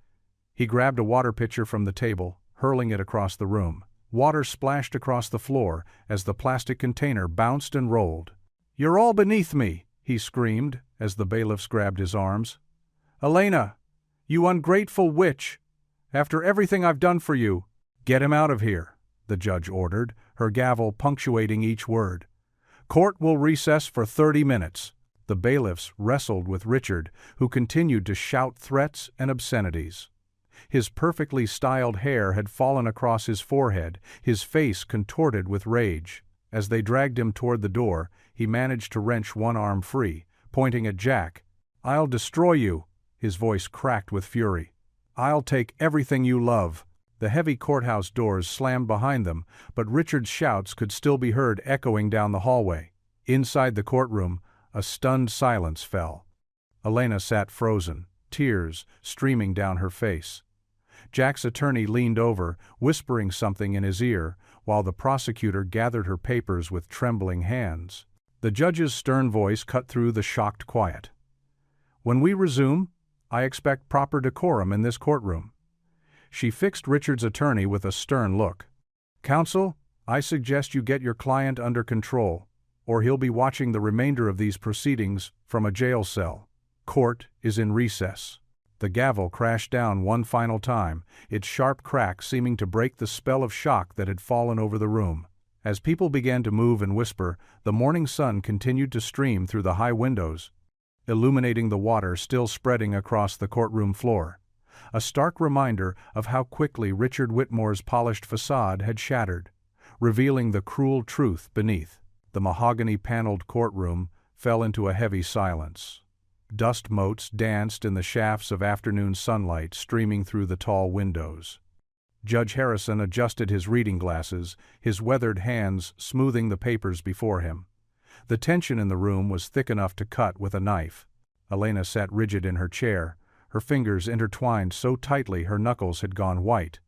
He grabbed a water pitcher from the table, hurling it across the room. Water splashed across the floor as the plastic container bounced and rolled. "You're all beneath me," he screamed as the bailiffs grabbed his arms. "Elena, you ungrateful witch! After everything I've done for you—" "Get him out of here," the judge ordered, her gavel punctuating each word. "Court will recess for 30 minutes. The bailiffs wrestled with Richard, who continued to shout threats and obscenities. His perfectly styled hair had fallen across his forehead, his face contorted with rage. As they dragged him toward the door, he managed to wrench one arm free, pointing at Jack. "I'll destroy you," his voice cracked with fury. "I'll take everything you love." The heavy courthouse doors slammed behind them, but Richard's shouts could still be heard echoing down the hallway. Inside the courtroom, a stunned silence fell. Elena sat frozen, tears streaming down her face. Jack's attorney leaned over, whispering something in his ear, while the prosecutor gathered her papers with trembling hands. The judge's stern voice cut through the shocked quiet. "When we resume, I expect proper decorum in this courtroom." She fixed Richard's attorney with a stern look. "Counsel, I suggest you get your client under control, or he'll be watching the remainder of these proceedings from a jail cell. Court is in recess." The gavel crashed down one final time, its sharp crack seeming to break the spell of shock that had fallen over the room. As people began to move and whisper, the morning sun continued to stream through the high windows, illuminating the water still spreading across the courtroom floor. A stark reminder of how quickly Richard Whitmore's polished facade had shattered, revealing the cruel truth beneath. The mahogany-paneled courtroom fell into a heavy silence. Dust motes danced in the shafts of afternoon sunlight streaming through the tall windows. Judge Harrison adjusted his reading glasses, his weathered hands smoothing the papers before him. The tension in the room was thick enough to cut with a knife. Elena sat rigid in her chair, her fingers intertwined so tightly her knuckles had gone white.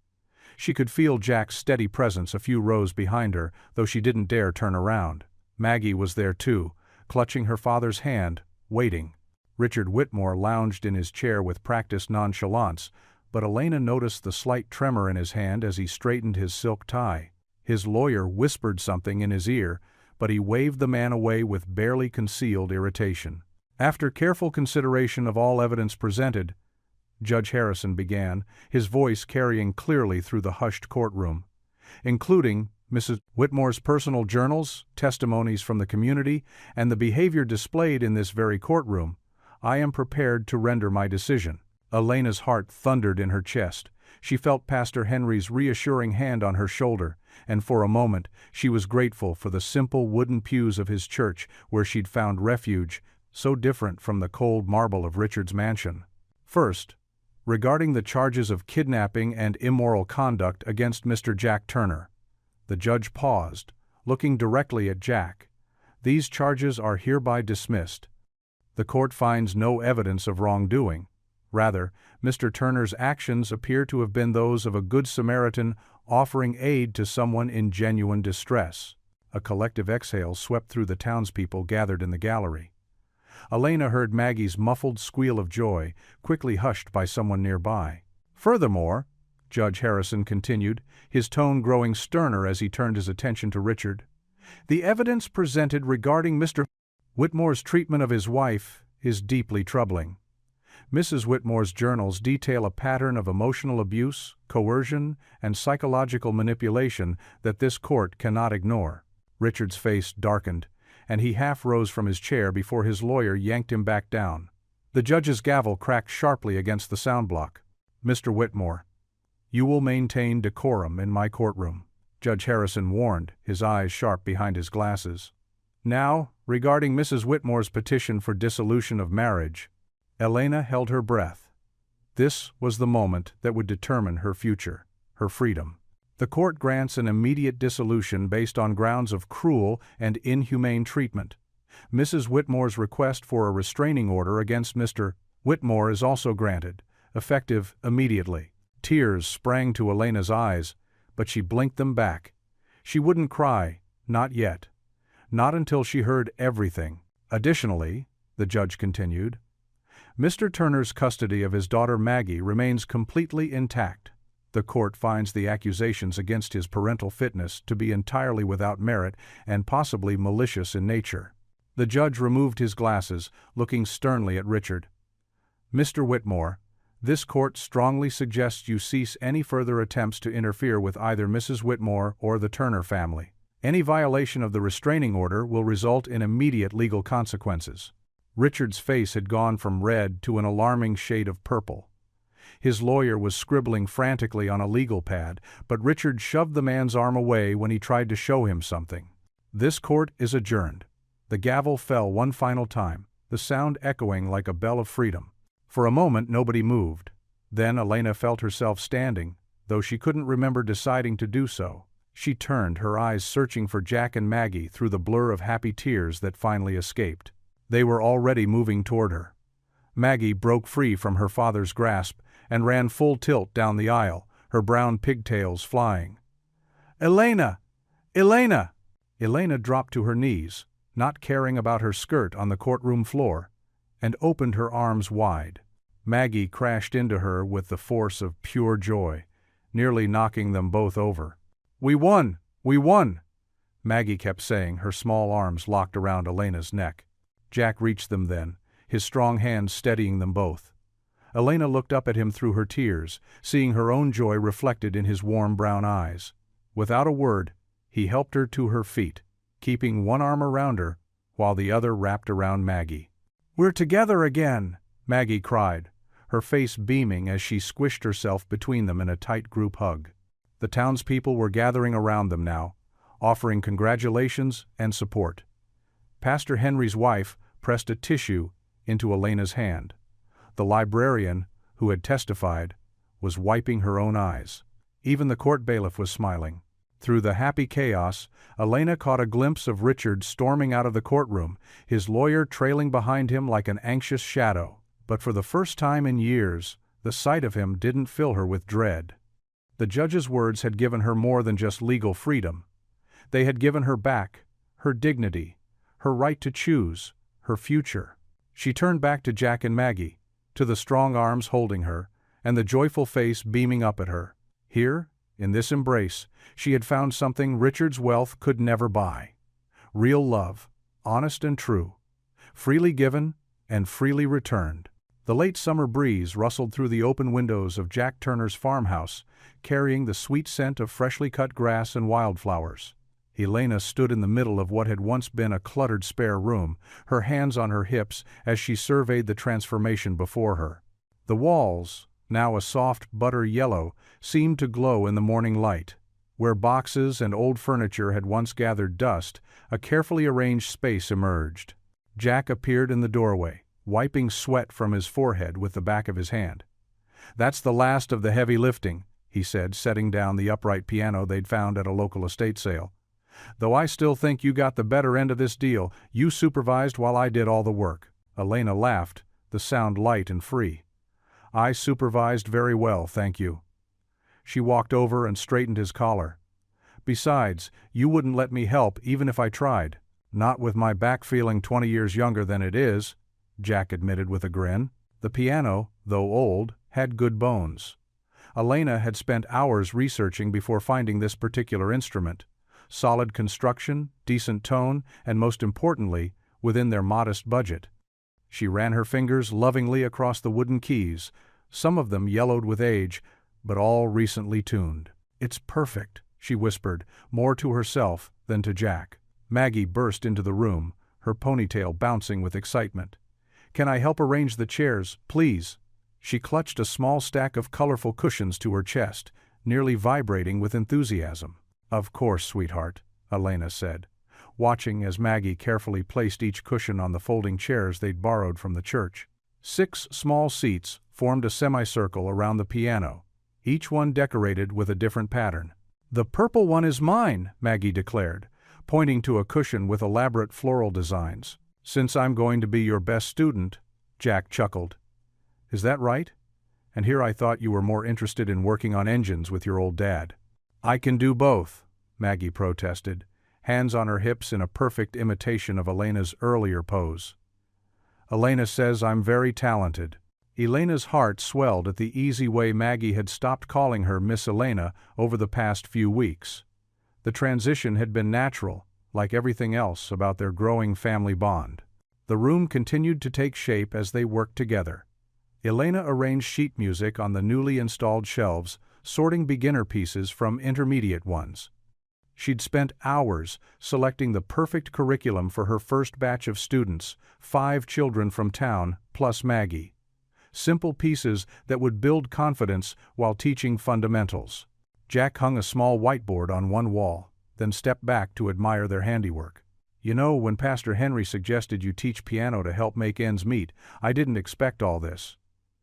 She could feel Jack's steady presence a few rows behind her, though she didn't dare turn around. Maggie was there too, clutching her father's hand, waiting. Richard Whitmore lounged in his chair with practiced nonchalance, but Elena noticed the slight tremor in his hand as he straightened his silk tie. His lawyer whispered something in his ear, but he waved the man away with barely concealed irritation. "After careful consideration of all evidence presented," Judge Harrison began, his voice carrying clearly through the hushed courtroom, "including Mrs. Whitmore's personal journals, testimonies from the community, and the behavior displayed in this very courtroom, I am prepared to render my decision." Elena's heart thundered in her chest. She felt Pastor Henry's reassuring hand on her shoulder, and for a moment she was grateful for the simple wooden pews of his church where she'd found refuge, so different from the cold marble of Richard's mansion. First, regarding the charges of kidnapping and immoral conduct against Mr. Jack Turner. The judge paused, looking directly at Jack. "These charges are hereby dismissed. The court finds no evidence of wrongdoing. Rather, Mr. Turner's actions appear to have been those of a good Samaritan offering aid to someone in genuine distress." A collective exhale swept through the townspeople gathered in the gallery. Elena heard Maggie's muffled squeal of joy, quickly hushed by someone nearby. "Furthermore," Judge Harrison continued, his tone growing sterner as he turned his attention to Richard, "the evidence presented regarding Mr. Whitmore's treatment of his wife is deeply troubling. Mrs. Whitmore's journals detail a pattern of emotional abuse, coercion, and psychological manipulation that this court cannot ignore." Richard's face darkened, and he half rose from his chair before his lawyer yanked him back down. The judge's gavel cracked sharply against the sound block. "Mr. Whitmore, you will maintain decorum in my courtroom," Judge Harrison warned, his eyes sharp behind his glasses. "Now, regarding Mrs. Whitmore's petition for dissolution of marriage." Elena held her breath. This was the moment that would determine her future, her freedom. The court grants an immediate dissolution based on grounds of cruel and inhumane treatment. Mrs. Whitmore's request for a restraining order against Mr. Whitmore is also granted, effective immediately. Tears sprang to Elena's eyes, but she blinked them back. She wouldn't cry, not yet. Not until she heard everything. "Additionally," the judge continued, "Mr. Turner's custody of his daughter Maggie remains completely intact. The court finds the accusations against his parental fitness to be entirely without merit and possibly malicious in nature." The judge removed his glasses, looking sternly at Richard. "Mr. Whitmore, this court strongly suggests you cease any further attempts to interfere with either Mrs. Whitmore or the Turner family. Any violation of the restraining order will result in immediate legal consequences." Richard's face had gone from red to an alarming shade of purple. His lawyer was scribbling frantically on a legal pad, but Richard shoved the man's arm away when he tried to show him something. "This court is adjourned." The gavel fell one final time, the sound echoing like a bell of freedom. For a moment nobody moved. Then Elena felt herself standing, though she couldn't remember deciding to do so. She turned, her eyes searching for Jack and Maggie through the blur of happy tears that finally escaped. They were already moving toward her. Maggie broke free from her father's grasp and ran full tilt down the aisle, her brown pigtails flying. "Elena! Elena!" Elena dropped to her knees, not caring about her skirt on the courtroom floor, and opened her arms wide. Maggie crashed into her with the force of pure joy, nearly knocking them both over. "We won! We won!" Maggie kept saying, her small arms locked around Elena's neck. Jack reached them then, his strong hands steadying them both. Elena looked up at him through her tears, seeing her own joy reflected in his warm brown eyes. Without a word, he helped her to her feet, keeping one arm around her while the other wrapped around Maggie. "We're together again!" Maggie cried, her face beaming as she squished herself between them in a tight group hug. The townspeople were gathering around them now, offering congratulations and support. Pastor Henry's wife pressed a tissue into Elena's hand. The librarian, who had testified, was wiping her own eyes. Even the court bailiff was smiling. Through the happy chaos, Elena caught a glimpse of Richard storming out of the courtroom, his lawyer trailing behind him like an anxious shadow. But for the first time in years, the sight of him didn't fill her with dread. The judge's words had given her more than just legal freedom. They had given her back her dignity, her right to choose, her future. She turned back to Jack and Maggie, to the strong arms holding her, and the joyful face beaming up at her. Here, in this embrace, she had found something Richard's wealth could never buy. Real love, honest and true, freely given and freely returned. The late summer breeze rustled through the open windows of Jack Turner's farmhouse, carrying the sweet scent of freshly cut grass and wildflowers. Elena stood in the middle of what had once been a cluttered spare room, her hands on her hips as she surveyed the transformation before her. The walls, now a soft butter yellow, seemed to glow in the morning light. Where boxes and old furniture had once gathered dust, a carefully arranged space emerged. Jack appeared in the doorway, wiping sweat from his forehead with the back of his hand. "That's the last of the heavy lifting," he said, setting down the upright piano they'd found at a local estate sale. "Though I still think you got the better end of this deal. You supervised while I did all the work." Elena laughed, the sound light and free. "I supervised very well, thank you." She walked over and straightened his collar. "Besides, you wouldn't let me help even if I tried. Not with my back feeling 20 years younger than it is." Jack admitted with a grin. The piano, though old, had good bones. Elena had spent hours researching before finding this particular instrument. Solid construction, decent tone, and most importantly, within their modest budget. She ran her fingers lovingly across the wooden keys, some of them yellowed with age, but all recently tuned. "It's perfect," she whispered, more to herself than to Jack. Maggie burst into the room, her ponytail bouncing with excitement. "Can I help arrange the chairs, please?" She clutched a small stack of colorful cushions to her chest, nearly vibrating with enthusiasm. "Of course, sweetheart," Elena said, watching as Maggie carefully placed each cushion on the folding chairs they'd borrowed from the church. 6 small seats formed a semicircle around the piano, each one decorated with a different pattern. "The purple one is mine," Maggie declared, pointing to a cushion with elaborate floral designs. "Since I'm going to be your best student," Jack chuckled. "Is that right? And here I thought you were more interested in working on engines with your old dad." "I can do both," Maggie protested, hands on her hips in a perfect imitation of Elena's earlier pose. "Elena says I'm very talented." Elena's heart swelled at the easy way Maggie had stopped calling her Miss Elena over the past few weeks. The transition had been natural, like everything else about their growing family bond. The room continued to take shape as they worked together. Elena arranged sheet music on the newly installed shelves, sorting beginner pieces from intermediate ones. She'd spent hours selecting the perfect curriculum for her first batch of students, 5 children from town, plus Maggie. Simple pieces that would build confidence while teaching fundamentals. Jack hung a small whiteboard on one wall, then stepped back to admire their handiwork. "You know, when Pastor Henry suggested you teach piano to help make ends meet, I didn't expect all this."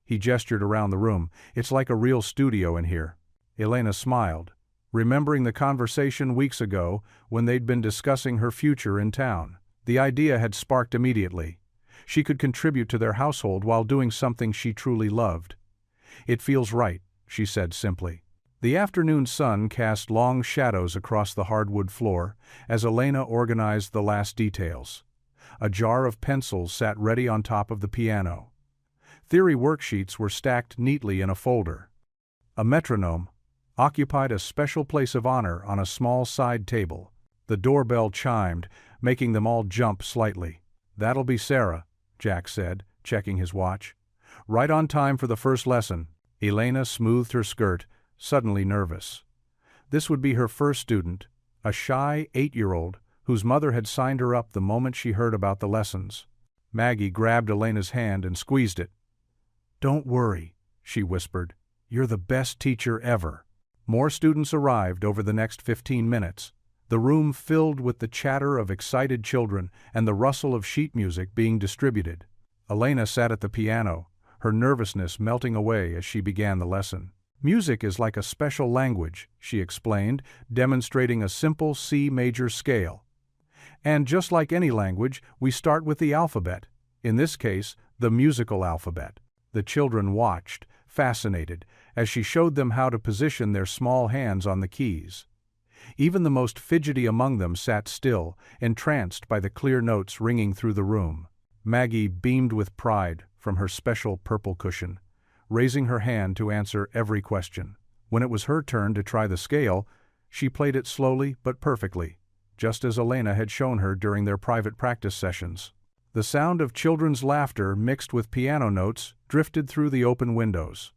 He gestured around the room. "It's like a real studio in here." Elena smiled, remembering the conversation weeks ago when they'd been discussing her future in town. The idea had sparked immediately. She could contribute to their household while doing something she truly loved. "It feels right," she said simply. The afternoon sun cast long shadows across the hardwood floor as Elena organized the last details. A jar of pencils sat ready on top of the piano. Theory worksheets were stacked neatly in a folder. A metronome occupied a special place of honor on a small side table. The doorbell chimed, making them all jump slightly. "That'll be Sarah," Jack said, checking his watch. "Right on time for the first lesson." Elena smoothed her skirt, suddenly nervous. This would be her first student, a shy 8-year-old whose mother had signed her up the moment she heard about the lessons. Maggie grabbed Elena's hand and squeezed it. "Don't worry," she whispered. "You're the best teacher ever." More students arrived over the next 15 minutes, the room filled with the chatter of excited children and the rustle of sheet music being distributed. Elena sat at the piano, her nervousness melting away as she began the lesson. "Music is like a special language," she explained, demonstrating a simple C major scale. "And just like any language, we start with the alphabet, in this case, the musical alphabet." The children watched, fascinated, as she showed them how to position their small hands on the keys. Even the most fidgety among them sat still, entranced by the clear notes ringing through the room. Maggie beamed with pride from her special purple cushion, raising her hand to answer every question. When it was her turn to try the scale, she played it slowly but perfectly, just as Elena had shown her during their private practice sessions. The sound of children's laughter mixed with piano notes drifted through the open windows.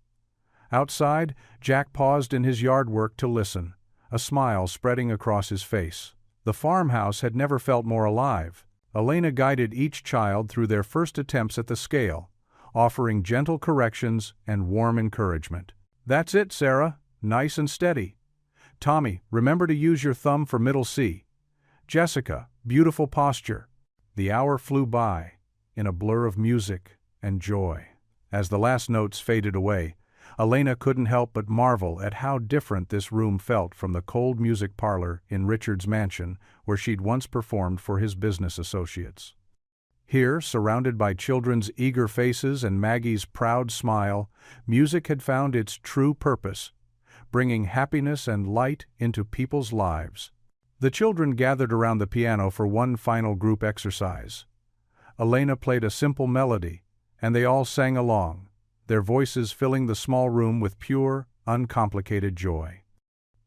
Outside, Jack paused in his yard work to listen, a smile spreading across his face. The farmhouse had never felt more alive. Elena guided each child through their first attempts at the scale, offering gentle corrections and warm encouragement. "That's it, Sarah. Nice and steady. Tommy, remember to use your thumb for middle C. Jessica, beautiful posture." The hour flew by, in a blur of music and joy. As the last notes faded away, Elena couldn't help but marvel at how different this room felt from the cold music parlor in Richard's mansion where she'd once performed for his business associates. Here, surrounded by children's eager faces and Maggie's proud smile, music had found its true purpose, bringing happiness and light into people's lives. The children gathered around the piano for one final group exercise. Elena played a simple melody, and they all sang along, their voices filling the small room with pure, uncomplicated joy.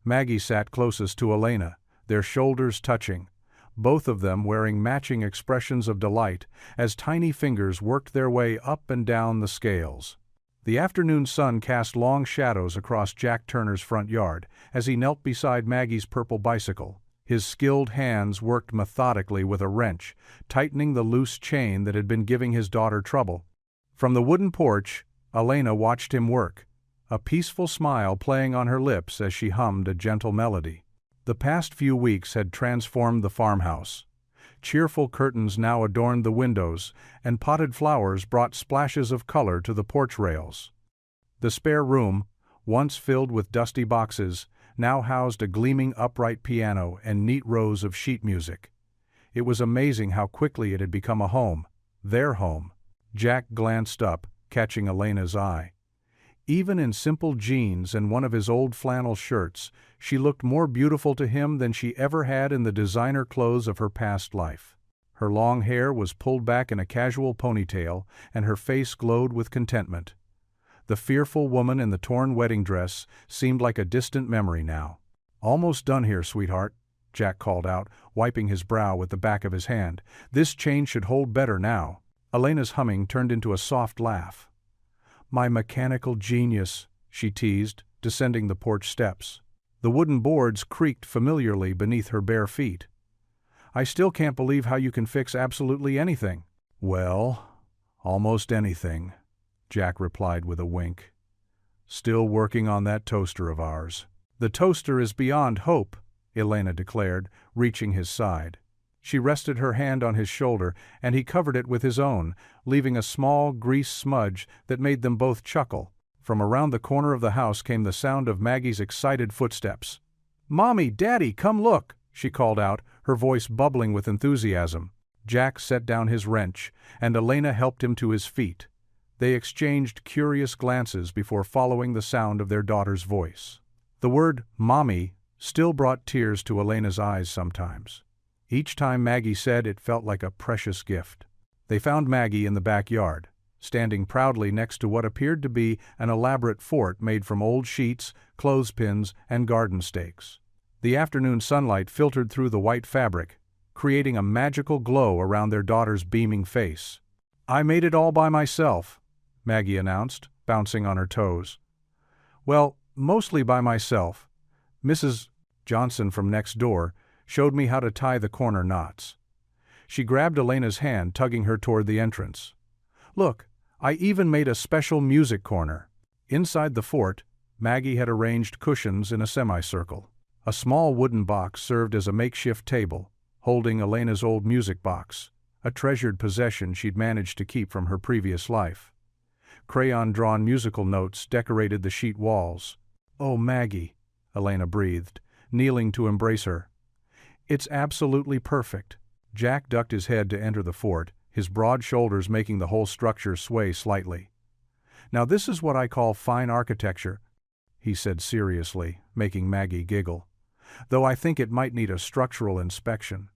Maggie sat closest to Elena, their shoulders touching, both of them wearing matching expressions of delight as tiny fingers worked their way up and down the scales. The afternoon sun cast long shadows across Jack Turner's front yard as he knelt beside Maggie's purple bicycle. His skilled hands worked methodically with a wrench, tightening the loose chain that had been giving his daughter trouble. From the wooden porch, Elena watched him work, a peaceful smile playing on her lips as she hummed a gentle melody. The past few weeks had transformed the farmhouse. Cheerful curtains now adorned the windows, and potted flowers brought splashes of color to the porch rails. The spare room, once filled with dusty boxes, now housed a gleaming upright piano and neat rows of sheet music. It was amazing how quickly it had become a home, their home. Jack glanced up, catching Elena's eye. Even in simple jeans and one of his old flannel shirts, she looked more beautiful to him than she ever had in the designer clothes of her past life. Her long hair was pulled back in a casual ponytail, and her face glowed with contentment. The fearful woman in the torn wedding dress seemed like a distant memory now. "Almost done here, sweetheart," Jack called out, wiping his brow with the back of his hand. "This chain should hold better now." Elena's humming turned into a soft laugh. "My mechanical genius," she teased, descending the porch steps. The wooden boards creaked familiarly beneath her bare feet. "I still can't believe how you can fix absolutely anything." "Well, almost anything," Jack replied with a wink. "Still working on that toaster of ours." "The toaster is beyond hope," Elena declared, reaching his side. She rested her hand on his shoulder, and he covered it with his own, leaving a small grease smudge that made them both chuckle. From around the corner of the house came the sound of Maggie's excited footsteps. "Mommy, Daddy, come look!" she called out, her voice bubbling with enthusiasm. Jack set down his wrench, and Elena helped him to his feet. They exchanged curious glances before following the sound of their daughter's voice. The word "mommy" still brought tears to Elena's eyes sometimes. Each time Maggie said it felt like a precious gift. They found Maggie in the backyard, standing proudly next to what appeared to be an elaborate fort made from old sheets, clothespins, and garden stakes. The afternoon sunlight filtered through the white fabric, creating a magical glow around their daughter's beaming face. "I made it all by myself," Maggie announced, bouncing on her toes. "Well, mostly by myself. Mrs. Johnson from next door showed me how to tie the corner knots." She grabbed Elena's hand, tugging her toward the entrance. "Look, I even made a special music corner." Inside the fort, Maggie had arranged cushions in a semicircle. A small wooden box served as a makeshift table, holding Elena's old music box, a treasured possession she'd managed to keep from her previous life. Crayon-drawn musical notes decorated the sheet walls. "Oh, Maggie," Elena breathed, kneeling to embrace her. "It's absolutely perfect." Jack ducked his head to enter the fort, his broad shoulders making the whole structure sway slightly. "Now this is what I call fine architecture," he said seriously, making Maggie giggle. "Though I think it might need a structural inspection."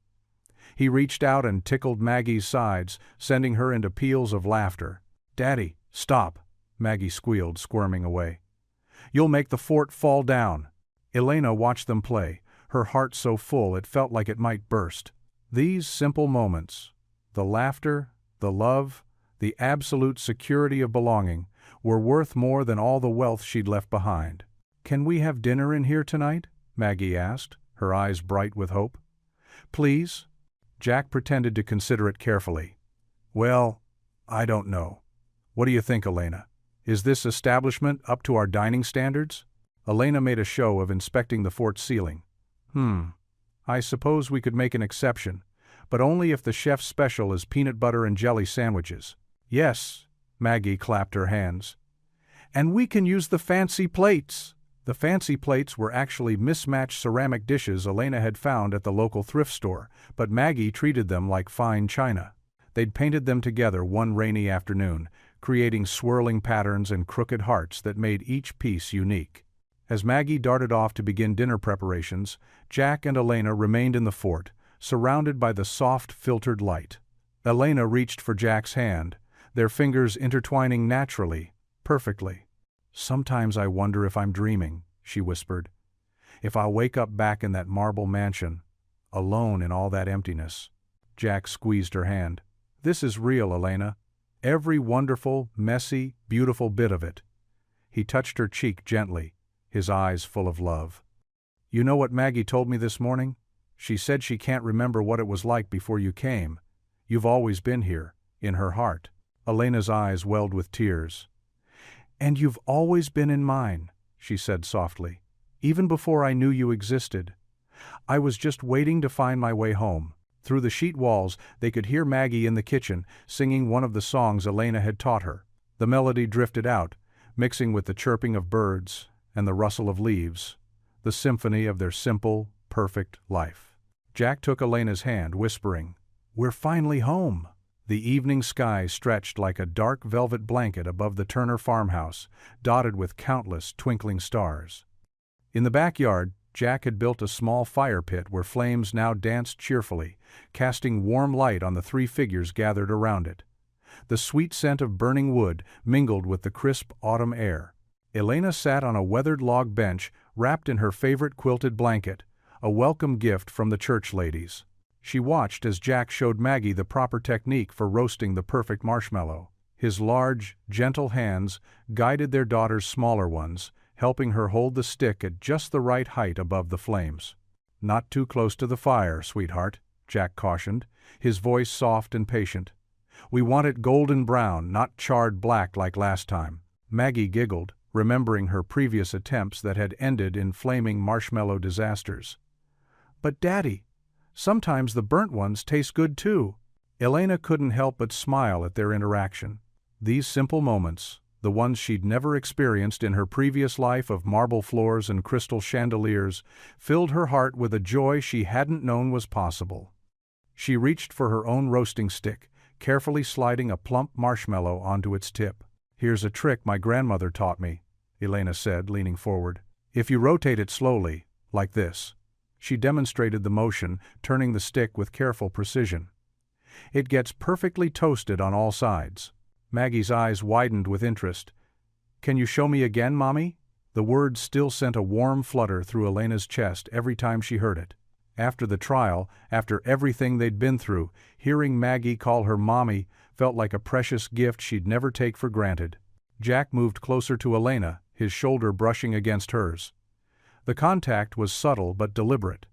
He reached out and tickled Maggie's sides, sending her into peals of laughter. "Daddy, stop," Maggie squealed, squirming away. "You'll make the fort fall down." Elena watched them play, her heart so full it felt like it might burst. These simple moments, the laughter, the love, the absolute security of belonging, were worth more than all the wealth she'd left behind. "Can we have dinner in here tonight?" Maggie asked, her eyes bright with hope. "Please?" Jack pretended to consider it carefully. "Well, I don't know. What do you think, Elena? Is this establishment up to our dining standards?" Elena made a show of inspecting the fort's ceiling. I suppose we could make an exception, but only if the chef's special is peanut butter and jelly sandwiches." "Yes," Maggie clapped her hands. "And we can use the fancy plates." The fancy plates were actually mismatched ceramic dishes Elena had found at the local thrift store, but Maggie treated them like fine china. They'd painted them together one rainy afternoon, creating swirling patterns and crooked hearts that made each piece unique. As Maggie darted off to begin dinner preparations, Jack and Elena remained in the fort, surrounded by the soft, filtered light. Elena reached for Jack's hand, their fingers intertwining naturally, perfectly. "Sometimes I wonder if I'm dreaming," she whispered. "If I'll wake up back in that marble mansion, alone in all that emptiness." Jack squeezed her hand. "This is real, Elena. Every wonderful, messy, beautiful bit of it." He touched her cheek gently, his eyes full of love. "You know what Maggie told me this morning? She said she can't remember what it was like before you came. You've always been here, in her heart." Elena's eyes welled with tears. "And you've always been in mine," she said softly. "Even before I knew you existed. I was just waiting to find my way home." Through the sheet walls, they could hear Maggie in the kitchen, singing one of the songs Elena had taught her. The melody drifted out, mixing with the chirping of birds and the rustle of leaves, the symphony of their simple, perfect life. Jack took Elena's hand, whispering, "We're finally home." The evening sky stretched like a dark velvet blanket above the Turner farmhouse, dotted with countless twinkling stars. In the backyard, Jack had built a small fire pit where flames now danced cheerfully, casting warm light on the three figures gathered around it. The sweet scent of burning wood mingled with the crisp autumn air. Elena sat on a weathered log bench, wrapped in her favorite quilted blanket, a welcome gift from the church ladies. She watched as Jack showed Maggie the proper technique for roasting the perfect marshmallow. His large, gentle hands guided their daughter's smaller ones, helping her hold the stick at just the right height above the flames. "Not too close to the fire, sweetheart," Jack cautioned, his voice soft and patient. "We want it golden brown, not charred black like last time." Maggie giggled, remembering her previous attempts that had ended in flaming marshmallow disasters. "But Daddy, sometimes the burnt ones taste good too." Elena couldn't help but smile at their interaction. These simple moments, the ones she'd never experienced in her previous life of marble floors and crystal chandeliers, filled her heart with a joy she hadn't known was possible. She reached for her own roasting stick, carefully sliding a plump marshmallow onto its tip. "Here's a trick my grandmother taught me," Elena said, leaning forward. "If you rotate it slowly, like this." She demonstrated the motion, turning the stick with careful precision. "It gets perfectly toasted on all sides." Maggie's eyes widened with interest. "Can you show me again, Mommy?" The words still sent a warm flutter through Elena's chest every time she heard it. After the trial, after everything they'd been through, hearing Maggie call her Mommy felt like a precious gift she'd never take for granted. Jack moved closer to Elena, his shoulder brushing against hers. The contact was subtle but deliberate,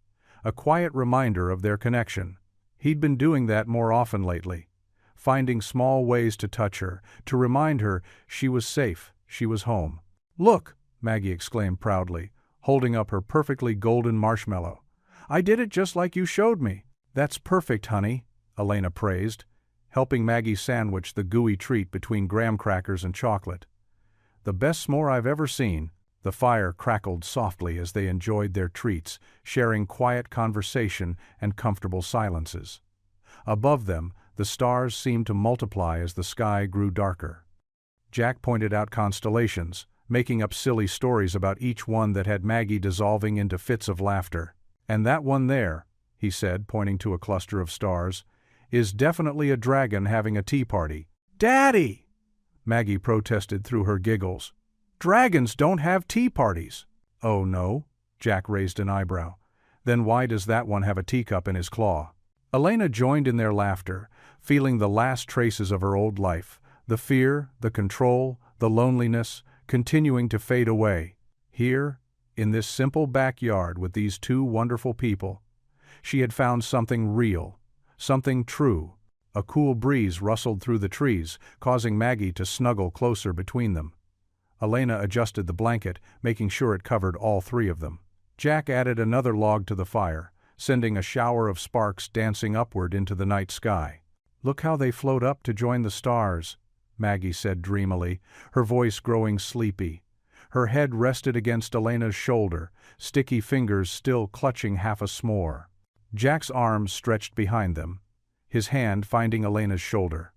a quiet reminder of their connection. He'd been doing that more often lately, finding small ways to touch her, to remind her she was safe, she was home. "Look!" Maggie exclaimed proudly, holding up her perfectly golden marshmallow. "I did it just like you showed me." "That's perfect, honey," Elena praised, helping Maggie sandwich the gooey treat between graham crackers and chocolate. "The best s'more I've ever seen." The fire crackled softly as they enjoyed their treats, sharing quiet conversation and comfortable silences. Above them, the stars seemed to multiply as the sky grew darker. Jack pointed out constellations, making up silly stories about each one that had Maggie dissolving into fits of laughter. "And that one there," he said, pointing to a cluster of stars, "is definitely a dragon having a tea party." "Daddy!" Maggie protested through her giggles. "Dragons don't have tea parties." "Oh no?" Jack raised an eyebrow. "Then why does that one have a teacup in his claw?" Elena joined in their laughter, feeling the last traces of her old life, the fear, the control, the loneliness, continuing to fade away. Here, in this simple backyard with these two wonderful people, she had found something real, something true. A cool breeze rustled through the trees, causing Maggie to snuggle closer between them. Elena adjusted the blanket, making sure it covered all three of them. Jack added another log to the fire, sending a shower of sparks dancing upward into the night sky. "Look how they float up to join the stars," Maggie said dreamily, her voice growing sleepy. Her head rested against Elena's shoulder, sticky fingers still clutching half a s'more. Jack's arms stretched behind them, his hand finding Elena's shoulder.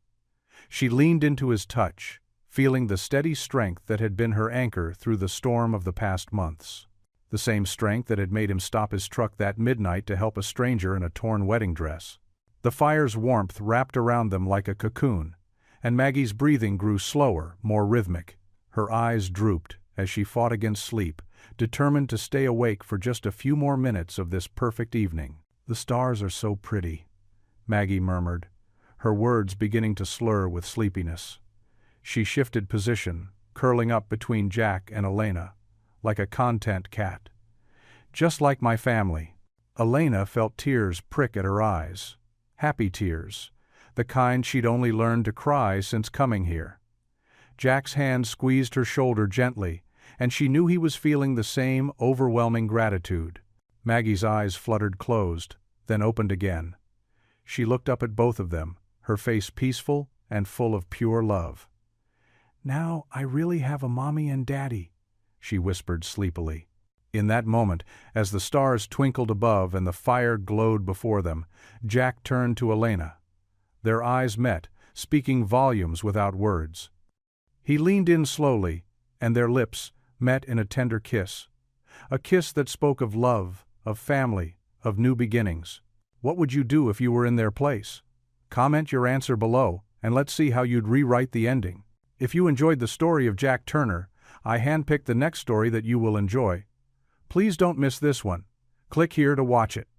She leaned into his touch, feeling the steady strength that had been her anchor through the storm of the past months. The same strength that had made him stop his truck that midnight to help a stranger in a torn wedding dress. The fire's warmth wrapped around them like a cocoon, and Maggie's breathing grew slower, more rhythmic. Her eyes drooped as she fought against sleep, determined to stay awake for just a few more minutes of this perfect evening. "The stars are so pretty," Maggie murmured, her words beginning to slur with sleepiness. She shifted position, curling up between Jack and Elena, like a content cat. "Just like my family." Elena felt tears prick at her eyes. Happy tears, the kind she'd only learned to cry since coming here. Jack's hand squeezed her shoulder gently, and she knew he was feeling the same overwhelming gratitude. Maggie's eyes fluttered closed, then opened again. She looked up at both of them, her face peaceful and full of pure love. "Now I really have a mommy and daddy," she whispered sleepily. In that moment, as the stars twinkled above and the fire glowed before them, Jack turned to Elena. Their eyes met, speaking volumes without words. He leaned in slowly, and their lips met in a tender kiss. A kiss that spoke of love, of family, of new beginnings. What would you do if you were in their place? Comment your answer below, and let's see how you'd rewrite the ending. If you enjoyed the story of Jack Turner, I handpicked the next story that you will enjoy. Please don't miss this one. Click here to watch it.